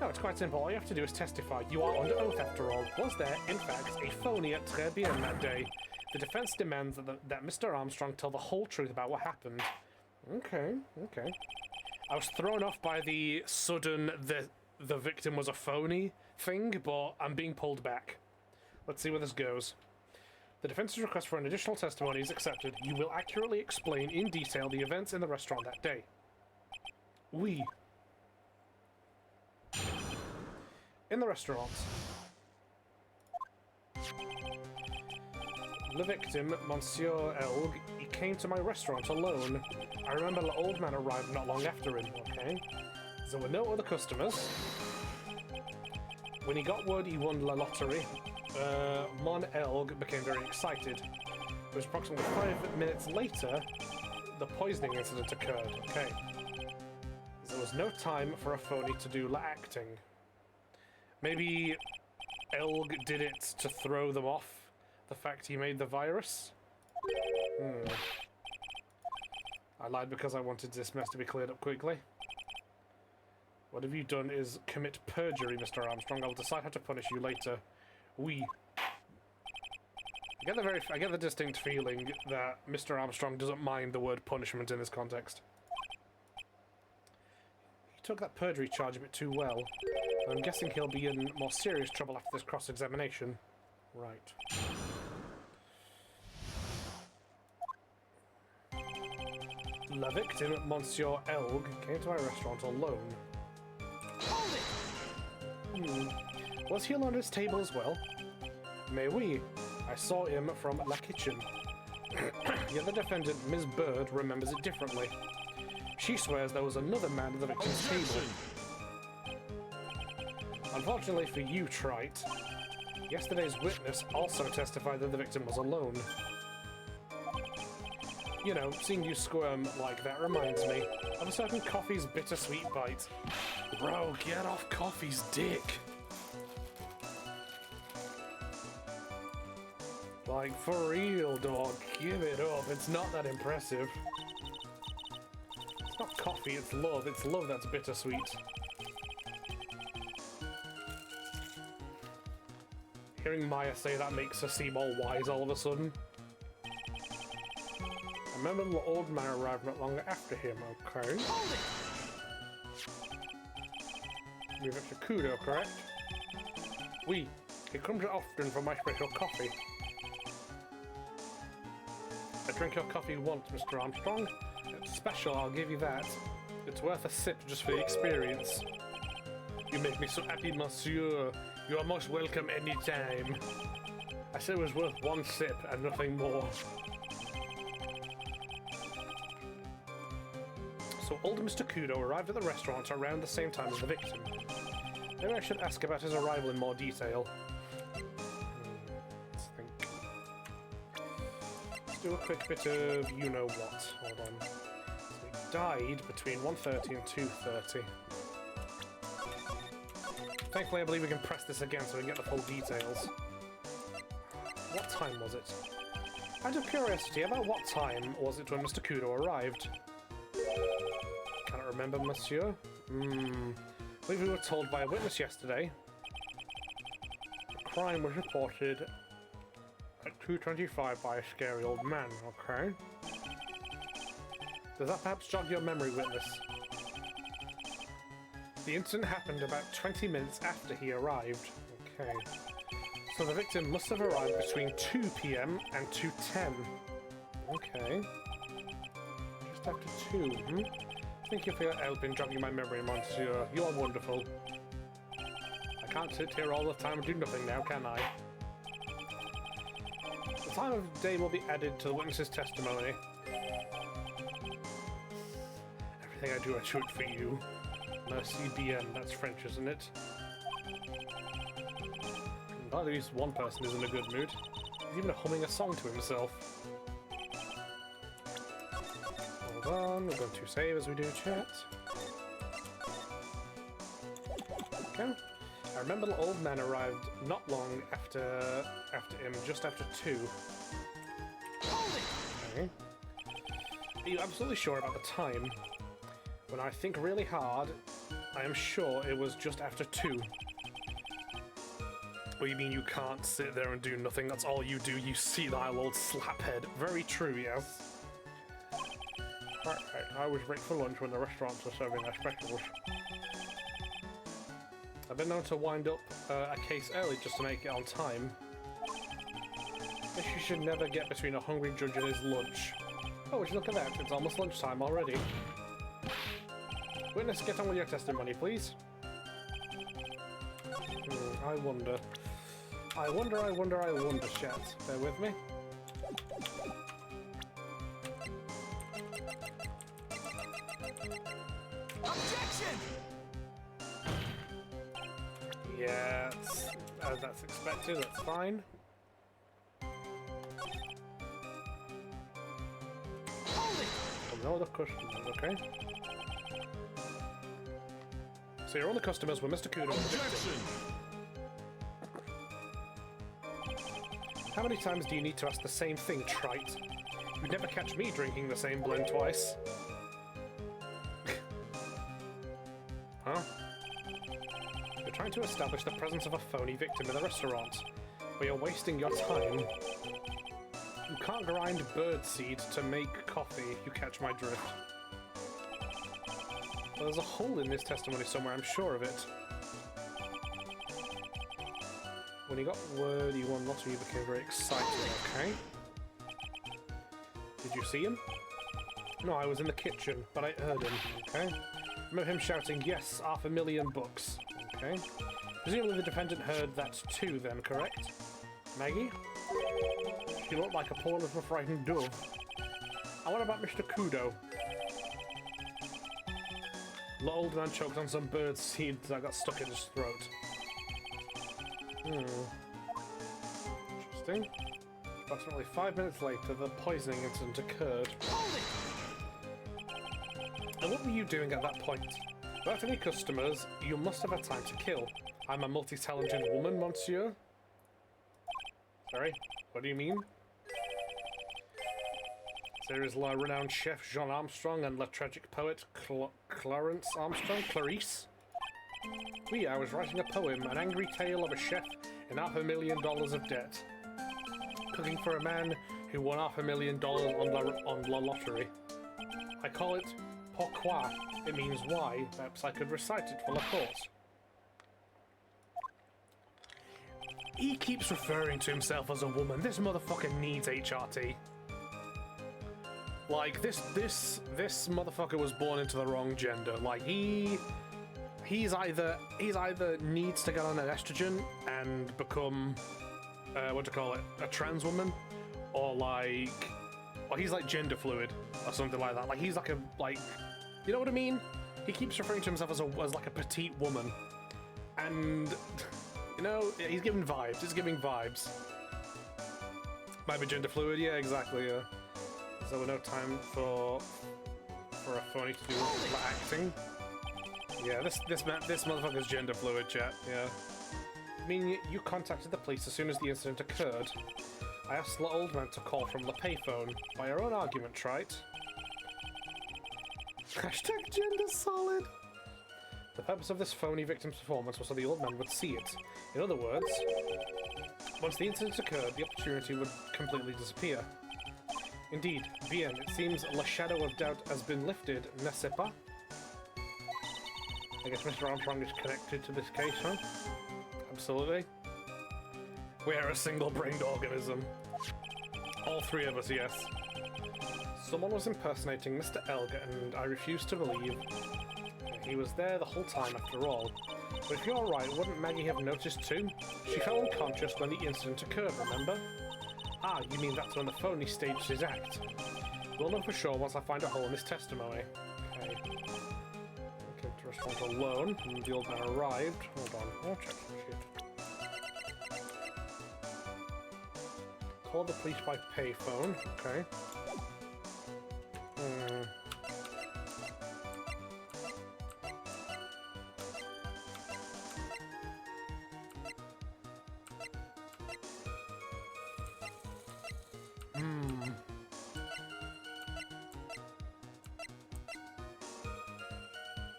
A: No, it's quite simple. All you have to do is testify. You are under oath, after all. Was there, in fact, a phony at Très Bien that day? The defense demands that Mr. Armstrong tell the whole truth about what happened. Okay, okay. I was thrown off by the sudden the victim was a phony thing, but I'm being pulled back. Let's see where this goes. The defense's request for an additional testimony is accepted. You will accurately explain in detail the events in the restaurant that day. Oui. In the restaurant. The victim, Monsieur Elg, he came to my restaurant alone. I remember the old man arrived not long after him, okay? There were no other customers. When he got word he won the lottery, Mon Elg became very excited. It was approximately 5 minutes later, the poisoning incident occurred, okay? There was no time for a phony to do the acting. Maybe Elg did it to throw them off the fact he made the virus? I lied because I wanted this mess to be cleared up quickly. What have you done is commit perjury, Mr. Armstrong. I'll decide how to punish you later. Oui. I get the distinct feeling that Mr. Armstrong doesn't mind the word punishment in this context. He took that perjury charge a bit too well. I'm guessing he'll be in more serious trouble after this cross-examination. Right. The victim, Monsieur Elg, came to my restaurant alone.
C: Hold it!
A: Was he alone at his table as well? Mais oui. I saw him from La Kitchen. The other defendant, Ms. Bird, remembers it differently. She swears there was another man at the victim's
B: Objection!
A: table. Unfortunately for you, Trite, yesterday's witness also testified that the victim was alone. You know, seeing you squirm like that reminds me of a certain coffee's bittersweet bite. Bro, get off coffee's dick! Like, for real, dog, give it up. It's not that impressive. It's not coffee, it's love. It's love that's bittersweet. Hearing Maya say that makes her seem all wise all of a sudden. I remember the old man arrived not long after him, okay?
C: Hold it!
A: You're Mr. Kudo, correct? Oui. He comes often for my special coffee. I drink your coffee once, Mr. Armstrong. It's special, I'll give you that. It's worth a sip just for the experience. You make me so happy, monsieur. You are most welcome anytime. I said it was worth one sip and nothing more. So old Mr. Kudo arrived at the restaurant around the same time as the victim. Maybe I should ask about his arrival in more detail. Let's think. Let's do a quick bit of you-know-what. Hold on. So he died between 1:30 and 2:30. Thankfully, I believe we can press this again so we can get the full details. What time was it? Out of curiosity, about what time was it when Mr. Kudo arrived? Cannot remember, monsieur. I believe we were told by a witness yesterday. The crime was reported at 2:25 by a scary old man, okay? Does that perhaps jog your memory, witness? The incident happened about 20 minutes after he arrived. Okay. So the victim must have arrived between 2 p.m. and 2:10. Okay. Just after 2, Thank you for your help in jogging my memory, monsieur. You are wonderful. I can't sit here all the time and do nothing now, can I? The time of day will be added to the witness's testimony. Everything I do, I do it for you. Merci bien, that's French, isn't it? At least one person is in a good mood. He's even humming a song to himself. Hold on, we're going to save as we do chat. Okay. I remember the old man arrived not long after him, just after 2. Okay. Are you absolutely sure about the time? When I think really hard, I am sure it was just after 2. What do you mean you can't sit there and do nothing? That's all you do, you senile old slaphead. Very true, yes. Right, I was break for lunch when the restaurants were serving their specials. I've been known to wind up a case early just to make it on time. Guess you should never get between a hungry judge and his lunch. Oh, would you look at that? It's almost lunchtime already. Witness, get on with your testimony, please. I wonder. I wonder, chat. Bear with me.
B: Objection!
A: Yeah, that's expected, that's fine. Oh, no other customers, okay. So your only customers were Mr. Kudo and the victim. How many times do you need to ask the same thing, trite? You'd never catch me drinking the same blend twice. Huh? You're trying to establish the presence of a phony victim in the restaurant, but you're wasting your time. You can't grind birdseed to make coffee, you catch my drift. Well, there's a hole in this testimony somewhere, I'm sure of it. When he got word he won lottery, he became very excited, okay? Did you see him? No, I was in the kitchen, but I heard him, okay? Remember him shouting, yes, $500,000, okay? Presumably the defendant heard that too then, correct? Maggie? She looked like a poor little frightened dove. And what about Mr. Kudo? The old man choked on some bird seed that got stuck in his throat. Interesting. Approximately 5 minutes later, the poisoning incident occurred. And what were you doing at that point? Without any customers, you must have had time to kill. I'm a multi-talented woman, monsieur. Sorry, what do you mean? There is la renowned chef Jean Armstrong and la tragic poet Clarence Armstrong, Clarice. I was writing a poem, an angry tale of a chef in $500,000 of debt. Cooking for a man who won $500,000 on la lottery. I call it pourquoi. It means why. Perhaps I could recite it for la course. He keeps referring to himself as a woman. This motherfucker needs HRT. Like, this motherfucker was born into the wrong gender. Like, he's either needs to get on an estrogen and become what do you call it, a trans woman, or he's like gender fluid or something like that. Like, he's like you know what I mean? He keeps referring to himself as like a petite woman, and you know, he's giving vibes. He's giving vibes. Might be gender fluid, yeah, exactly. Yeah. So no time for a phony to do acting. Yeah, this motherfucker's gender fluid, chat. Yeah. I mean, you contacted the police as soon as the incident occurred. I asked the old man to call from the payphone. By your own argument, trite. Hashtag gender solid. The purpose of this phony victim's performance was so the old man would see it. In other words, once the incident occurred, the opportunity would completely disappear. Indeed, bien, it seems the shadow of doubt has been lifted, n'est-ce pas? I guess Mr. Armstrong is connected to this case, huh? Absolutely. We are a single-brained organism. All three of us, yes. Someone was impersonating Mr. Elgar, and I refuse to believe he was there the whole time after all. But if you're right, wouldn't Maggie have noticed too? She fell unconscious when the incident occurred, remember? Ah, you mean that's when the phony staged his act. We'll know for sure once I find a hole in this testimony. Okay. Okay, to respond to loan, and the old man arrived. Hold on, I'll check some shit. Call the police by payphone. Okay.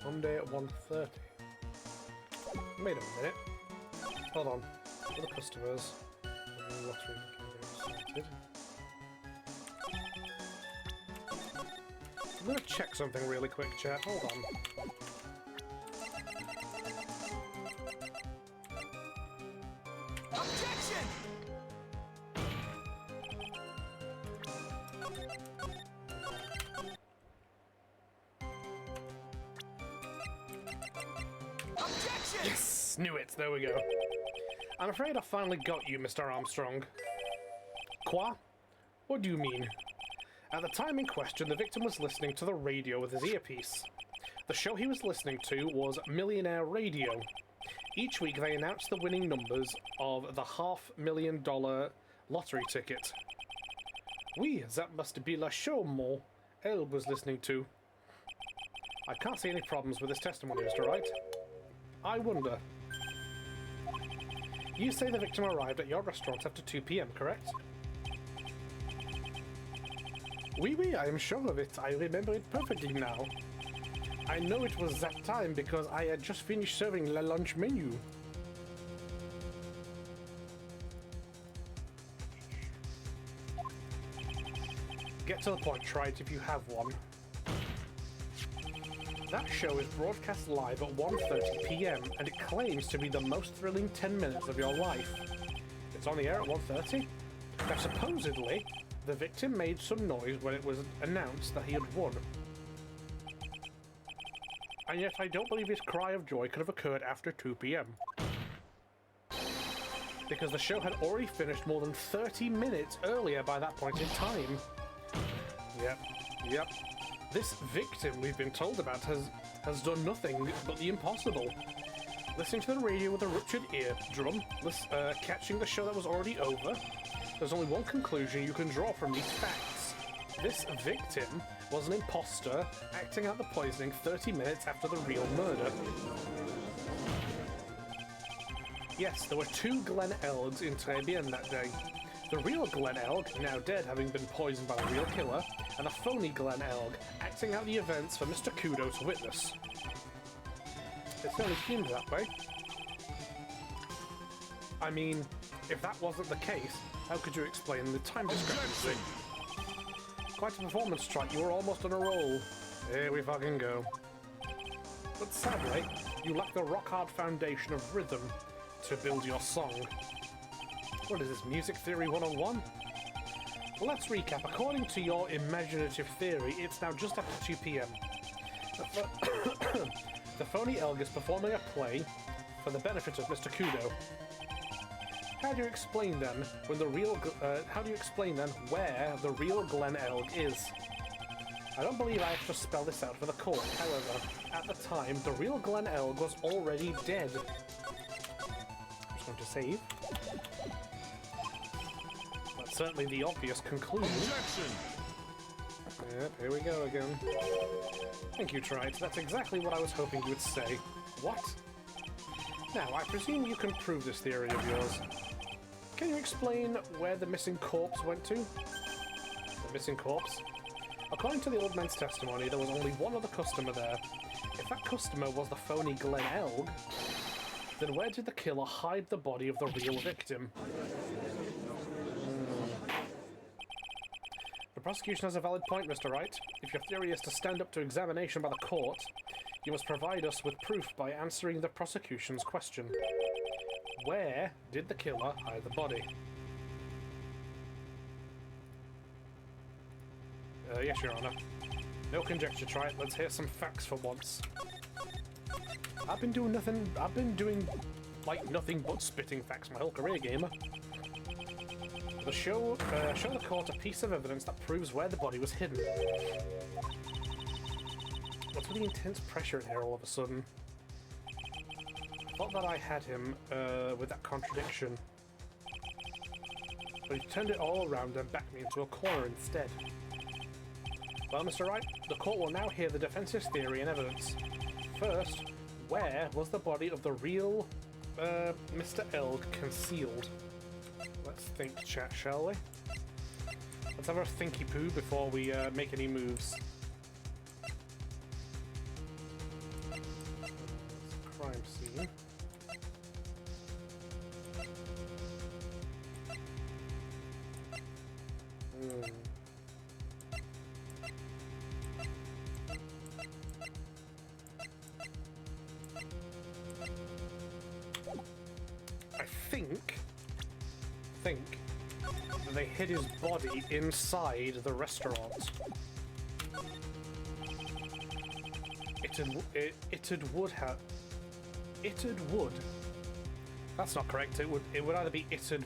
A: Monday at 1:30. Wait a minute. Hold on. Other customers. Lottery sorted. I'm gonna check something really quick, chat. Hold on.
B: Objection! Objection!
A: Yes! Knew it! There we go. I'm afraid I finally got you, Mr. Armstrong. Quoi? What do you mean? At the time in question, the victim was listening to the radio with his earpiece. The show he was listening to was Millionaire Radio. Each week they announced the winning numbers of the $500,000 lottery ticket. Oui, that must be la show Mo Elg was listening to. I can't see any problems with this testimony, Mr. Wright. I wonder. You say the victim arrived at your restaurant after 2 p.m., correct? Oui, I am sure of it. I remember it perfectly now. I know it was that time because I had just finished serving the lunch menu. Get to the point, try it if you have one. That show is broadcast live at 1:30 p.m. and it claims to be the most thrilling 10 minutes of your life. It's on the air at 1:30? Now supposedly, the victim made some noise when it was announced that he had won. And yet I don't believe his cry of joy could have occurred after 2 p.m. Because the show had already finished more than 30 minutes earlier by that point in time. Yep. This victim we've been told about has done nothing but the impossible. Listening to the radio with a ruptured eardrum, catching the show that was already over. There's only one conclusion you can draw from these facts. This victim was an imposter acting out the poisoning 30 minutes after the real murder. Yes, there were 2 Glen Elgs in Trebian that day. The real Glen Elg, now dead having been poisoned by the real killer, and a phony Glen Elg acting out the events for Mr. Kudo to witness. It certainly seems that way. I mean, if that wasn't the case, how could you explain the time discrepancy? Quite a performance track, you were almost on a roll. Here we fucking go. But sadly, you lack the rock-hard foundation of rhythm to build your song. What is this, Music Theory 101? Well, let's recap. According to your imaginative theory, it's now just after 2 p.m. The phony Elg is performing a play for the benefit of Mr. Kudo. How do you explain then where the real Glen Elg is? I don't believe I have to spell this out for the court. However, at the time, the real Glen Elg was already dead. I'm just going to save. That's certainly the obvious conclusion.
B: Objection!
A: Yep, here we go again. Thank you, Trite. That's exactly what I was hoping you would say. What? Now, I presume you can prove this theory of yours. Can you explain where the missing corpse went to? The missing corpse? According to the old man's testimony, there was only one other customer there. If that customer was the phony Glen Elg, then where did the killer hide the body of the real victim? The prosecution has a valid point, Mr. Wright. If your theory is to stand up to examination by the court, you must provide us with proof by answering the prosecution's question. Where did the killer hide the body? Yes, Your Honor. No conjecture, Trite. Let's hear some facts for once. I've been doing nothing but spitting facts my whole career, gamer. Show the court a piece of evidence that proves where the body was hidden. What's with the intense pressure in here all of a sudden? I thought that I had him with that contradiction, but he turned it all around and backed me into a corner instead. Well, Mr. Wright, the court will now hear the defense's theory and evidence. First, where was the body of the real Mr. Elg concealed? Let's think, chat, shall we? Let's have a thinky poo before we make any moves. I think that they hid his body inside the restaurant. It'd would. That's not correct. It would either be it'd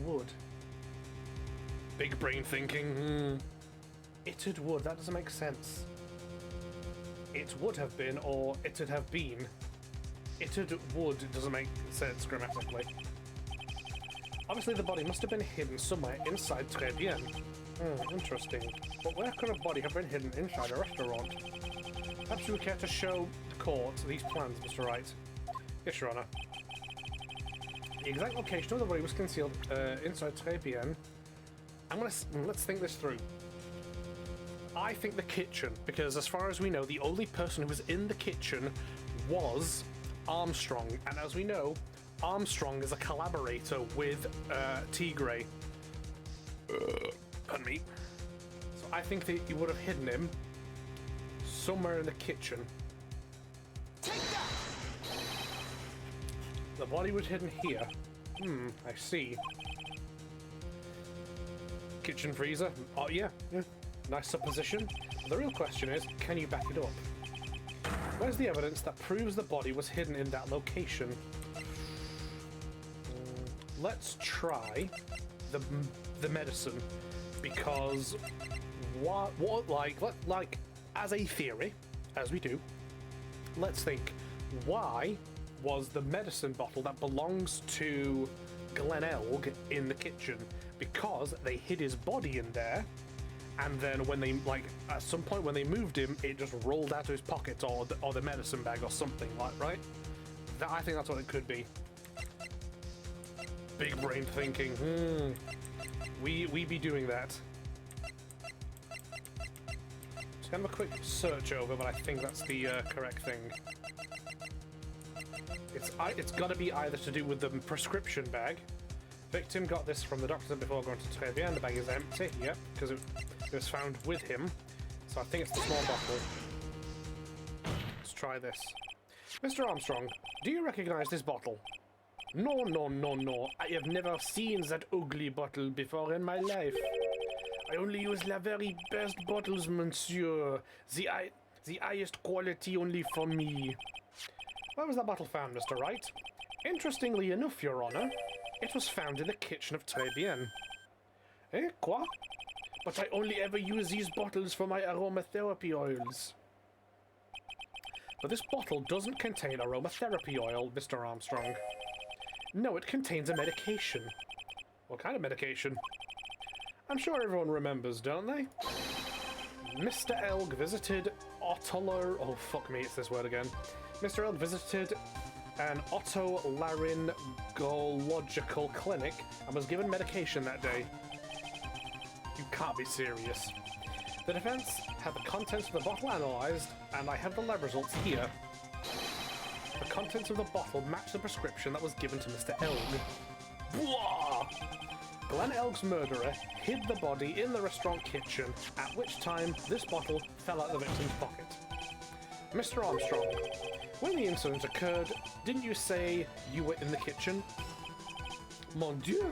A: would. Big brain thinking. It'd would. That doesn't make sense. It would have been, or it'd have been. It'd would doesn't make sense grammatically. Obviously, the body must have been hidden somewhere inside Très Bien. Interesting. But where could a body have been hidden inside a restaurant? Perhaps you would care to show the court these plans, Mr. Wright. Yes, Your Honor. The exact location of the body was concealed inside Très Bien. Let's think this through. I think the kitchen, because as far as we know, the only person who was in the kitchen was Armstrong, and as we know, Armstrong is a collaborator with Tigre. Pardon me. So I think that you would have hidden him somewhere in the kitchen.
C: Take that!
A: The body was hidden here. I see. Kitchen freezer. Oh yeah. Nice supposition. The real question is, can you back it up? Where's the evidence that proves the body was hidden in that location? Let's try the medicine, because like as a theory, as we do, let's think, why was the medicine bottle that belongs to Glenn Elg in the kitchen? Because they hid his body in there, and then when they, at some point when they moved him, it just rolled out of his pocket, or the medicine bag or something, right? I think that's what it could be. Big brain thinking. We be doing that. Just kind of a quick search over, but I think that's the correct thing. It's got to be either to do with the prescription bag. Victim got this from the doctor before going to Très Bien. The bag is empty, yep, because it was found with him. So I think it's the small bottle. Let's try this. Mr. Armstrong, do you recognize this bottle? No. I have never seen that ugly bottle before in my life. I only use the very best bottles, monsieur. The highest quality only for me. Where was that bottle found, Mr. Wright? Interestingly enough, Your Honor, it was found in the kitchen of Très Bien. Eh, quoi? But I only ever use these bottles for my aromatherapy oils. But this bottle doesn't contain aromatherapy oil, Mr. Armstrong. No, it contains a medication. What kind of medication? I'm sure everyone remembers, don't they? Mr. Elg visited oh fuck me, it's this word again. Mr. Elg visited an otolaryngological clinic and was given medication that day. You can't be serious. The defense had the contents of the bottle analyzed, and I have the lab results here. The contents of the bottle match the prescription that was given to Mr. Elg. Blah! Glenn Elg's murderer hid the body in the restaurant kitchen, at which time this bottle fell out of the victim's pocket. Mr. Armstrong, when the incident occurred, didn't you say you were in the kitchen? Mon Dieu!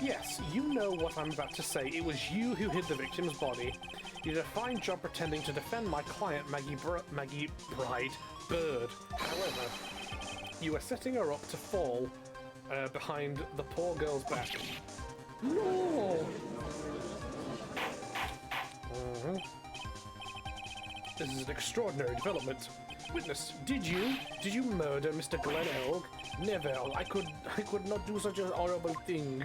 A: Yes, you know what I'm about to say. It was you who hid the victim's body. You did a fine job pretending to defend my client, Maggie Bride Bird. However, you were setting her up to fall behind the poor girl's back. No! This is an extraordinary development. Witness, did you murder Mr. Glenn Elg? Never. I could not do such a horrible thing.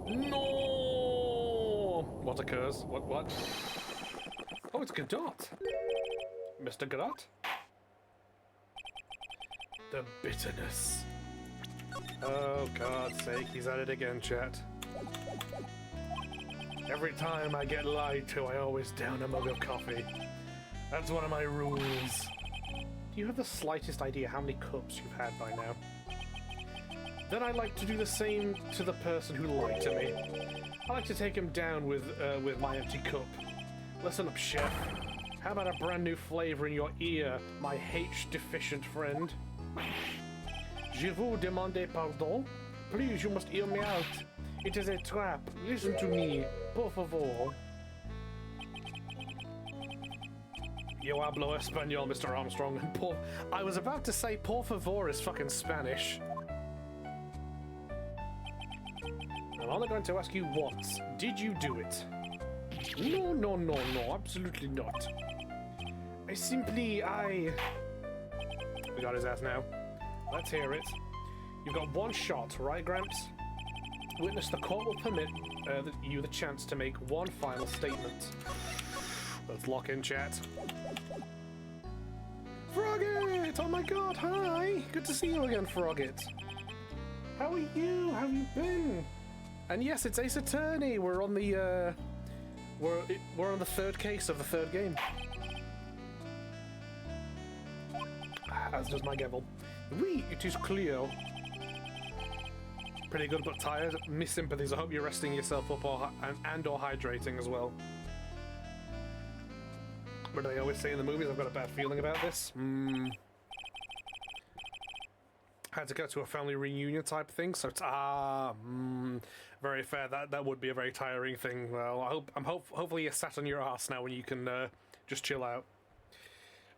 A: No! What occurs? What? Oh, it's Godot. Mr. Godot? The bitterness. Oh, God's sake, he's at it again, chat. Every time I get lied to, I always down a mug of coffee. That's one of my rules. Do you have the slightest idea how many cups you've had by now? Then I'd like to do the same to the person who lied to me. I like to take him down with my empty cup. Listen up, chef. How about a brand new flavor in your ear, my H-deficient friend? Je vous demande pardon? Please, you must hear me out. It is a trap. Listen to me. Por favor. Yo hablo español, Mr. Armstrong. I was about to say por favor is fucking Spanish. I'm only going to ask you once. Did you do it? No, no, no, no. Absolutely not. We got his ass now. Let's hear it. You've got one shot, right, Gramps? Witness, the court will permit you the chance to make one final statement. Let's lock in, chat. Frogget! Oh my god, hi! Good to see you again, Frogget. How are you? How have you been? And yes, it's Ace Attorney. We're on the we're on the third case of the third game. As does my gavel. Oui, it is clear. Pretty good but tired. Miss sympathies. I hope you're resting yourself up and or hydrating as well. What do they always say in the movies? I've got a bad feeling about this. Had to go to a family reunion type thing, so it's very fair. That would be a very tiring thing. Well, hopefully you're sat on your ass now when you can just chill out.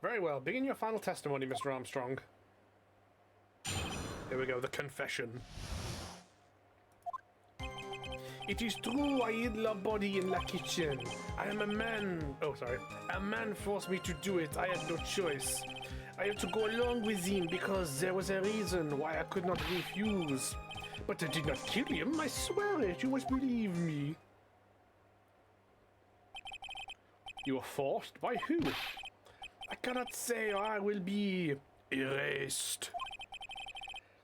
A: Very well. Begin your final testimony, Mr. Armstrong. Here we go. The confession. It is true, I hid the body in the kitchen. I am a man. Oh, sorry. A man forced me to do it. I had no choice. I had to go along with him because there was a reason why I could not refuse. But I did not kill him. I swear it. You must believe me. You were forced? By who? I cannot say, or I will be erased.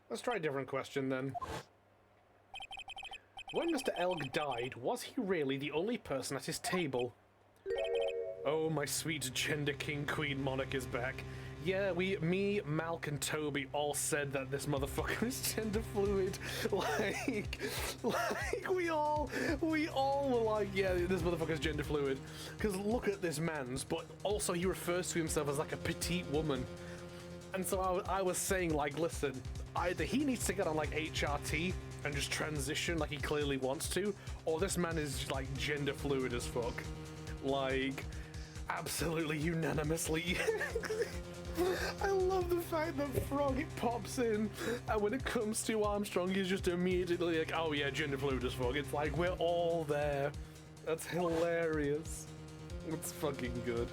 A: Let's try a different question then. When Mr. Elg died, was he really the only person at his table? Oh, my sweet gender king queen monarch is back. Yeah, me, Malk, and Toby all said that this motherfucker is gender fluid. Like we all were like, yeah, this motherfucker's gender fluid. Because look at this man's, but also he refers to himself as like a petite woman. And so I was saying, like, listen, either he needs to get on like HRT and just transition like he clearly wants to, or this man is like gender fluid as fuck. Like, absolutely unanimously. I love the fact that Frog pops in, and when it comes to Armstrong, he's just immediately like, oh yeah, gender fluid as fuck. It's like, we're all there. That's hilarious. It's fucking good.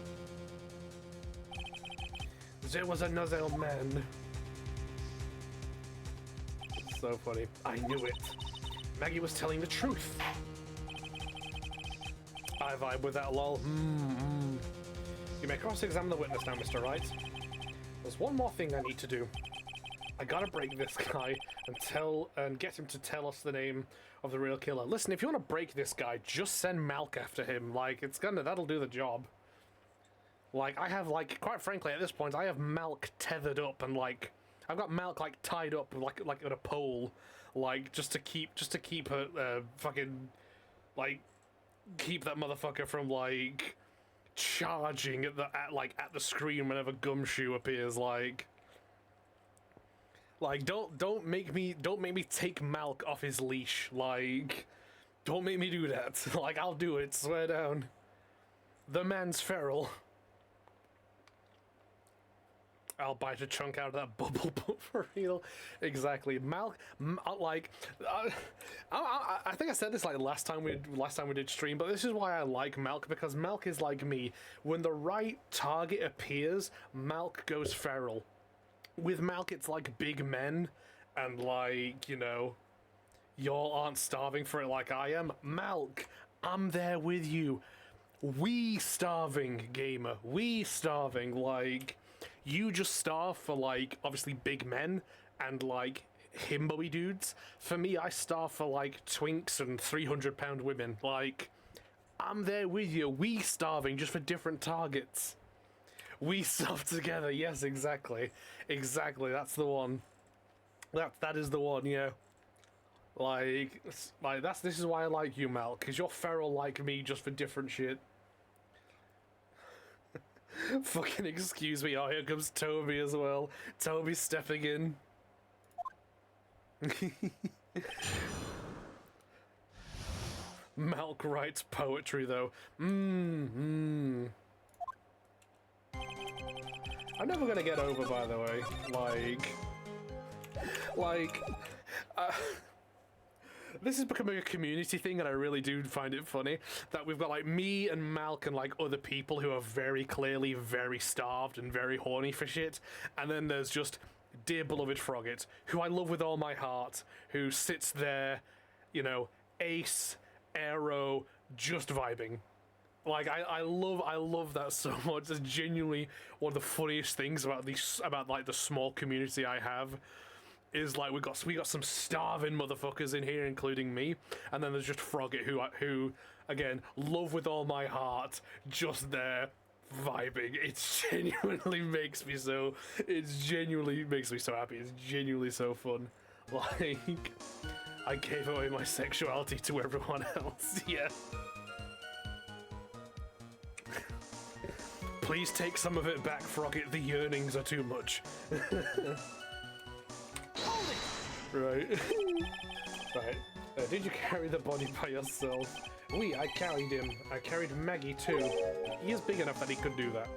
A: There was another man. So funny. I knew it. Maggie was telling the truth. I vibe with that, lol. You may cross-examine the witness now, Mr. Wright. There's one more thing I need to do. I gotta break this guy and get him to tell us the name of the real killer. Listen, if you want to break this guy, just send Malk after him. Like, that'll do the job. Like, I have, like, quite frankly, at this point, I have Malk tethered up and, like, I've got Malk, like, tied up, like at a pole, like, just to keep her, fucking, like, keep that motherfucker from, like, charging at the screen whenever Gumshoe appears. Like, don't make me take Malk off his leash. Like, don't make me do that. Like, I'll do it, swear down. The man's feral. I'll bite a chunk out of that bubble butt for real. Exactly. Malk, I think I said this like last time we did stream, but this is why I like Malk, because Malk is like me. When the right target appears, Malk goes feral. With Malk, it's like big men, and like, you know, y'all aren't starving for it like I am. Malk, I'm there with you. We starving, gamer. We starving, like... You just starve for, like, obviously big men and, like, himbo-y dudes. For me, I starve for, like, twinks and 300-pound women. Like, I'm there with you. We starving just for different targets. We starve together. Yes, exactly. Exactly, that's the one. That is the one, yeah. This is why I like you, Mal, because you're feral like me just for different shit. Fucking excuse me. Oh, here comes Toby as well. Toby stepping in. Malk writes poetry, though. I'm never gonna get over, by the way. This is becoming a community thing, and I really do find it funny that we've got like me and Malk and like other people who are very clearly very starved and very horny for shit, and then there's just dear beloved Frogget, who I love with all my heart, who sits there, you know, ace, arrow, just vibing. Like I love that so much. It's genuinely one of the funniest things about like the small community I have. Is like we got some starving motherfuckers in here, including me, and then there's just Frogget, who again love with all my heart, just there vibing. It genuinely makes me so happy. It's genuinely so fun. Like I gave away my sexuality to everyone else. Yeah. Please take some of it back, Frogget. The yearnings are too much. Right. Right. Did you carry the body by yourself? Oui, I carried him. I carried Maggie too. He is big enough that he could do that.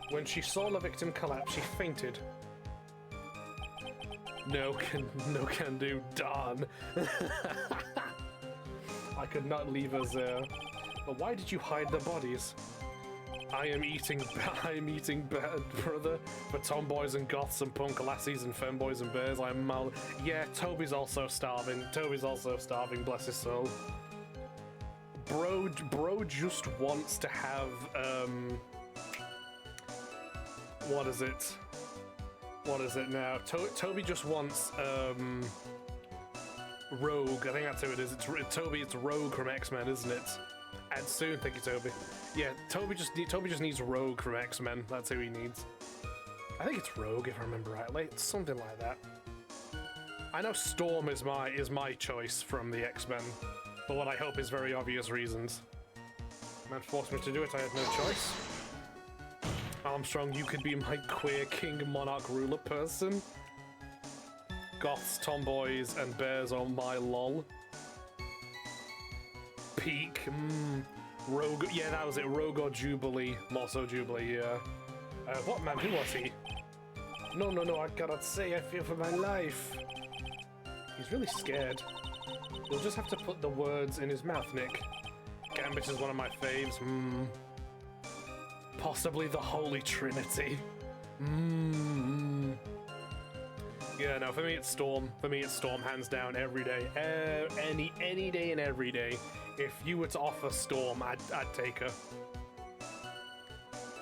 A: When she saw the victim collapse, she fainted. No can do. Darn. I could not leave us there. But why did you hide the bodies? I am eating bad, brother. For tomboys and goths and punk lassies and femboys and bears, I'm mal. Yeah, Toby's also starving. Bless his soul. Bro just wants to have, what is it? What is it now? Toby just wants, Rogue. I think that's who it is. Toby, it's Rogue from X-Men, isn't it? And soon, thank you, Toby. Yeah, Toby just needs Rogue from X-Men. That's who he needs. I think it's Rogue, if I remember rightly. It's something like that. I know Storm is my choice from the X-Men, for what I hope is very obvious reasons. Man forced me to do it. I had no choice. Armstrong, you could be my queer king monarch ruler person. Goths, tomboys, and bears are my lol. Peak, Rogue, yeah, that was it, Rogue or Jubilee, more so Jubilee, yeah. What man, who was he? No, I cannot say, I fear for my life. He's really scared. You'll just have to put the words in his mouth, Nick. Gambit is one of my faves, Possibly the Holy Trinity. Yeah, no, for me it's Storm. Hands down, every day. Any day and every day. If you were to offer Storm, I'd take her.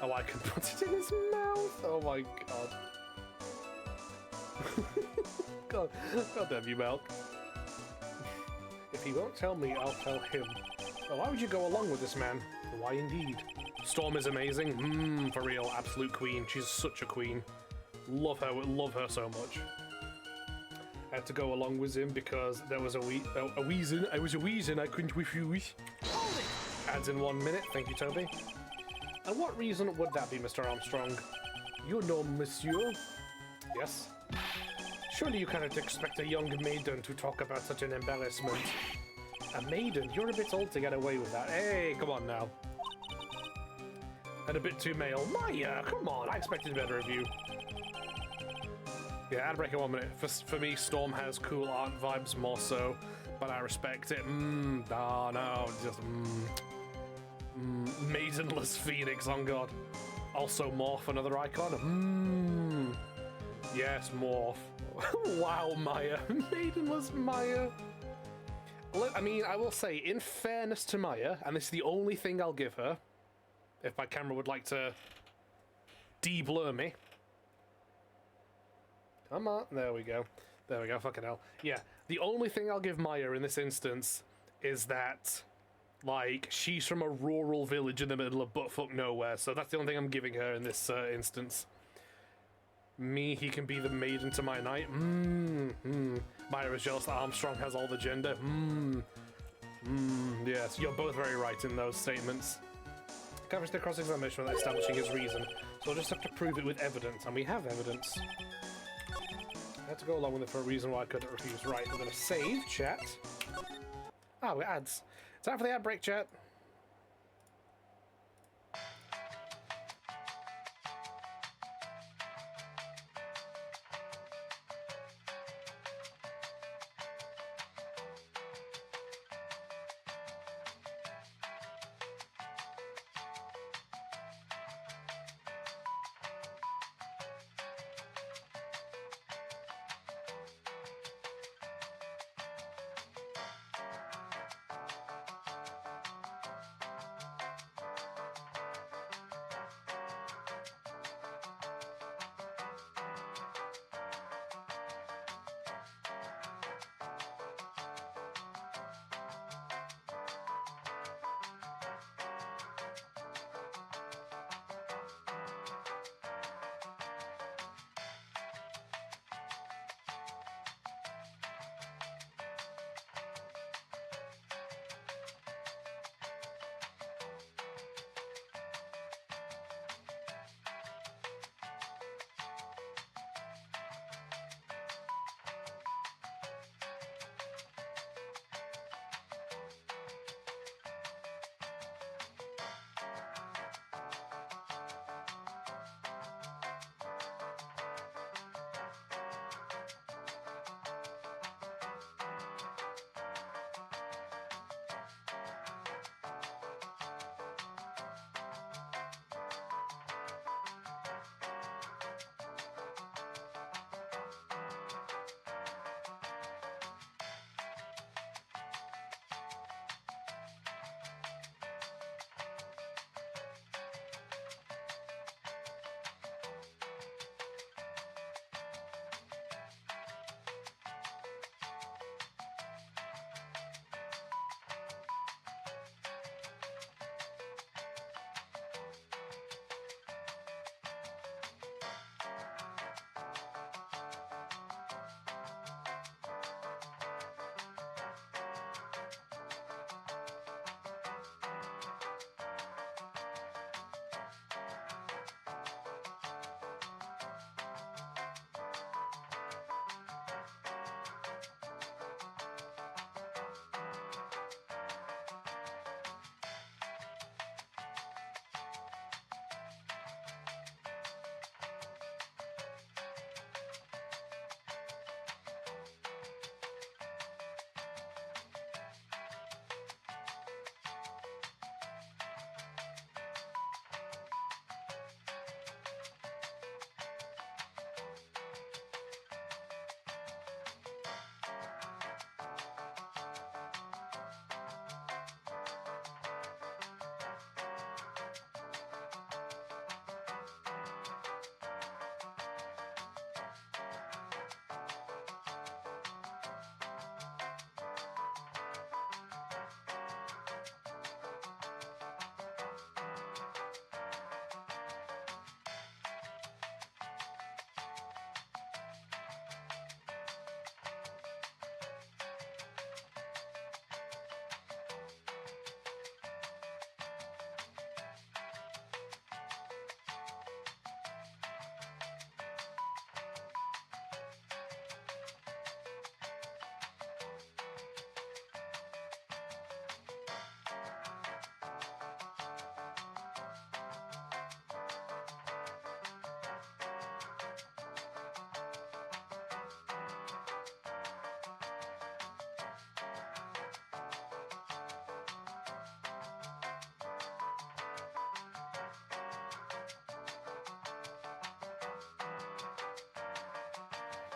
A: Oh, I can put it in his mouth. Oh my god. God damn you, Malk. If he won't tell me, I'll tell him. Oh, why would you go along with this man? Why indeed? Storm is amazing. For real, absolute queen. She's such a queen. Love her so much. I had to go along with him because there was a reason. I couldn't refuse. Adds in 1 minute. Thank you, Toby. And what reason would that be, Mr. Armstrong? You know, monsieur. Yes. Surely you cannot expect a young maiden to talk about such an embarrassment. A maiden? You're a bit old to get away with that. Hey, come on now. And a bit too male. Maya, come on. I expected better of you. Yeah, ad break in 1 minute. For me, Storm has cool art vibes more so, but I respect it. No, just Maidenless Phoenix, on God. Also Morph, another icon. Yes, Morph. Wow, Maya. Maidenless Maya. I mean, I will say, in fairness to Maya, and this is the only thing I'll give her, if my camera would like to de-blur me. Come on, there we go, fucking hell. Yeah, the only thing I'll give Maya in this instance is that, like, she's from a rural village in the middle of buttfuck nowhere, so that's the only thing I'm giving her in this instance. Me, he can be the maiden to my knight. Maya is jealous that Armstrong has all the gender. Yes, you're both very right in those statements. Covers the cross-examination without establishing his reason, so I'll just have to prove it with evidence, and we have evidence. I had to go along with it for a reason why I couldn't refuse. Right, we're going to save, chat. Ah, we got ads. Time for the ad break, chat.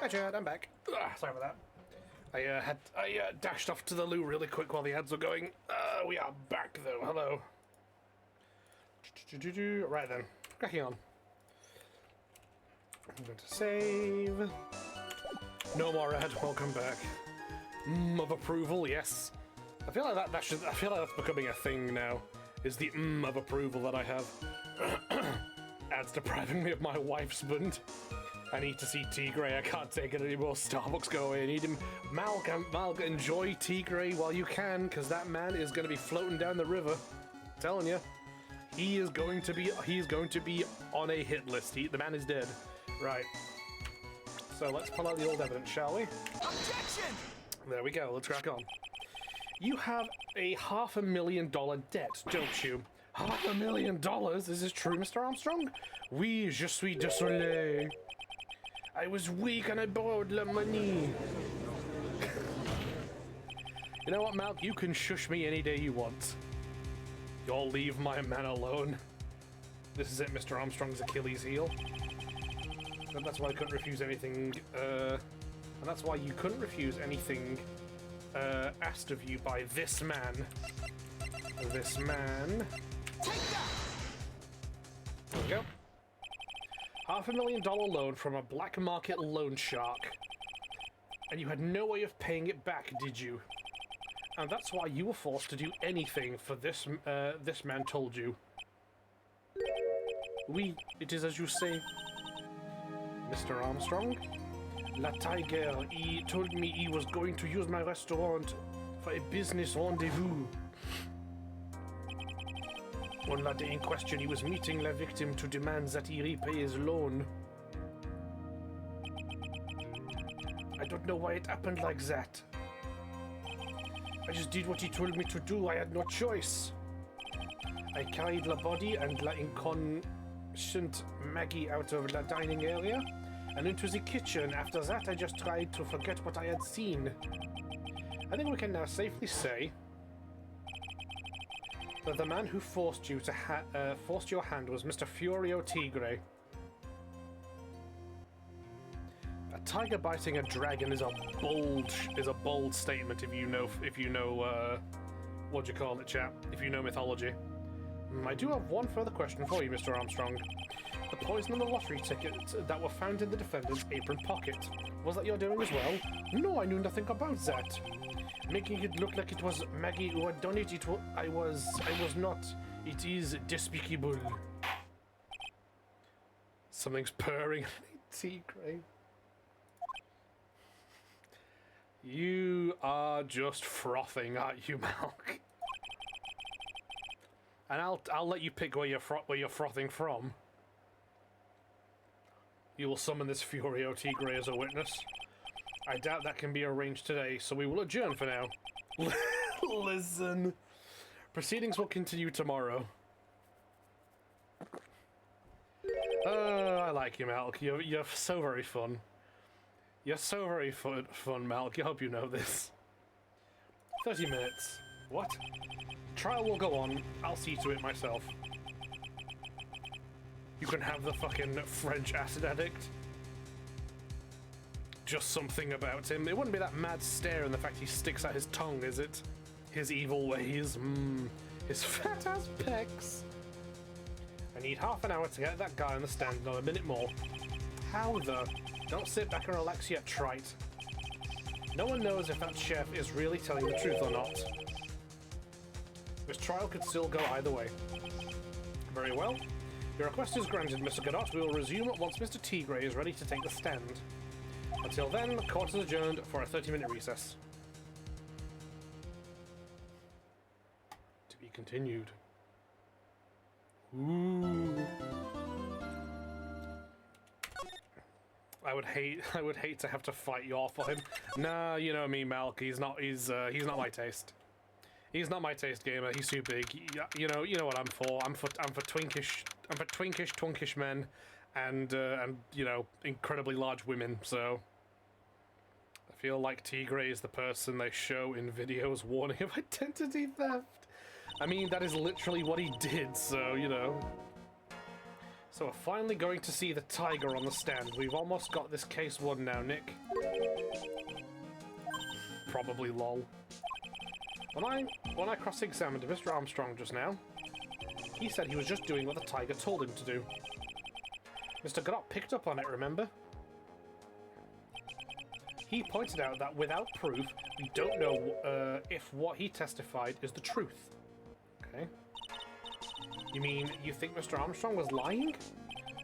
A: Hi Chad, I'm back. Sorry about that. I dashed off to the loo really quick while the ads were going. We are back though. Hello. Right then, cracking on. I'm going to save. No more ad. Welcome back. Of approval, yes. I feel like I feel like that's becoming a thing now. Is the of approval that I have. Ads depriving me of my wife's bund. I need to see Tigray. I can't take it anymore. Starbucks, go away. I need him. Malga, enjoy Tigray while you can, because that man is going to be floating down the river. I'm telling you. He is going to be on a hit list. The man is dead. Right. So let's pull out the old evidence, shall we?
C: Objection!
A: There we go. Let's crack on. You have a $500,000 debt, don't you? $500,000? Is this true, Mr. Armstrong? Oui, je suis désolé. I was weak and I borrowed the money. You know what, Malk? You can shush me any day you want. You'll leave my man alone. This is it, Mr. Armstrong's Achilles heel. And that's why I couldn't refuse anything, and that's why you couldn't refuse anything asked of you by this man. This man.
C: Take that!
A: There we go. $500,000 loan from a black market loan shark. And you had no way of paying it back, did you? And that's why you were forced to do anything for this man told you. Oui, it is as you say. Mr. Armstrong? La Tiger, he told me he was going to use my restaurant for a business rendezvous. On the day in question, he was meeting the victim to demand that he repay his loan. I don't know why it happened like that. I just did what he told me to do. I had no choice. I carried the body and the inconscient Maggie out of the dining area and into the kitchen. After that, I just tried to forget what I had seen. I think we can now safely say that the man who forced you to forced your hand was Mr. Furio Tigre. A tiger biting a dragon is a bold statement if you know what do you call it, chap? If you know mythology. I do have one further question for you, Mr. Armstrong. The poison and the lottery ticket that were found in the defendant's apron pocket. Was that your doing as well? No, I knew nothing about that. Making it look like it was Maggie who had done it, I was not. It is despicable. Something's purring. Tigre. You are just frothing, aren't you, Malk? And I'll let you pick where you're frothing from. You will summon this Furio Tigre as a witness. I doubt that can be arranged today, so we will adjourn for now. Listen. Proceedings will continue tomorrow. I like you, Malk. You're so very fun. You're so very fun, Malk. I hope you know this. 30 minutes. What? Trial will go on. I'll see to it myself. You can have the fucking French acid addict. Just something about him. It wouldn't be that mad stare and the fact he sticks out his tongue, is it? His evil ways. His fat ass pecs. I need half an hour to get that guy on the stand, not a minute more. How the? Don't sit back and relax yet, trite. No one knows if that chef is really telling the truth or not. This trial could still go either way. Very well. Your request is granted, Mr. Godot. We will resume once Mr. Tigre is ready to take the stand. Until then, the court is adjourned for a 30-minute recess. To be continued. Ooh. I would hate to have to fight you all for him. Nah, you know me, Malk. He's not my taste. He's not my taste, gamer. He's too big. You know what I'm for. I'm for twinkish men, and you know, incredibly large women. So I feel like Tigre is the person they show in videos warning of identity theft. I mean, that is literally what he did. So you know. So we're finally going to see the tiger on the stand. We've almost got this case won now, Nick. Probably lol. When I cross-examined Mr. Armstrong just now, he said he was just doing what the tiger told him to do. Mr. Godot picked up on it, remember? He pointed out that without proof, we don't know if what he testified is the truth. Okay. You mean you think Mr. Armstrong was lying?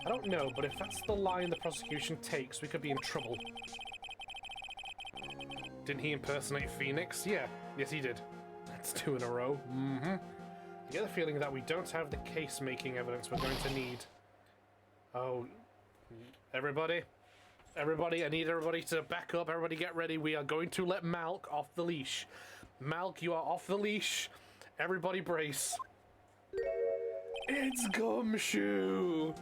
A: I don't know, but if that's the line the prosecution takes, we could be in trouble. Didn't he impersonate Phoenix? Yeah. Yes, he did. That's 2 in a row. Mm-hmm. get the feeling that we don't have the case-making evidence we're going to need. Oh, everybody, I need everybody to back up. Everybody get ready. We are going to let Malk off the leash. Malk, you are off the leash. Everybody brace. It's Gumshoe.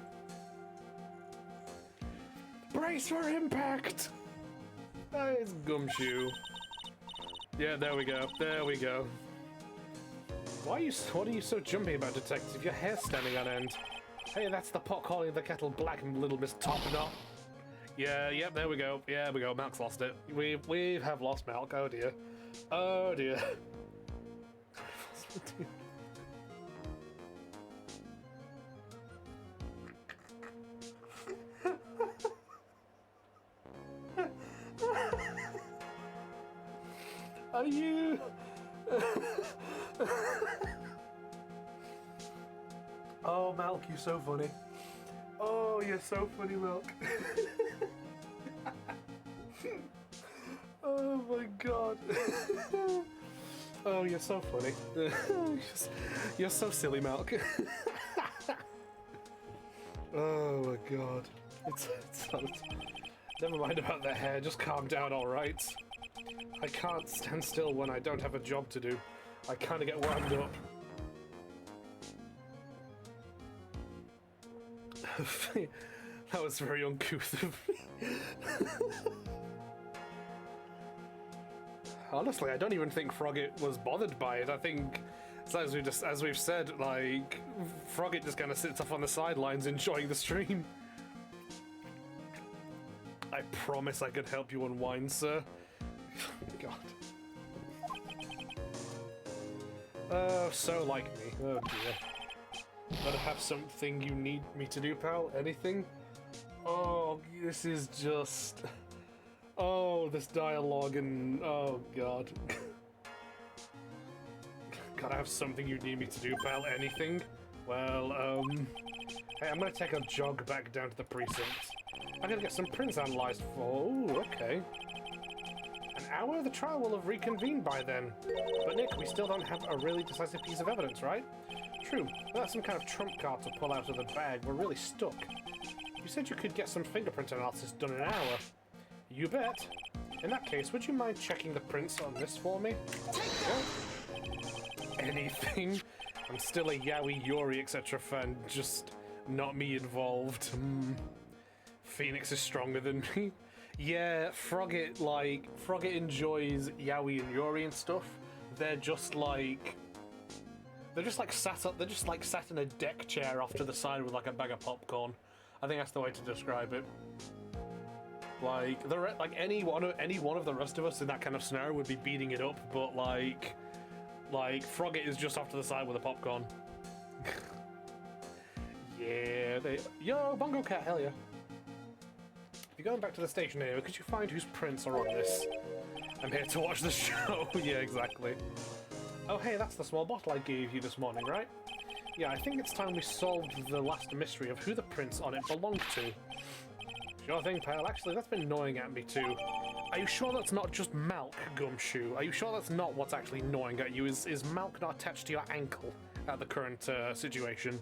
A: Brace for impact. It's Gumshoe. Yeah, there we go. There we go. What are you so jumpy about, Detective? Your hair's standing on end. Hey, that's the pot calling the kettle black and Little Miss Top Knot. Yeah, yep, there we go. Yeah, we go. Malk's lost it. We have lost Malk. Oh dear. Oh dear. Are you? Oh, Malk, you're so funny. Oh, you're so funny, Malk. Oh my god. Oh, you're so funny. You're so silly, Malk. Oh my god. It's never mind about the hair, just calm down, alright? I can't stand still when I don't have a job to do. I kinda get wound up. That was very uncouth of me. Honestly, I don't even think Frogget was bothered by it. I think, as we've said, like, Frogget just kind of sits off on the sidelines enjoying the stream. I promise I could help you unwind, sir. God. Oh, so like me. Oh dear. Gotta have something you need me to do, pal? Anything? Oh, this is just... Oh, this dialogue and... Oh, God. Gotta have something you need me to do, pal? Anything? Well, hey, I'm gonna take a jog back down to the precinct. I'm gonna get some prints analyzed for... Oh, okay. An hour? The trial will have reconvened by then. But Nick, we still don't have a really decisive piece of evidence, right? True. That's some kind of trump card to pull out of the bag. We're really stuck. You said you could get some fingerprint analysis done in an hour. You bet. In that case, would you mind checking the prints on this for me? Yeah. Anything? I'm still a Yaoi, Yuri, etc. fan, just not me involved. Phoenix is stronger than me. Yeah, Frogget enjoys Yaoi and Yuri and stuff. They're just like sat in a deck chair off to the side with like a bag of popcorn. I think that's the way to describe it. Like any one of the rest of us in that kind of scenario would be beating it up, but like Frogget is just off to the side with a popcorn. Yeah, yo, Bongo Cat, hell yeah. If you're going back to the station here, could you find whose prints are on this? I'm here to watch the show. Yeah, exactly. Oh hey, that's the small bottle I gave you this morning, right? Yeah, I think it's time we solved the last mystery of who the prints on it belonged to. Sure thing, pal. Actually, that's been gnawing at me too. Are you sure that's not just Malk, Gumshoe? Are you sure that's not what's actually gnawing at you? Is Malk not attached to your ankle at the current situation?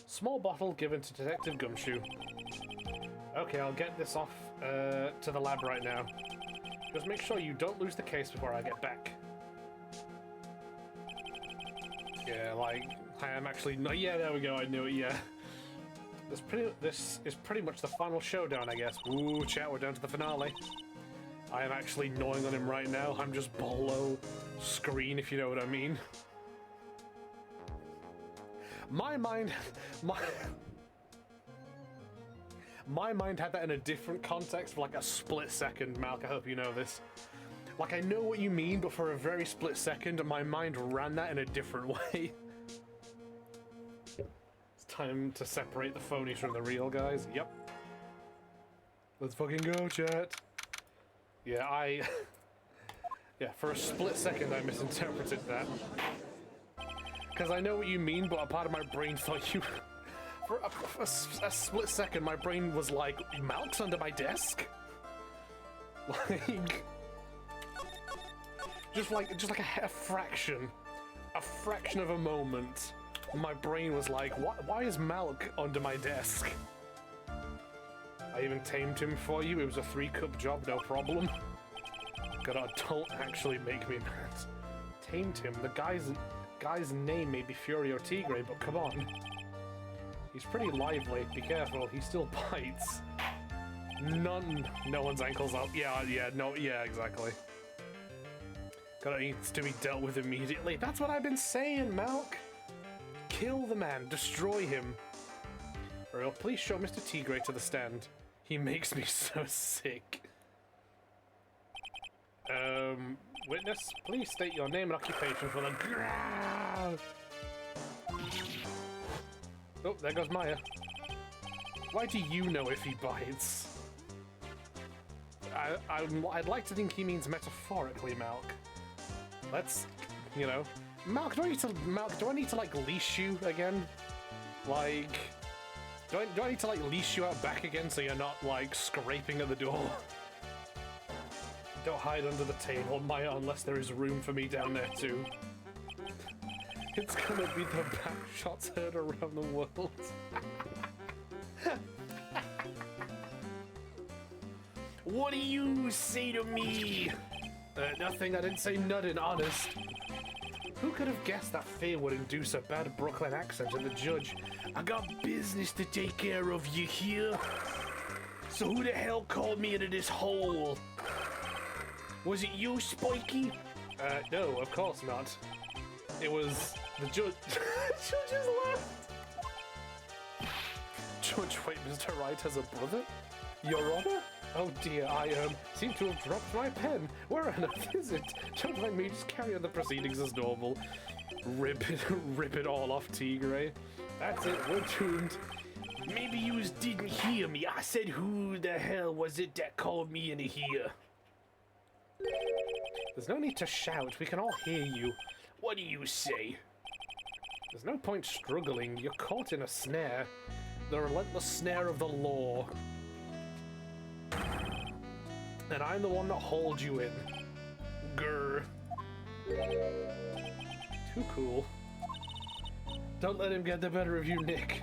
A: Small bottle given to Detective Gumshoe. Okay, I'll get this off to the lab right now. Just make sure you don't lose the case before I get back. Yeah, like, I am actually... No, yeah, there we go, I knew it, yeah. This is pretty much the final showdown, I guess. Ooh, chat, we're down to the finale. I am actually gnawing on him right now. I'm just below screen, if you know what I mean. My mind had that in a different context for like a split second, Malk. I hope you know this. Like, I know what you mean, but for a very split second, my mind ran that in a different way. It's time to separate the phonies from the real guys. Yep. Let's fucking go, chat. Yeah, yeah, for a split second, I misinterpreted that. Because I know what you mean, but a part of my brain thought you... For a split second, my brain was like, Malk's under my desk? Like... Just like a fraction a fraction of a moment, my brain was like, why is Malk under my desk? I even tamed him for you. It was a 3-cup job, no problem. God, don't actually make me mad. Tamed him. The guy's name may be Furio Tigre, but come on. He's pretty lively. Be careful. He still bites. No one's ankles up. Yeah, exactly. God, it needs to be dealt with immediately. That's what I've been saying, Malk. Kill the man. Destroy him. Or please show Mr. Tigre to the stand. He makes me so sick. Witness, please state your name and occupation for the... Oh, there goes Maya. Why do you know if he bites? I'd like to think he means metaphorically, Malk. Let's, you know... Malk, do I need to, like, leash you again? Like... Do I need to, like, leash you out back again so you're not, like, scraping at the door? Don't hide under the table, Maya, unless there is room for me down there, too. It's gonna be the back shots heard around the world. What do you say to me? Nothing, I didn't say nothing, honest. Who could have guessed that fear would induce a bad Brooklyn accent in the judge? I got business to take care of, you hear? So who the hell called me into this hole? Was it you, Spiky? No, of course not. It was the judge. Judge has left. Judge, wait, Mr. Wright has a brother? Your Honor? Oh dear, I seem to have dropped my pen. We're on a visit. Don't mind me, just carry on the proceedings as normal. Rip it all off, Tigre. That's it, we're doomed. Maybe you didn't hear me. I said who the hell was it that called me into here? There's no need to shout, we can all hear you. What do you say? There's no point struggling, you're caught in a snare. The relentless snare of the law. And I'm the one that holds you in. Grr. Too cool. Don't let him get the better of you, Nick.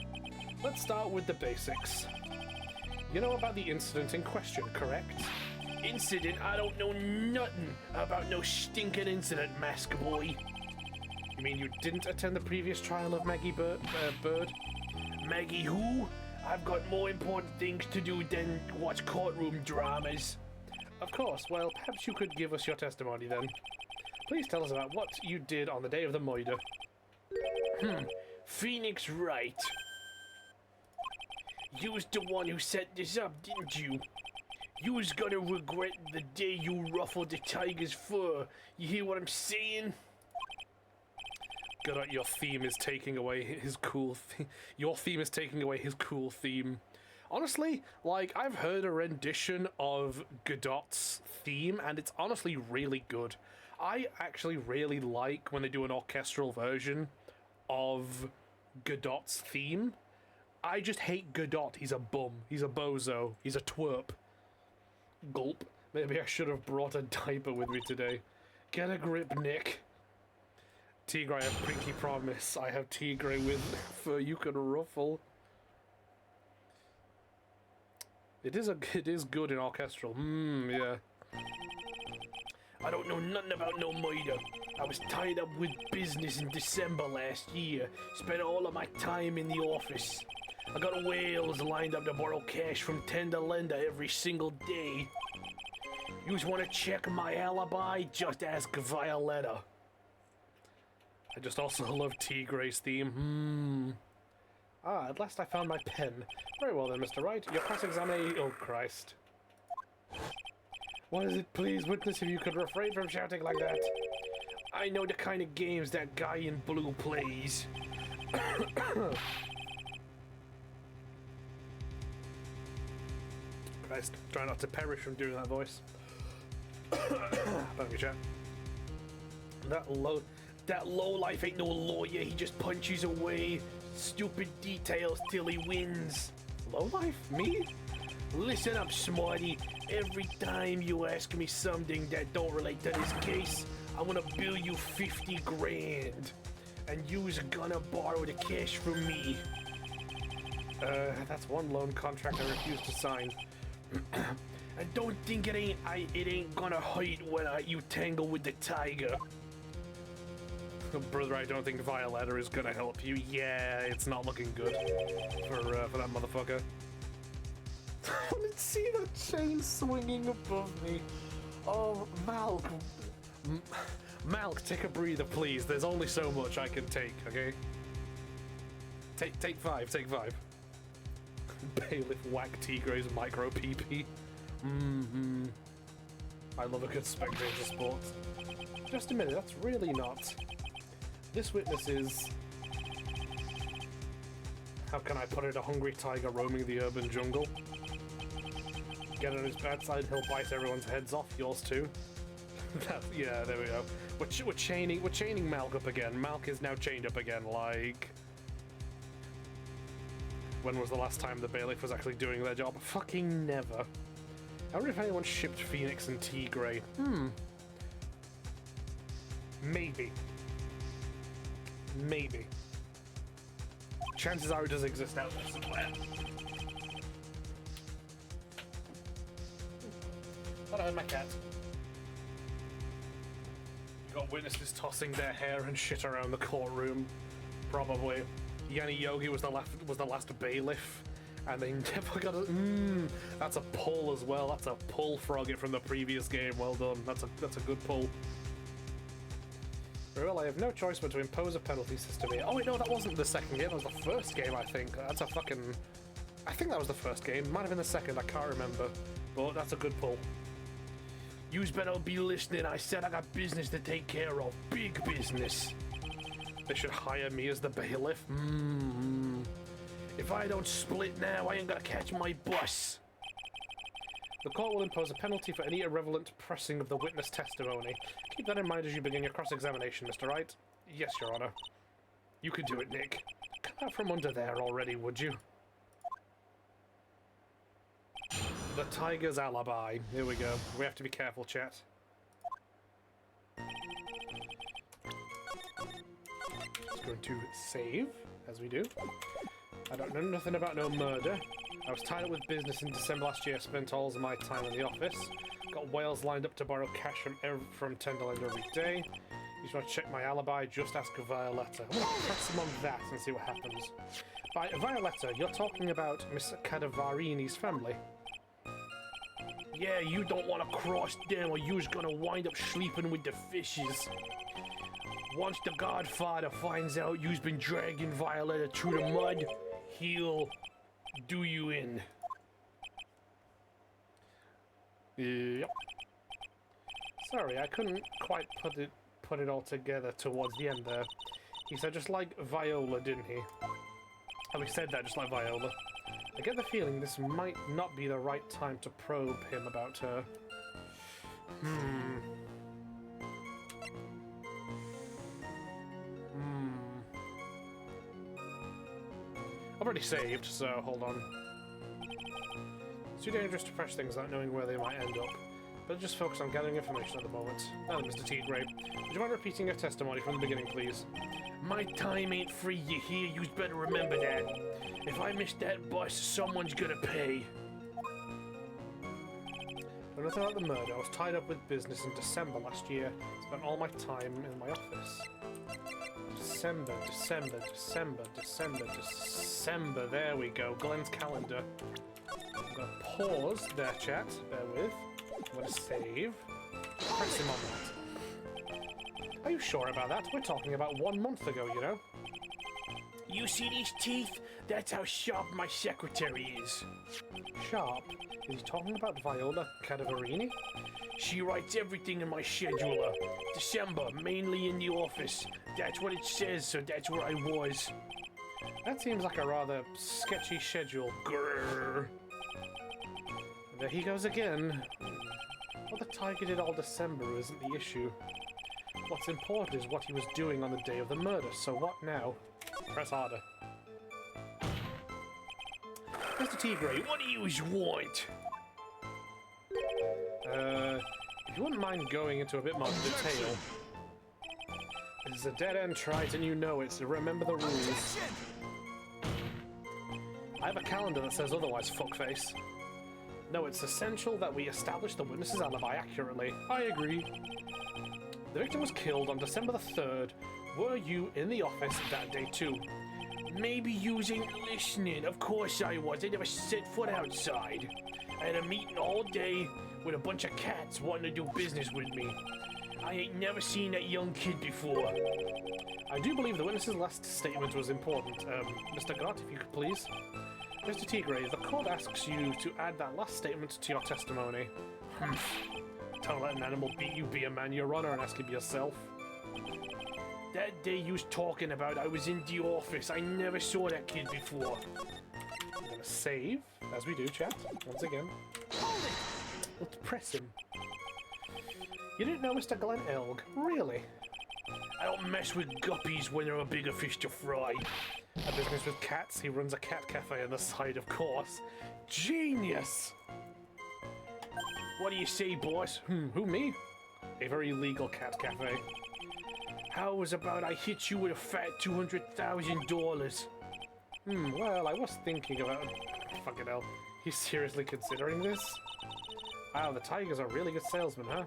A: Let's start with the basics. You know about the incident in question, correct? Incident? I don't know nothing about no stinking incident, Mask Boy. You mean you didn't attend the previous trial of Maggie Bird? Maggie who? I've got more important things to do than watch courtroom dramas. Of course, well, perhaps you could give us your testimony then. Please tell us about what you did on the day of the murder. Phoenix Wright. You was the one who set this up, didn't you? You was gonna regret the day you ruffled the tiger's fur. You hear what I'm saying? God, your theme is taking away his cool your theme is taking away his cool theme. Honestly, like, I've heard a rendition of Godot's theme, and it's honestly really good. I actually really like when they do an orchestral version of Godot's theme. I just hate Godot. He's a bum. He's a bozo. He's a twerp. Gulp. Maybe I should have brought a diaper with me today. Get a grip, Nick. Tigre, I have pinky promise. I have Tigre with fur you can ruffle. It is good in orchestral. Yeah. I don't know nothing about no murder. I was tied up with business in December last year. Spent all of my time in the office. I got whales lined up to borrow cash from Tender Lender every single day. You just want to check my alibi? Just ask Violetta. I just also love Tigre's theme. Ah, at last I found my pen. Very well then, Mr. Wright. Your cross-examination... Oh, Christ. What is it, please, witness, if you could refrain from shouting like that? I know the kind of games that guy in blue plays. Christ, try not to perish from doing that voice. Pardon me, chat. That lowlife ain't no lawyer, he just punches away stupid details till he wins. Lowlife? Me? Listen up, smarty. Every time you ask me something that don't relate to this case, I'm gonna bill you 50 grand, and you's gonna borrow the cash from me. That's one loan contract I refuse to sign. I don't think it ain't gonna hurt when you tangle with the tiger. Brother, I don't think Violetta is gonna help you. Yeah, it's not looking good for that motherfucker. Let's see the chain swinging above me. Oh, Malk. Malk, take a breather, please. There's only so much I can take, okay? Take five. Bailiff whack Tigray's micro PP. I love a good spectator sport. Just a minute, that's really not. This witness is... How can I put it? A hungry tiger roaming the urban jungle. Get on his bad side, he'll bite everyone's heads off, yours too. Yeah, there we go. We're chaining Malk up again. Malk is now chained up again, like... When was the last time the bailiff was actually doing their job? Fucking never. I wonder if anyone shipped Phoenix and Tigray. Maybe. Chances are it does exist out there somewhere. Thought I heard my cat. You got witnesses tossing their hair and shit around the courtroom. Probably. Yanni Yogi was the last bailiff, and they never got a... that's a pull as well. That's a pull frogget from the previous game. Well done. That's a good pull. Very well, I have no choice but to impose a penalty system here. Oh wait, no, that wasn't the second game. That was the first game, I think. That's a fucking... I think that was the first game. Might have been the second. I can't remember. But that's a good pull. Yous better be listening. I said I got business to take care of. Big business. They should hire me as the bailiff. If I don't split now, I ain't gonna catch my bus. The court will impose a penalty for any irrelevant pressing of the witness testimony. Keep that in mind as you begin your cross-examination, Mr. Wright. Yes, Your Honor. You could do it, Nick. Come out from under there already, would you? The tiger's alibi. Here we go. We have to be careful, chat. Just going to save, as we do. I don't know nothing about no murder. I was tied up with business in December last year, spent all of my time in the office. Got whales lined up to borrow cash from Tenderland every day. You just want to check my alibi, just ask Violetta. I'm going to press him on that and see what happens. By Violetta, you're talking about Miss Cadavarini's family. Yeah, you don't want to cross them or you're gonna wind up sleeping with the fishes. Once the Godfather finds out you've been dragging Violetta through the mud, he'll do you in. Yep. Sorry, I couldn't quite put it all together towards the end there. He said just like Viola, didn't he? Oh, he said that just like Viola. I get the feeling this might not be the right time to probe him about her. I've already saved, so hold on. It's too dangerous to press things without knowing where they might end up. Better just focus on gathering information at the moment. Now, Mr. Tigray, would you mind repeating your testimony from the beginning, please? My time ain't free, you hear? You'd better remember that. If I miss that bus, someone's gonna pay. I know nothing about the murder. I was tied up with business in December last year. Spent all my time in my office. December. There we go. Glenn's calendar. I'm gonna pause there, chat. Bear with. I'm gonna save. Press him on that. Are you sure about that? We're talking about 1 month ago, you know? You see these teeth? That's how sharp my secretary is. Sharp? Is he talking about Viola Cadavarini? She writes everything in my scheduler. December, mainly in the office. That's what it says, so that's where I was. That seems like a rather sketchy schedule. Grrr. There he goes again. What the tiger did all December isn't the issue. What's important is what he was doing on the day of the murder. So what now? Press harder. Mr. Tigray, what do you want? If you wouldn't mind going into a bit more detail. This is a dead end, Trite, and you know it, so remember the rules.
C: Objection!
A: I have a calendar that says otherwise, fuckface. No, it's essential that we establish the witness's alibi accurately. I agree. The victim was killed on December the 3rd. Were you in the office that day too? Maybe you ain't listening. Of course I was. I never set foot outside. I had a meeting all day with a bunch of cats wanting to do business with me. I ain't never seen that young kid before. I do believe the witness's last statement was important. Mr. Gott, if you could please. Mr. Tigray, the court asks you to add that last statement to your testimony. Don't let an animal beat you, be a man, Your Honor, and ask him yourself. That day you was talking about, I was in the office. I never saw that kid before. I'm gonna save, as we do, chat, once again.
C: Hold it!
A: Let's press him. You didn't know Mr. Glenn Elg? Really? I don't mess with guppies when there are bigger fish to fry. A business with cats, he runs a cat cafe on the side, of course. Genius! What do you say, boss? Who, me? A very legal cat cafe. How was about I hit you with a fat $200,000? Well, I was thinking about... Fucking hell. He's seriously considering this? Wow, the Tiger's a really good salesman, huh?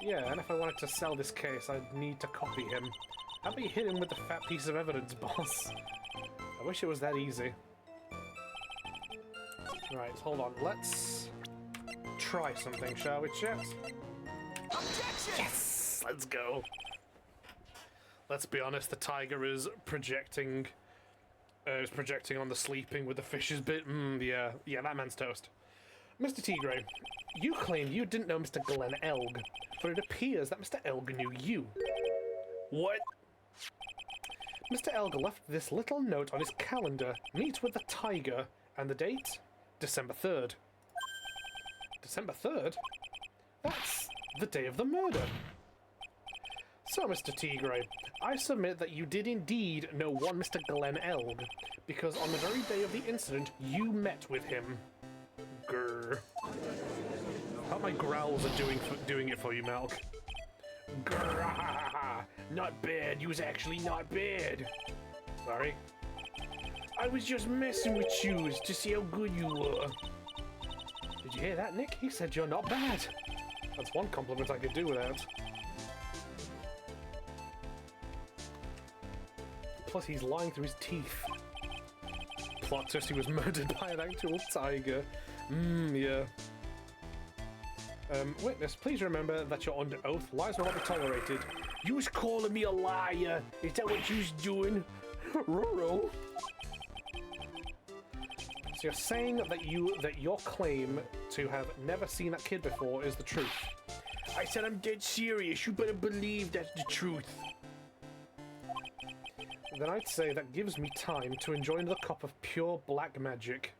A: Yeah, and if I wanted to sell this case, I'd need to copy him. How about you hit him with the fat piece of evidence, boss? I wish it was that easy. Right, hold on. Let's try something, shall we, chat?
C: Objection!
A: Yes! Let's go. Let's be honest, the Tiger is projecting... on the sleeping with the fishes bit. Yeah, that man's toast. Mr. Tigray, you claim you didn't know Mr. Glenn Elg, but it appears that Mr. Elg knew you. What? Mr. Elg left this little note on his calendar. Meet with the Tiger. And the date? December 3rd. December 3rd? That's the day of the murder. So, Mr. Tigray, I submit that you did indeed know one Mr. Glenn Elg, because on the very day of the incident, you met with him. Grr. How my growls are doing it for you, Malk. Grr. Not bad. You was actually not bad. Sorry. I was just messing with you to see how good you were. Did you hear that, Nick? He said you're not bad. That's one compliment I could do without. Plus, he's lying through his teeth. Plot twist, he was murdered by an actual tiger. Yeah. Witness, please remember that you're under oath. Lies will not be tolerated. You was calling me a liar. Is that what you was doing? Rural. So you're saying that your claim to have never seen that kid before is the truth? I said I'm dead serious. You better believe that's the truth. Then I'd say that gives me time to enjoy another cup of pure black magic.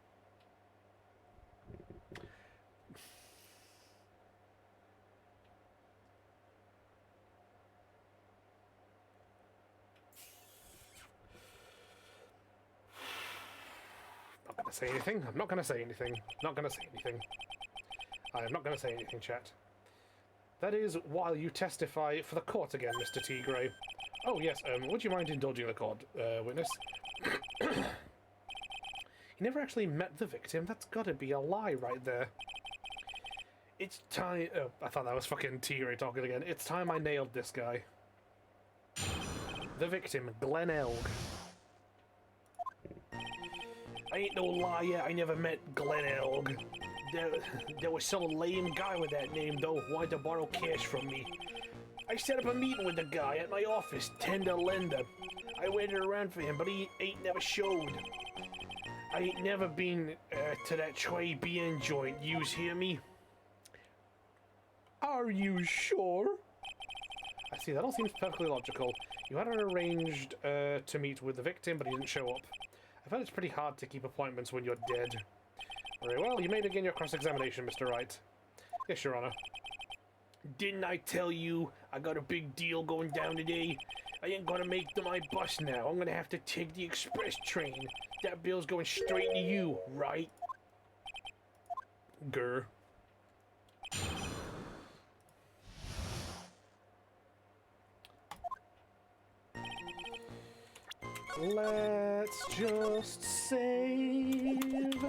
A: Not gonna say anything. I'm not gonna say anything. Not gonna say anything. I am not gonna say anything, chat. That is while you testify for the court again, Mr. Tigray. Oh, yes, would you mind indulging the court, witness? You never actually met the victim? That's gotta be a lie right there. It's time... Oh, I thought that was fucking Tigray talking again. It's time I nailed this guy. The victim, Glenn Elg. I ain't no liar, I never met Glenn Elg. There was some lame guy with that name, though, wanted to borrow cash from me. I set up a meeting with the guy at my office, tender lender. I waited around for him, but he ain't never showed. I ain't never been to that Trey BN joint, yous hear me? Are you sure? I see, that all seems perfectly logical. You had arranged to meet with the victim, but he didn't show up. I find it's pretty hard to keep appointments when you're dead. Very well, you may begin your cross-examination, Mr. Wright. Yes, Your Honor. Didn't I tell you I got a big deal going down today? I ain't gonna make my bus now. I'm gonna have to take the express train. That bill's going straight to you, right? Grr. Let's just save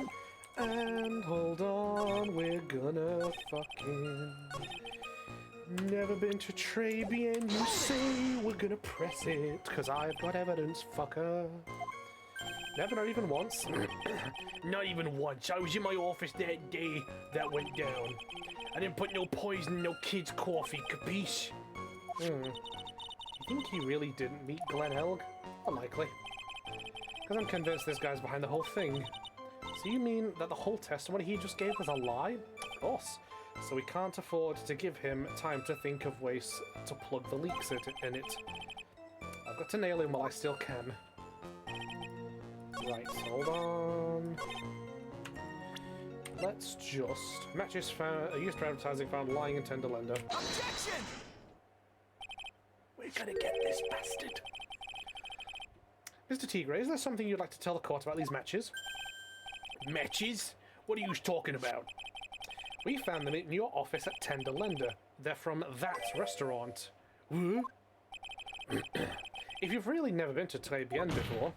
A: and hold on. We're gonna fucking... Never been to Trabian, you say? We're gonna press it, cause I've got evidence, fucker. Never, not even once.
D: Not even once. I was in my office that day that went down. I didn't put no poison in no kid's coffee, capiche?
A: You think he really didn't meet Glenn Elg? Unlikely. Because I'm convinced this guy's behind the whole thing. So you mean that the whole testimony he just gave was a lie? Of course. So we can't afford to give him time to think of ways to plug the leaks in it. I've got to nail him while I still can. Right, hold on. Let's just... Matches found, used for advertising found lying in tender lender.
C: Objection!
D: We're gonna get this bastard.
A: Mr. Tigre, is there something you'd like to tell the court about these matches?
D: Matches? What are you talking about?
A: We found them in your office at Tender Lender. They're from that restaurant.
D: Huh?
A: If you've really never been to Très Bien before,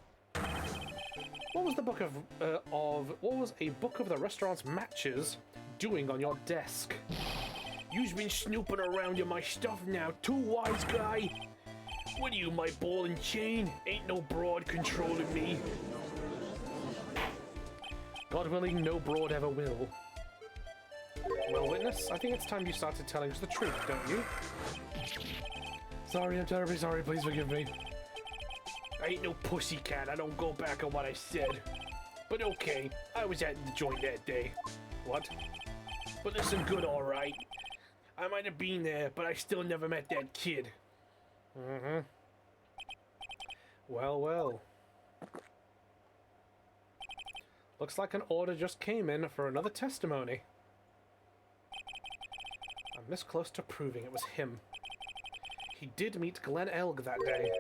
A: what was a book of the restaurant's matches doing on your desk?
D: You've been snooping around in my stuff now, too wise guy. What are you, my ball and chain? Ain't no broad controlling me.
A: God willing, no broad ever will. Well, witness, I think it's time you started telling us the truth, don't you?
D: Sorry, I'm terribly sorry, please forgive me. I ain't no pussycat, I don't go back on what I said. But okay, I was at the joint that day.
A: What?
D: But listen good, alright. I might have been there, but I still never met that kid.
A: Mm-hmm. Well, well. Looks like an order just came in for another testimony. I'm this close to proving it was him. He did meet Glenn Elg that day,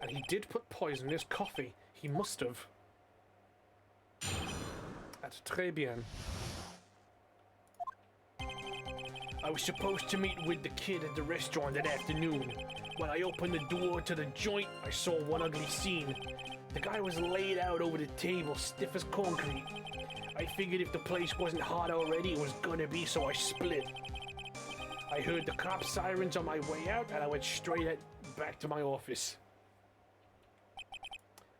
A: and he did put poison in his coffee. He must have. At Très Bien.
D: I was supposed to meet with the kid at the restaurant that afternoon. When I opened the door to the joint, I saw one ugly scene. The guy was laid out over the table, stiff as concrete. I figured if the place wasn't hot already, it was gonna be, so I split. I heard the cop sirens on my way out, and I went back to my office.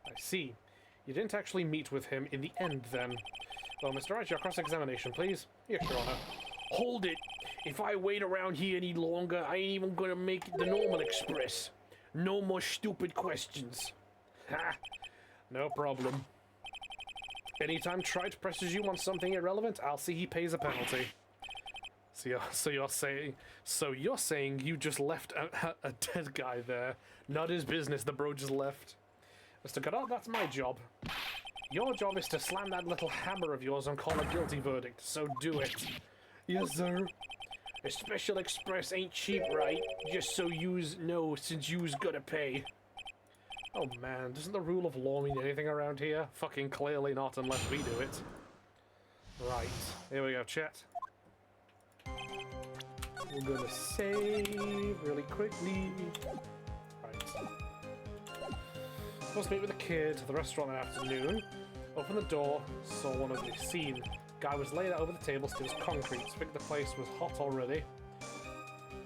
A: I see. You didn't actually meet with him in the end, then. Well, Mr. Wright, your cross-examination, please. Yes, Your Honor.
D: Hold it! If I wait around here any longer, I ain't even gonna make it the normal express. No more stupid questions.
A: Ha! No problem. Anytime Trite presses you on something irrelevant, I'll see he pays a penalty. So you're saying you just left a dead guy there? Not his business. The bro just left. Mr. Godot, that's my job. Your job is to slam that little hammer of yours and call a guilty verdict. So do it.
D: Yes, sir. A special express ain't cheap, right? Just so yous know, since yous gotta pay.
A: Oh man, doesn't the rule of law mean anything around here? Fucking clearly not unless we do it. Right, here we go, chat. We're gonna save really quickly. Right. Supposed to meet with a kid at the restaurant that afternoon. Opened the door, saw one ugly scene. Guy was laid out over the table, still as concrete. Figured the place was hot already.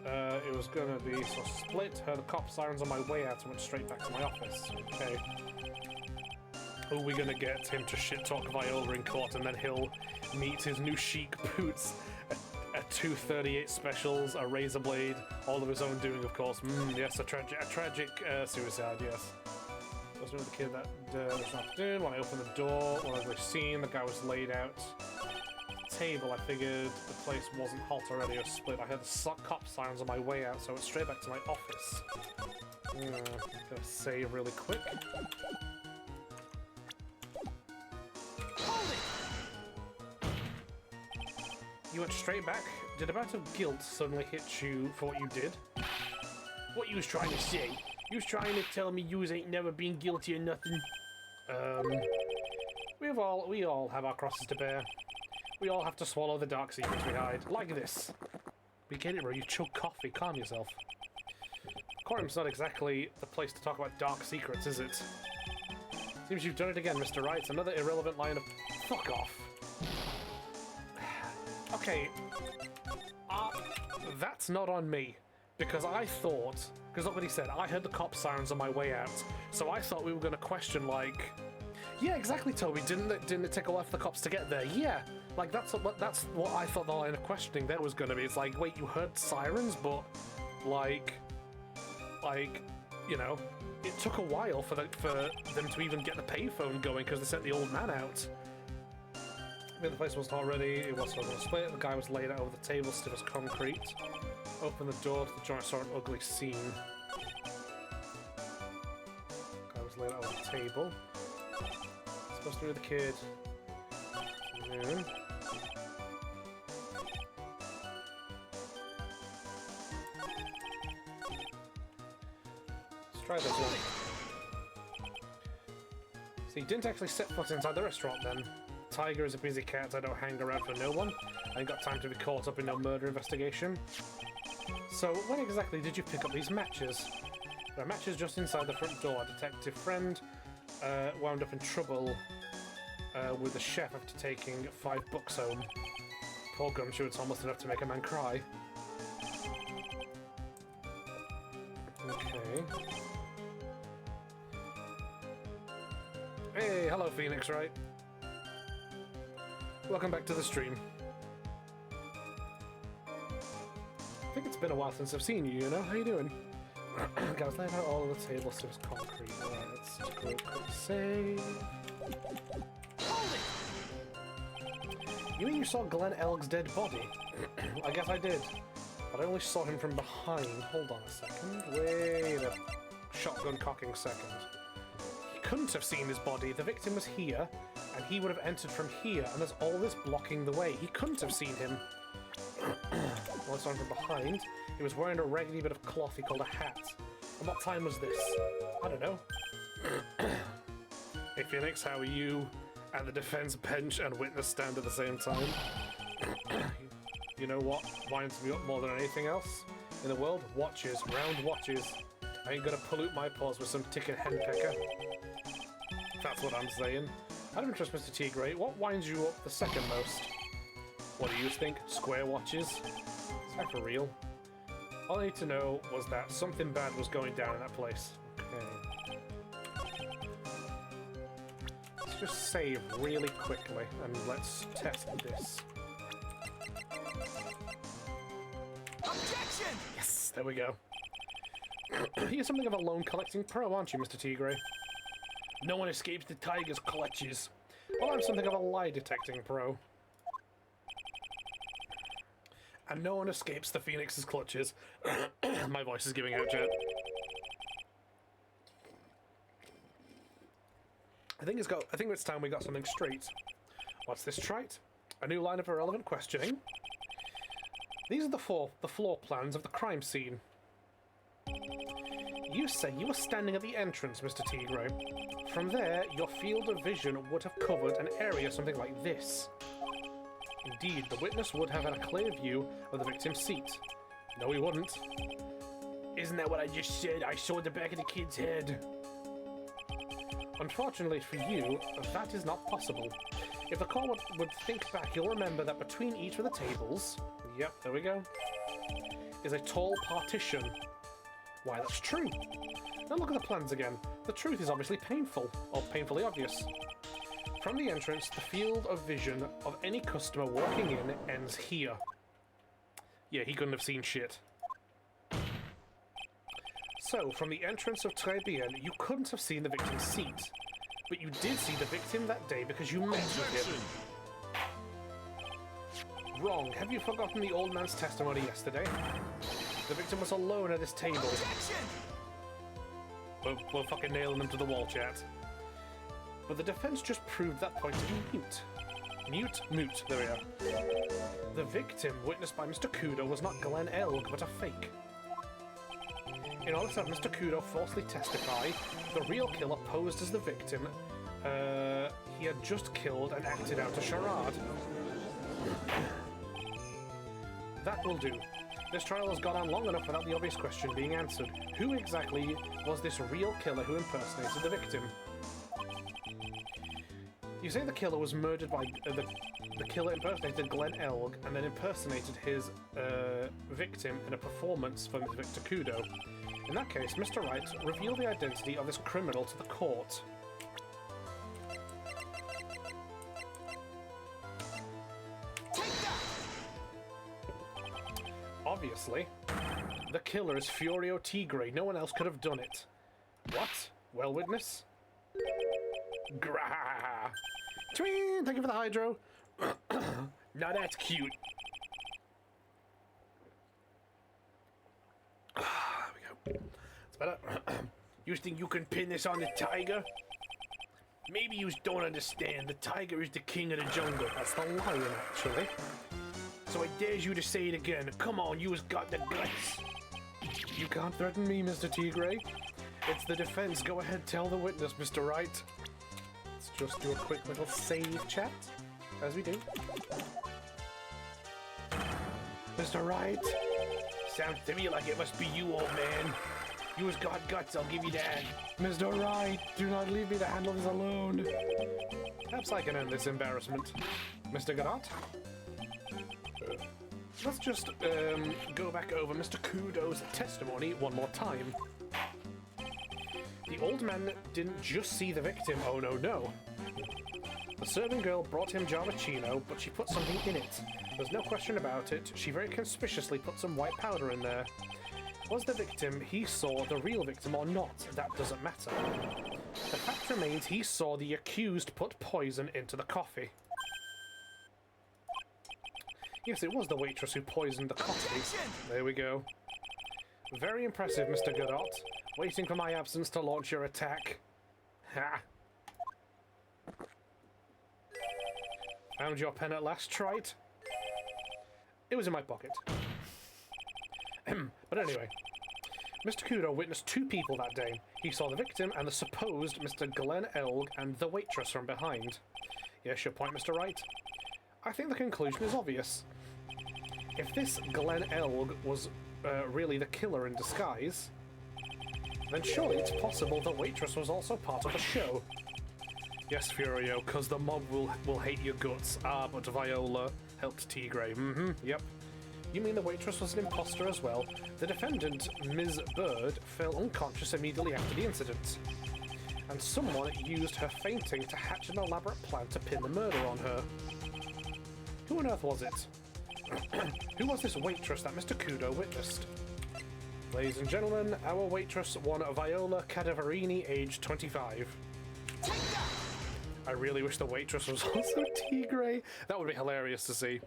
A: It was gonna be, so split, heard the cop sirens on my way out and went straight back to my office. Okay. Who are we gonna get? Him to shit-talk Viola in court, and then he'll meet his new chic boots, a 238 specials, a razor blade, all of his own doing, of course. Yes, a tragic suicide, yes. I was with the kid that this afternoon. When I opened the door, when I was seen, the guy was laid out. Table, I figured the place wasn't hot already or split. I heard the cop sirens on my way out, so I went straight back to my office. Gonna save really quick.
C: Hold it!
A: You went straight back? Did a bout of guilt suddenly hit you for what you did?
D: What you was trying to say? You was trying to tell me yous ain't never been guilty of nothing?
A: We all have our crosses to bear. We all have to swallow the dark secrets we hide. Like this. We get it, bro. You chug coffee. Calm yourself. Quorum's not exactly the place to talk about dark secrets, is it? Seems you've done it again, Mr. Wright. Another irrelevant line of fuck off. Okay. That's not on me. Because I thought... Because look what he said. I heard the cop sirens on my way out. So I thought we were going to question, like... Yeah, exactly, Toby. Didn't it take a while for the cops to get there? Yeah. Like, that's what I thought the line of questioning there was going to be. It's like, wait, you heard sirens, but... Like, you know... It took a while for them to even get the payphone going because they sent the old man out. The place wasn't already. It was sort of split. The guy was laid out over the table, stiff as concrete. Opened the door to the joint, saw an ugly scene. The guy was laid out over the table. Supposed to be the kid. Noon. Try this one. So he didn't actually set foot inside the restaurant then. Tiger is a busy cat, I don't hang around for no one. I ain't got time to be caught up in no murder investigation. So, when exactly did you pick up these matches? There are matches just inside the front door. A detective friend wound up in trouble with the chef after taking $5 home. Poor Gumshoe, it's almost enough to make a man cry. Okay. Hey, hello Phoenix, right? Welcome back to the stream. I think it's been a while since I've seen you, you know? How you doing? Guys, laid out all of the tables, so it's concrete. Alright, let's just go quick save. You mean you saw Glenn Elg's dead body? I guess I did. But I only saw him from behind. Hold on a second. Wait a shotgun cocking second. He couldn't have seen his body. The victim was here, and he would have entered from here, and there's all this blocking the way. He couldn't have seen him. Well, I saw him from behind. He was wearing a raggedy bit of cloth he called a hat. And what time was this? I don't know. Hey Phoenix, how are you? And the defense bench and witness stand at the same time. You know what winds me up more than anything else in the world? Watches, round watches. I ain't gonna pollute my paws with some ticket henpecker. That's what I'm saying. Out of interest, Mr. Tigray, what winds you up the second most? What do you think? Square watches? Is that for real? All I need to know was that something bad was going down in that place. Okay. Let's just save really quickly and let's test this.
C: Objection!
A: Yes, there we go. You're something of a loan collecting pro, aren't you, Mr. Tigray? No one escapes the tiger's clutches. Well, I'm something of a lie detecting pro. And no one escapes the Phoenix's clutches. My voice is giving out, chat. I think it's time we got something straight. What's this trite? A new line of irrelevant questioning. These are the floor plans of the crime scene. You say you were standing at the entrance, Mr. Tigray. From there, your field of vision would have covered an area something like this. Indeed, the witness would have had a clear view of the victim's seat. No, he wouldn't. Isn't that what I just said? I saw the back of the kid's head. Unfortunately for you, that is not possible. If the caller would think back, you'll remember that between each of the tables... Yep, there we go. ...is a tall partition. Why, that's true. Now look at the plans again. The truth is obviously painful, or painfully obvious. From the entrance, the field of vision of any customer walking in ends here. Yeah, he couldn't have seen shit. So, from the entrance of Très Bien, you couldn't have seen the victim's seat. But you did see the victim that day because you met with him. Wrong. Have you forgotten the old man's testimony yesterday? The victim was alone at his table. We're fucking nailing them to the wall, chat. But the defense just proved that point to be mute. Moot. There we are. The victim, witnessed by Mr. Kudo, was not Glenn Elg, but a fake. In order to have Mr. Kudo falsely testify, the real killer posed as the victim he had just killed and acted out a charade. That will do. This trial has gone on long enough without the obvious question being answered. Who exactly was this real killer who impersonated the victim? You say the killer was murdered by the killer impersonated Glenn Elg and then impersonated his victim in a performance for Victor Kudo. In that case, Mr. Wright, reveal the identity of this criminal to the court. Obviously, the killer is Furio Tigre. No one else could have done it. What? Well, witness? Grah! Tween! Thank you for the hydro.
D: Now that's cute.
A: There we go.
D: It's better. You think you can pin this on the tiger? Maybe you don't understand. The tiger is the king of the jungle.
A: That's the lion, actually.
D: So I dare you to say it again. Come on, you's got the guts.
A: You can't threaten me, Mr. Tigre. It's the defense. Go ahead, tell the witness, Mr. Wright. Let's just do a quick little save chat, as we do.
D: Mr. Wright? Sounds to me like it must be you, old man. You's got guts, I'll give you that.
A: Mr. Wright, do not leave me to handle this alone. Perhaps I can end this embarrassment. Mr. Godot? Let's just go back over Mr. Kudo's testimony one more time. The old man didn't just see the victim, oh no. The serving girl brought him Giovacchino, but she put something in it. There's no question about it, she very conspicuously put some white powder in there. Was the victim he saw the real victim or not? That doesn't matter. The fact remains he saw the accused put poison into the coffee. Yes, it was the waitress who poisoned the coffee. There we go. Very impressive, Mr. Godot. Waiting for my absence to launch your attack. Ha! Found your pen at last, Trite? It was in my pocket. But anyway, Mr. Kudo witnessed two people that day. He saw the victim and the supposed Mr. Glenn Elg and the waitress from behind. Yes, your point, Mr. Wright? I think the conclusion is obvious. If this Glenn Elg was really the killer in disguise, then surely it's possible the waitress was also part of the show. Yes, Furio, because the mob will hate your guts. Ah, but Viola helped Tigre. Yep. You mean the waitress was an imposter as well? The defendant, Ms. Bird, fell unconscious immediately after the incident. And someone used her fainting to hatch an elaborate plan to pin the murder on her. Who on earth was it? Who was this waitress that Mr. Kudo witnessed? Ladies and gentlemen, our waitress, one Viola Cadaverini, aged 25. I really wish the waitress was also Tigre. That would be hilarious to see.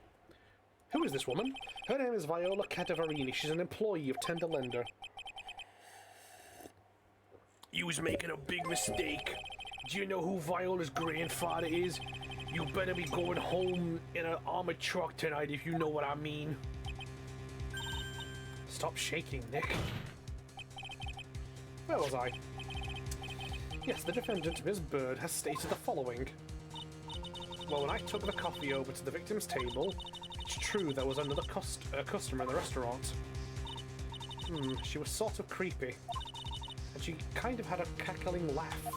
A: Who is this woman? Her name is Viola Cadaverini. She's an employee of Tender Lender.
D: You was making a big mistake. Do you know who Viola's grandfather is? You better be going home in an armored truck tonight if you know what I mean.
A: Stop shaking, Nick. Where was I? Yes, the defendant, Ms. Bird, has stated the following. Well, when I took the coffee over to the victim's table, it's true there was another customer in the restaurant. She was sort of creepy. And she kind of had a cackling laugh.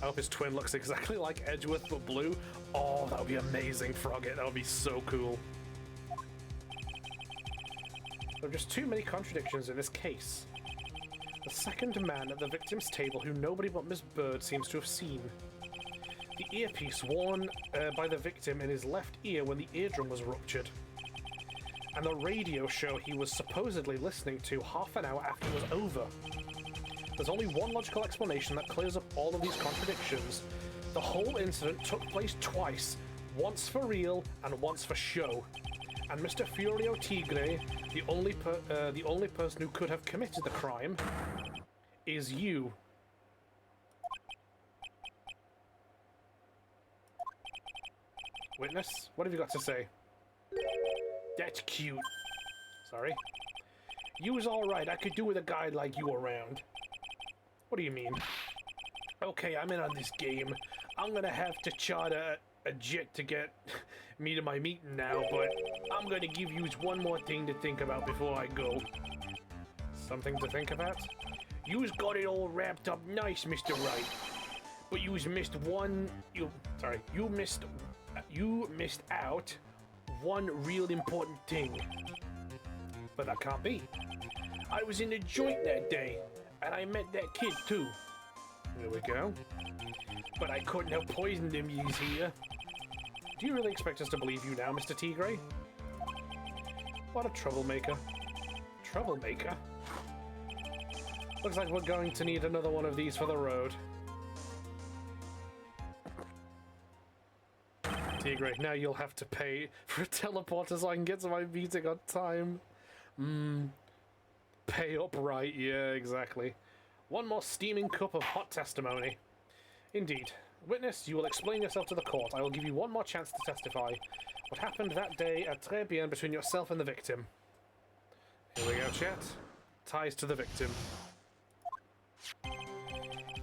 A: I hope his twin looks exactly like Edgeworth but blue. Oh, that would be amazing, Frogget. That would be so cool. There are just too many contradictions in this case. The second man at the victim's table who nobody but Miss Bird seems to have seen. The earpiece worn by the victim in his left ear when the eardrum was ruptured. And the radio show he was supposedly listening to half an hour after it was over. There's only one logical explanation that clears up all of these contradictions. The whole incident took place twice, once for real and once for show. And Mr. Furio Tigre, the only person who could have committed the crime, is you. Witness, what have you got to say?
D: That's cute.
A: Sorry?
D: You was alright, I could do with a guy like you around.
A: What do you mean?
D: Okay, I'm in on this game. I'm gonna have to charter a jet to get me to my meeting now, but I'm gonna give you one more thing to think about before I go.
A: Something to think about?
D: You's got it all wrapped up nice, Mr. Wright. but you missed out one real important thing. But that can't be. I was in the joint that day, and I met that kid too. There we go. But I couldn't have poisoned him, you hear. Do you really expect us to believe you now, Mr. Tigray? What a troublemaker. Troublemaker? Looks like we're going to need another one of these for the road. Tigray, now you'll have to pay for a teleporter so I can get to my meeting on time. Pay up, right? Yeah, exactly. One more steaming cup of hot testimony. Indeed. Witness, you will explain yourself to the court. I will give you one more chance to testify. What happened that day at Très Bien between yourself and the victim? Here we go, chat. Ties to the victim.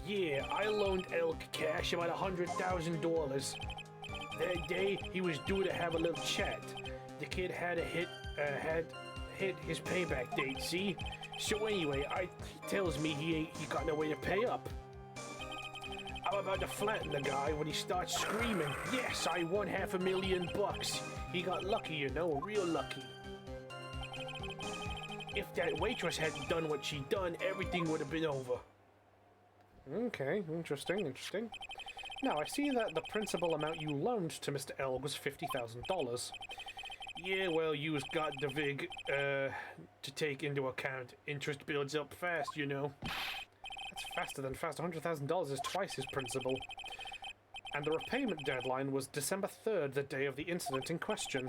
D: Yeah, I loaned Elk cash about $100,000. That day, he was due to have a little chat. The kid had hit his payback date, see? So anyway, he tells me he got no way to pay up. I'm about to flatten the guy when he starts screaming, yes, I won $500,000. He got lucky, you know, real lucky. If that waitress hadn't done what she done, everything would have been over. Okay, interesting. Now, I see that the principal amount you loaned to Mr. L was $50,000. Yeah, well, you's got the vig, to take into account. Interest builds up fast, you know. That's faster than fast. $100,000 is twice his principal. And the repayment deadline was December 3rd, the day of the incident in question.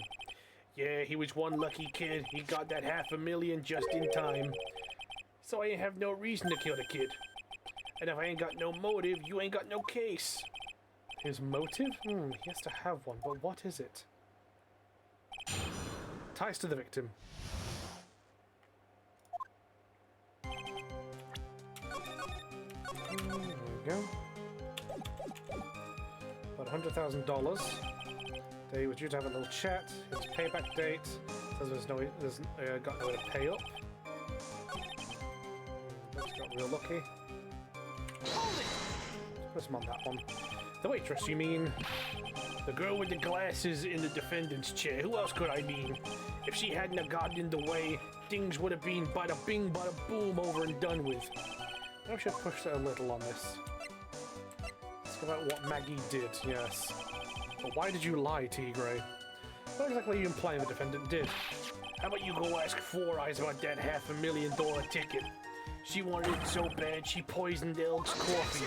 D: Yeah, he was one lucky kid. He got that $500,000 just in time. So I ain't have no reason to kill the kid. And if I ain't got no motive, you ain't got no case. His motive? He has to have one, but what is it? Ties to the victim. There we go. About $100,000. They were due to have a little chat. His payback date says there's got no way to pay up. That's got real lucky. Put him on that one. The waitress, you mean? The girl with the glasses in the defendant's chair. Who else could I mean? If she hadn't have gotten in the way, things would have been bada bing, bada boom, over and done with. I should push a little on this. Ask about what Maggie did, yes. But why did you lie, Tigray? What exactly are you implying the defendant did? How about you go ask Four Eyes about that $500,000 ticket? She wanted it so bad she poisoned Elk's coffee.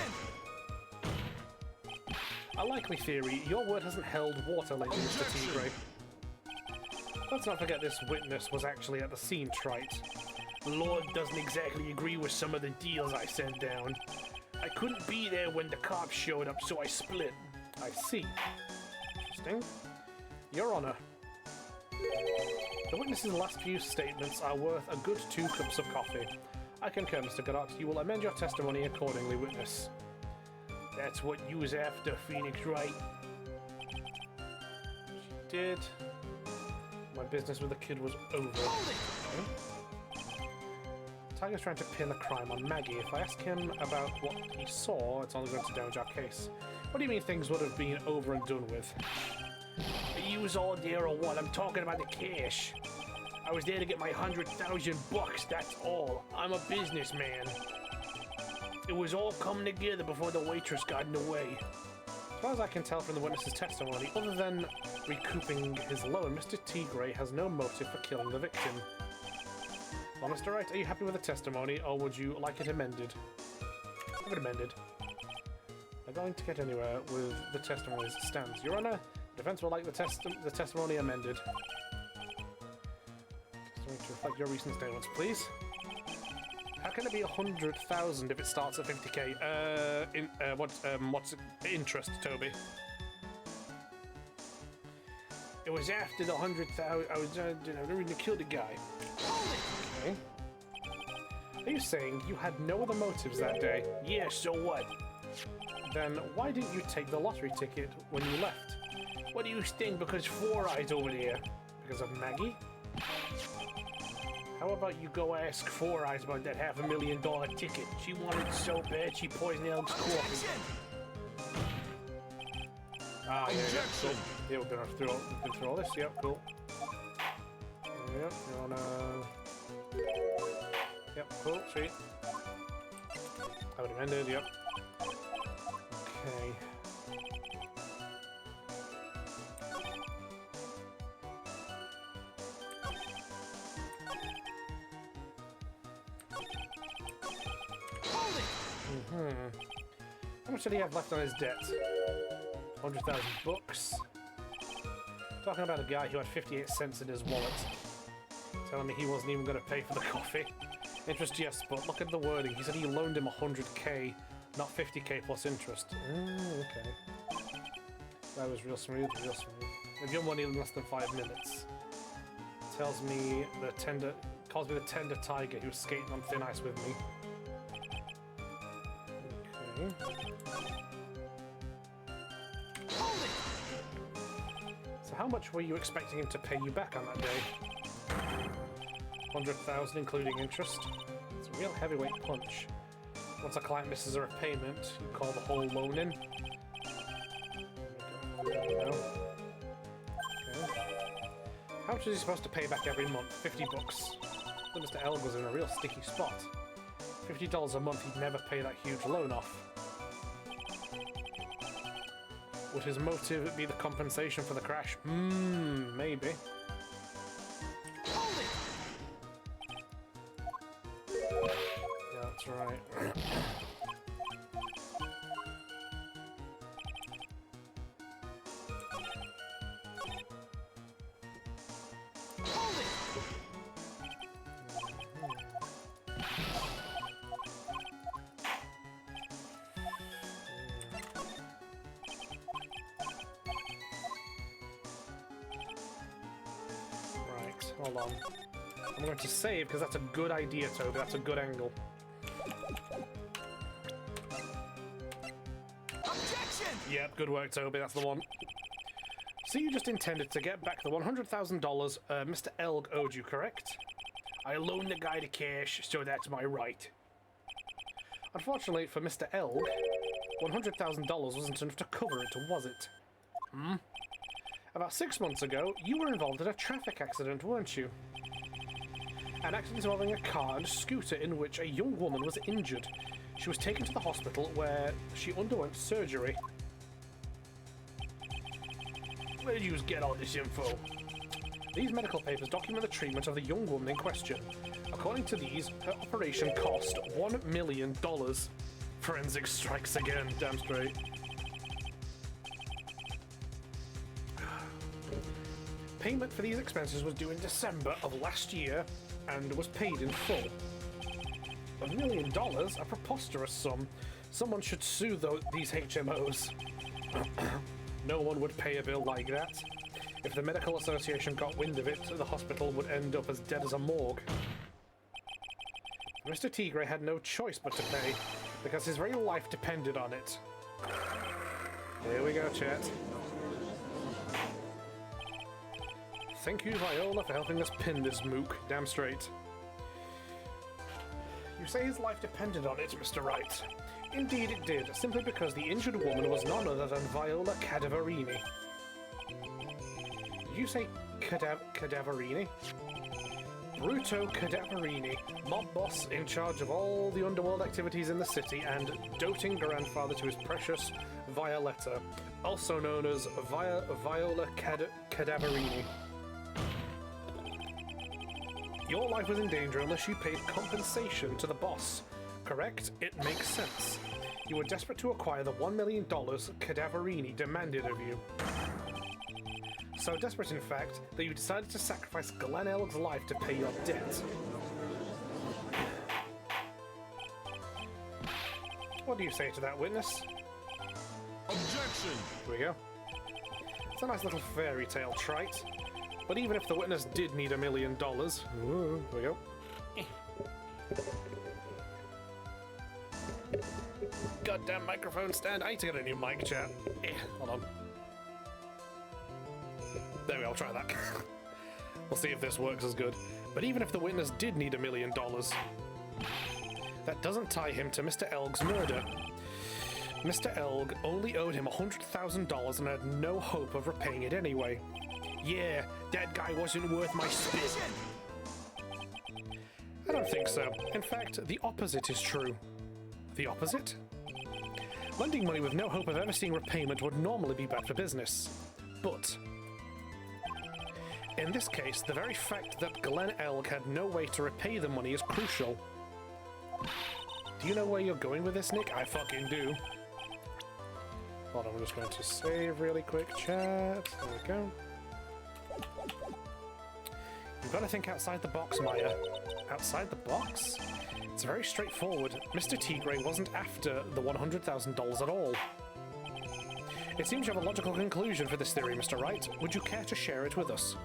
D: A likely theory, your word hasn't held water lately, Mr. Tigray. Let's not forget this witness was actually at the scene, trite. Lord doesn't exactly agree with some of the deals I sent down. I couldn't be there when the cops showed up, so I split. I see. Interesting. Your Honor. The witness's last few statements are worth a good 2 cups of coffee. I concur, Mr. Godot. You will amend your testimony accordingly, witness. That's what you was after, Phoenix, right? She did. My business with the kid was over. Okay. Tiger's trying to pin the crime on Maggie. If I ask him about what he saw, it's only going to damage our case. What do you mean things would have been over and done with? You was all there or what? I'm talking about the cash. I was there to get my $100,000, that's all. I'm a businessman. It was all coming together before the waitress got in the way. As far as I can tell from the witness's testimony, other than recouping his loan, Mr. Tigray has no motive for killing the victim. Well, Mr. Wright, are you happy with the testimony, or would you like it amended? Have it amended. I'm going to get anywhere with the testimony as it stands. Your Honor, the defense would like the testimony amended. Testimony to reflect your recent statements, please. How can it be 100,000 if it starts at 50k? What's interest, Toby? It was after the 100,000. I was going to kill the guy. Okay. Are you saying you had no other motives that day? Yeah. So what? Then why didn't you take the lottery ticket when you left? What do you think? Because Four Eyes over there? Because of Maggie? How about you go ask Four Eyes about that $500,000 ticket? She wanted it so bad she poisoned Elk's coffee.
A: Ah, yeah, yeah, cool.
B: Objection.
A: Yeah, we've been through all this. Yep, cool. Yep, you wanna... Yep, cool, sweet. Haven't amended, yep. Okay.
C: Hold it!
A: How much did he have left on his debt? 100,000 bucks. Talking about a guy who had 58 cents in his wallet. Telling me he wasn't even going to pay for the coffee. Interest, yes, but look at the wording. He said he loaned him 100k, not 50k plus interest. Okay. That was real smooth, real smooth. If your money in less than 5 minutes. Tells me the tender... Calls me the tender tiger who was skating on thin ice with me. Okay.
C: Hold it!
A: So how much were you expecting him to pay you back on that day? 100,000 including interest. It's a real heavyweight punch. Once a client misses a repayment, you call the whole loan in. There we go. Okay. How much is he supposed to pay back every month? 50 bucks. But Mr. Elg was in a real sticky spot. $50 a month, he'd never pay that huge loan off. Would his motive be the compensation for the crash? Maybe.
C: Hold it!
A: Yeah, that's right.
C: Hold it!
A: Right, hold on. I'm going to save because that's a good idea, Toby. That's a good angle.
C: Objection!
A: Yep, good work, Toby. That's the one. So you just intended to get back the $100,000 Mr. Elg owed you, correct? I loaned the guy the cash, so that's my right. Unfortunately for Mr. Elg, $100,000 wasn't enough to cover it, was it? About 6 months ago, you were involved in a traffic accident, weren't you? An accident involving a car and a scooter in which a young woman was injured. She was taken to the hospital where she underwent surgery. Where did you get all this info? These medical papers document the treatment of the young woman in question. According to these, her operation cost $1 million. Forensic strikes again, damn straight. Payment for these expenses was due in December of last year and was paid in full. $1 million? A preposterous sum. Someone should sue these HMOs. No one would pay a bill like that. If the medical association got wind of it, the hospital would end up as dead as a morgue. Mr. Tigre had no choice but to pay, because his very life depended on it. Here we go, chat. Thank you, Viola, for helping us pin this mook. Damn straight. You say his life depended on it, Mr. Wright. Indeed it did, simply because the injured woman was none other than Viola Cadaverini. Did you say Cadaverini? Bruto Cadaverini, mob boss in charge of all the underworld activities in the city and doting grandfather to his precious Violetta, also known as Viola Cadaverini. Your life was in danger unless you paid compensation to the boss. Correct? It makes sense. You were desperate to acquire the $1 million Cadaverini demanded of you. So desperate, in fact, that you decided to sacrifice Glenn Elg's life to pay your debt. What do you say to that, witness?
B: Objection!
A: Here we go. It's a nice little fairy tale trite. But even if the witness did need $1 million... Ooh, here we go. Goddamn microphone stand. I need to get a new mic, chat. Hold on. There we go, I'll try that. We'll see if this works as good. But even if the witness did need $1 million, that doesn't tie him to Mr. Elg's murder. Mr. Elg only owed him $100,000 and had no hope of repaying it anyway.
D: Yeah, that guy wasn't worth my spit.
C: Objection!
A: I don't think so. In fact, the opposite is true. The opposite? Lending money with no hope of ever seeing repayment would normally be bad for business. But in this case, the very fact that Glenn Elg had no way to repay the money is crucial. Do you know where you're going with this, Nick? I fucking do. Hold on, I'm just going to save really quick, chat. There we go. You've got to think outside the box, Maya. Outside the box? It's very straightforward. Mr. Tigray wasn't after the $100,000 at all. It seems you have a logical conclusion for this theory, Mr. Wright. Would you care to share it with us?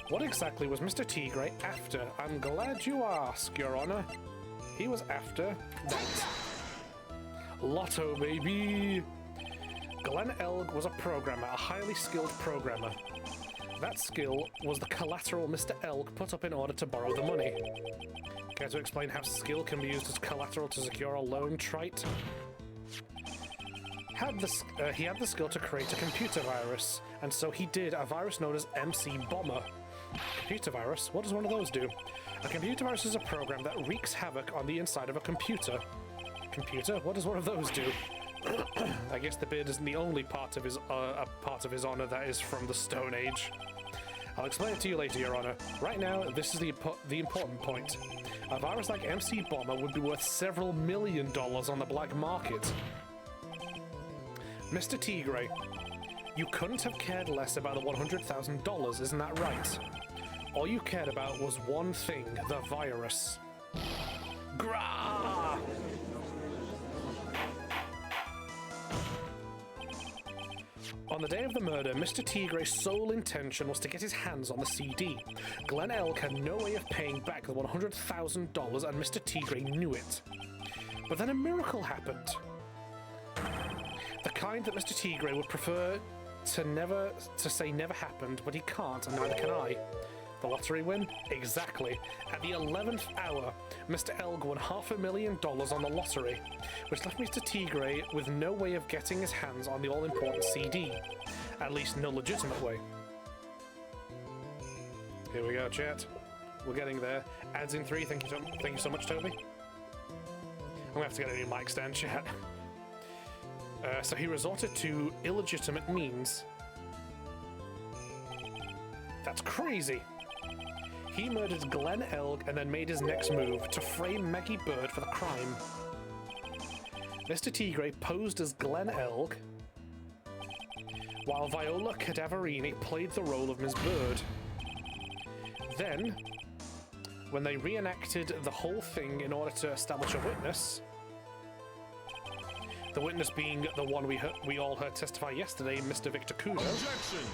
A: What exactly was Mr. Tigray after? I'm glad you ask, Your Honor. He was after that. Lotto, baby! Glenn Elg was a programmer, a highly skilled programmer. That skill was the collateral Mr. Elg put up in order to borrow the money. Care to explain how skill can be used as collateral to secure a loan, Trite? He had the skill to create a computer virus, and so he did a virus known as MC Bomber. Computer virus? What does one of those do? A computer virus is a program that wreaks havoc on the inside of a computer. Computer? What does one of those do? I guess the beard isn't the only part of his honor that is from the Stone Age. I'll explain it to you later, Your Honor. Right now, this is the important point. A virus like MC Bomber would be worth several $1 million on the black market. Mr. Tigray, you couldn't have cared less about the $100,000, isn't that right? All you cared about was one thing, the virus. Grah! On the day of the murder, Mr. Tigray's sole intention was to get his hands on the CD. Glenn Elg had no way of paying back the $100,000 and Mr. Tigray knew it. But then a miracle happened. The kind that Mr. Tigray would prefer to say never happened, but he can't, and neither can I. The lottery win? Exactly. At the 11th hour, Mr. Elg won $500,000 on the lottery, which left Mr. Tigray with no way of getting his hands on the all-important CD. At least no legitimate way. Here we go, chat. We're getting there. Ads in 3, thank you so much, Toby. I'm gonna have to get a new mic stand, chat. So he resorted to illegitimate means. That's crazy! He murdered Glenn Elg and then made his next move to frame Maggie Bird for the crime. Mr. Tigray posed as Glenn Elg, while Viola Cadaverini played the role of Ms. Bird. Then, when they reenacted the whole thing in order to establish a witness, the witness being the one we all heard testify yesterday, Mr. Victor Kudo.
B: Objection!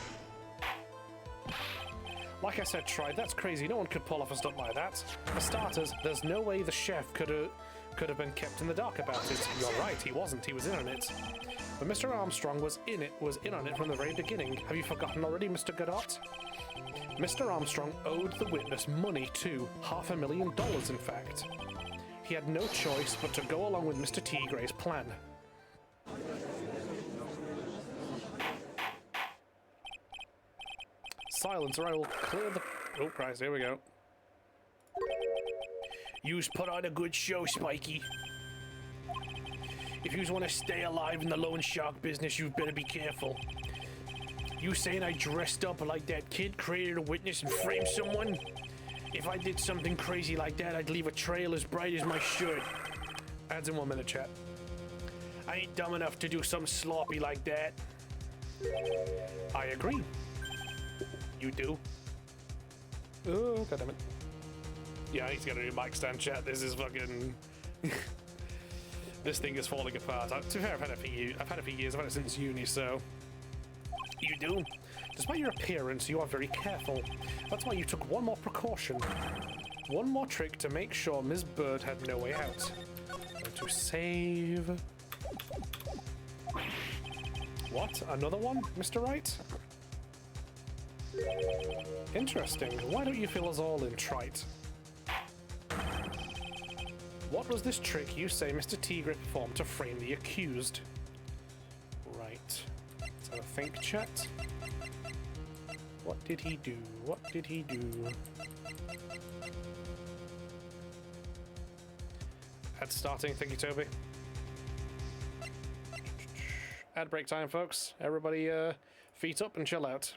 A: Like I said, Tride, that's crazy. No one could pull off a stunt like that. For starters, there's no way the chef could have been kept in the dark about it. You're right, he wasn't. He was in on it. But Mr. Armstrong was in on it from the very beginning. Have you forgotten already, Mr. Godot? Mr. Armstrong owed the witness money too. $500,000, in fact. He had no choice but to go along with Mr. Tigray's plan. Silence or I will clear the... Oh, Christ, here we go.
D: Yous put on a good show, Spiky. If yous want to stay alive in the loan shark business, you better be careful. You saying I dressed up like that kid, created a witness, and framed someone? If I did something crazy like that, I'd leave a trail as bright as my shirt.
A: Adds in 1 minute, chat.
D: I ain't dumb enough to do something sloppy like that.
A: I agree.
D: You do?
A: Oh, goddammit. Yeah, I need to get a new mic stand, chat. This is fucking... This thing is falling apart. To be fair, I've had it for years. I've had it since uni, so...
D: You do?
A: Despite your appearance, you are very careful. That's why you took one more precaution. One more trick to make sure Ms. Bird had no way out. Going to save... What? Another one, Mr. Wright? Interesting. Why don't you fill us all in, Trite? What was this trick you say Mr. Tigre performed to frame the accused? Right. Let's have a think, chat. What did he do? What did he do? Ad starting, thank you, Toby. Ad break time, folks. Everybody, feet up and chill out.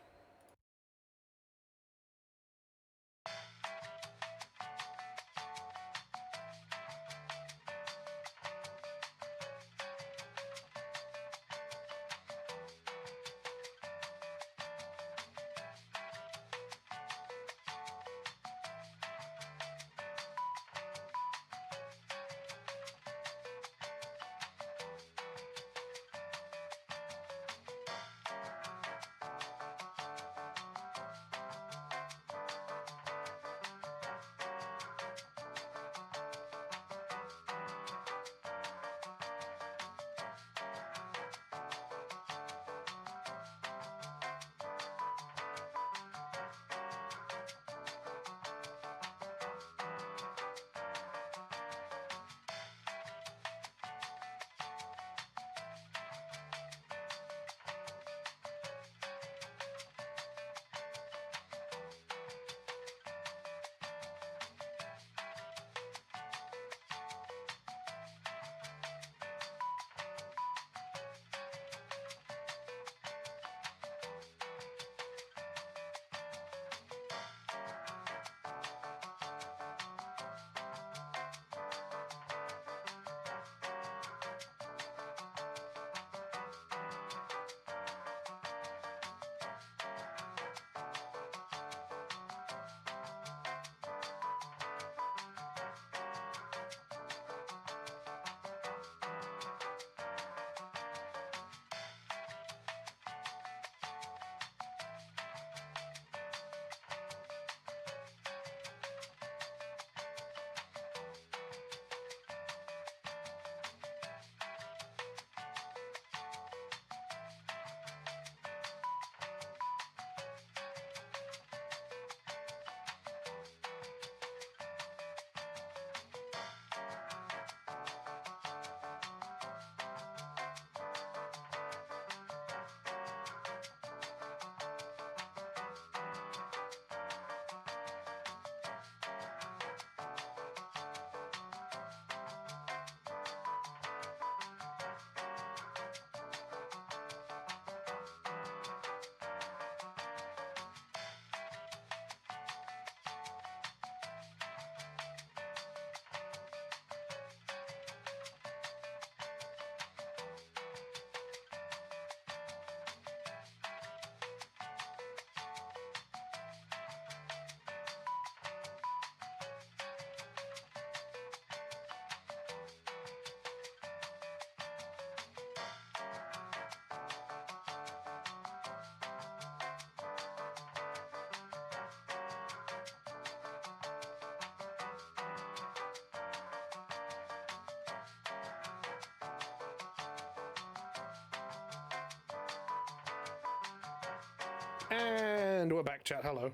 A: And we're back, chat. Hello.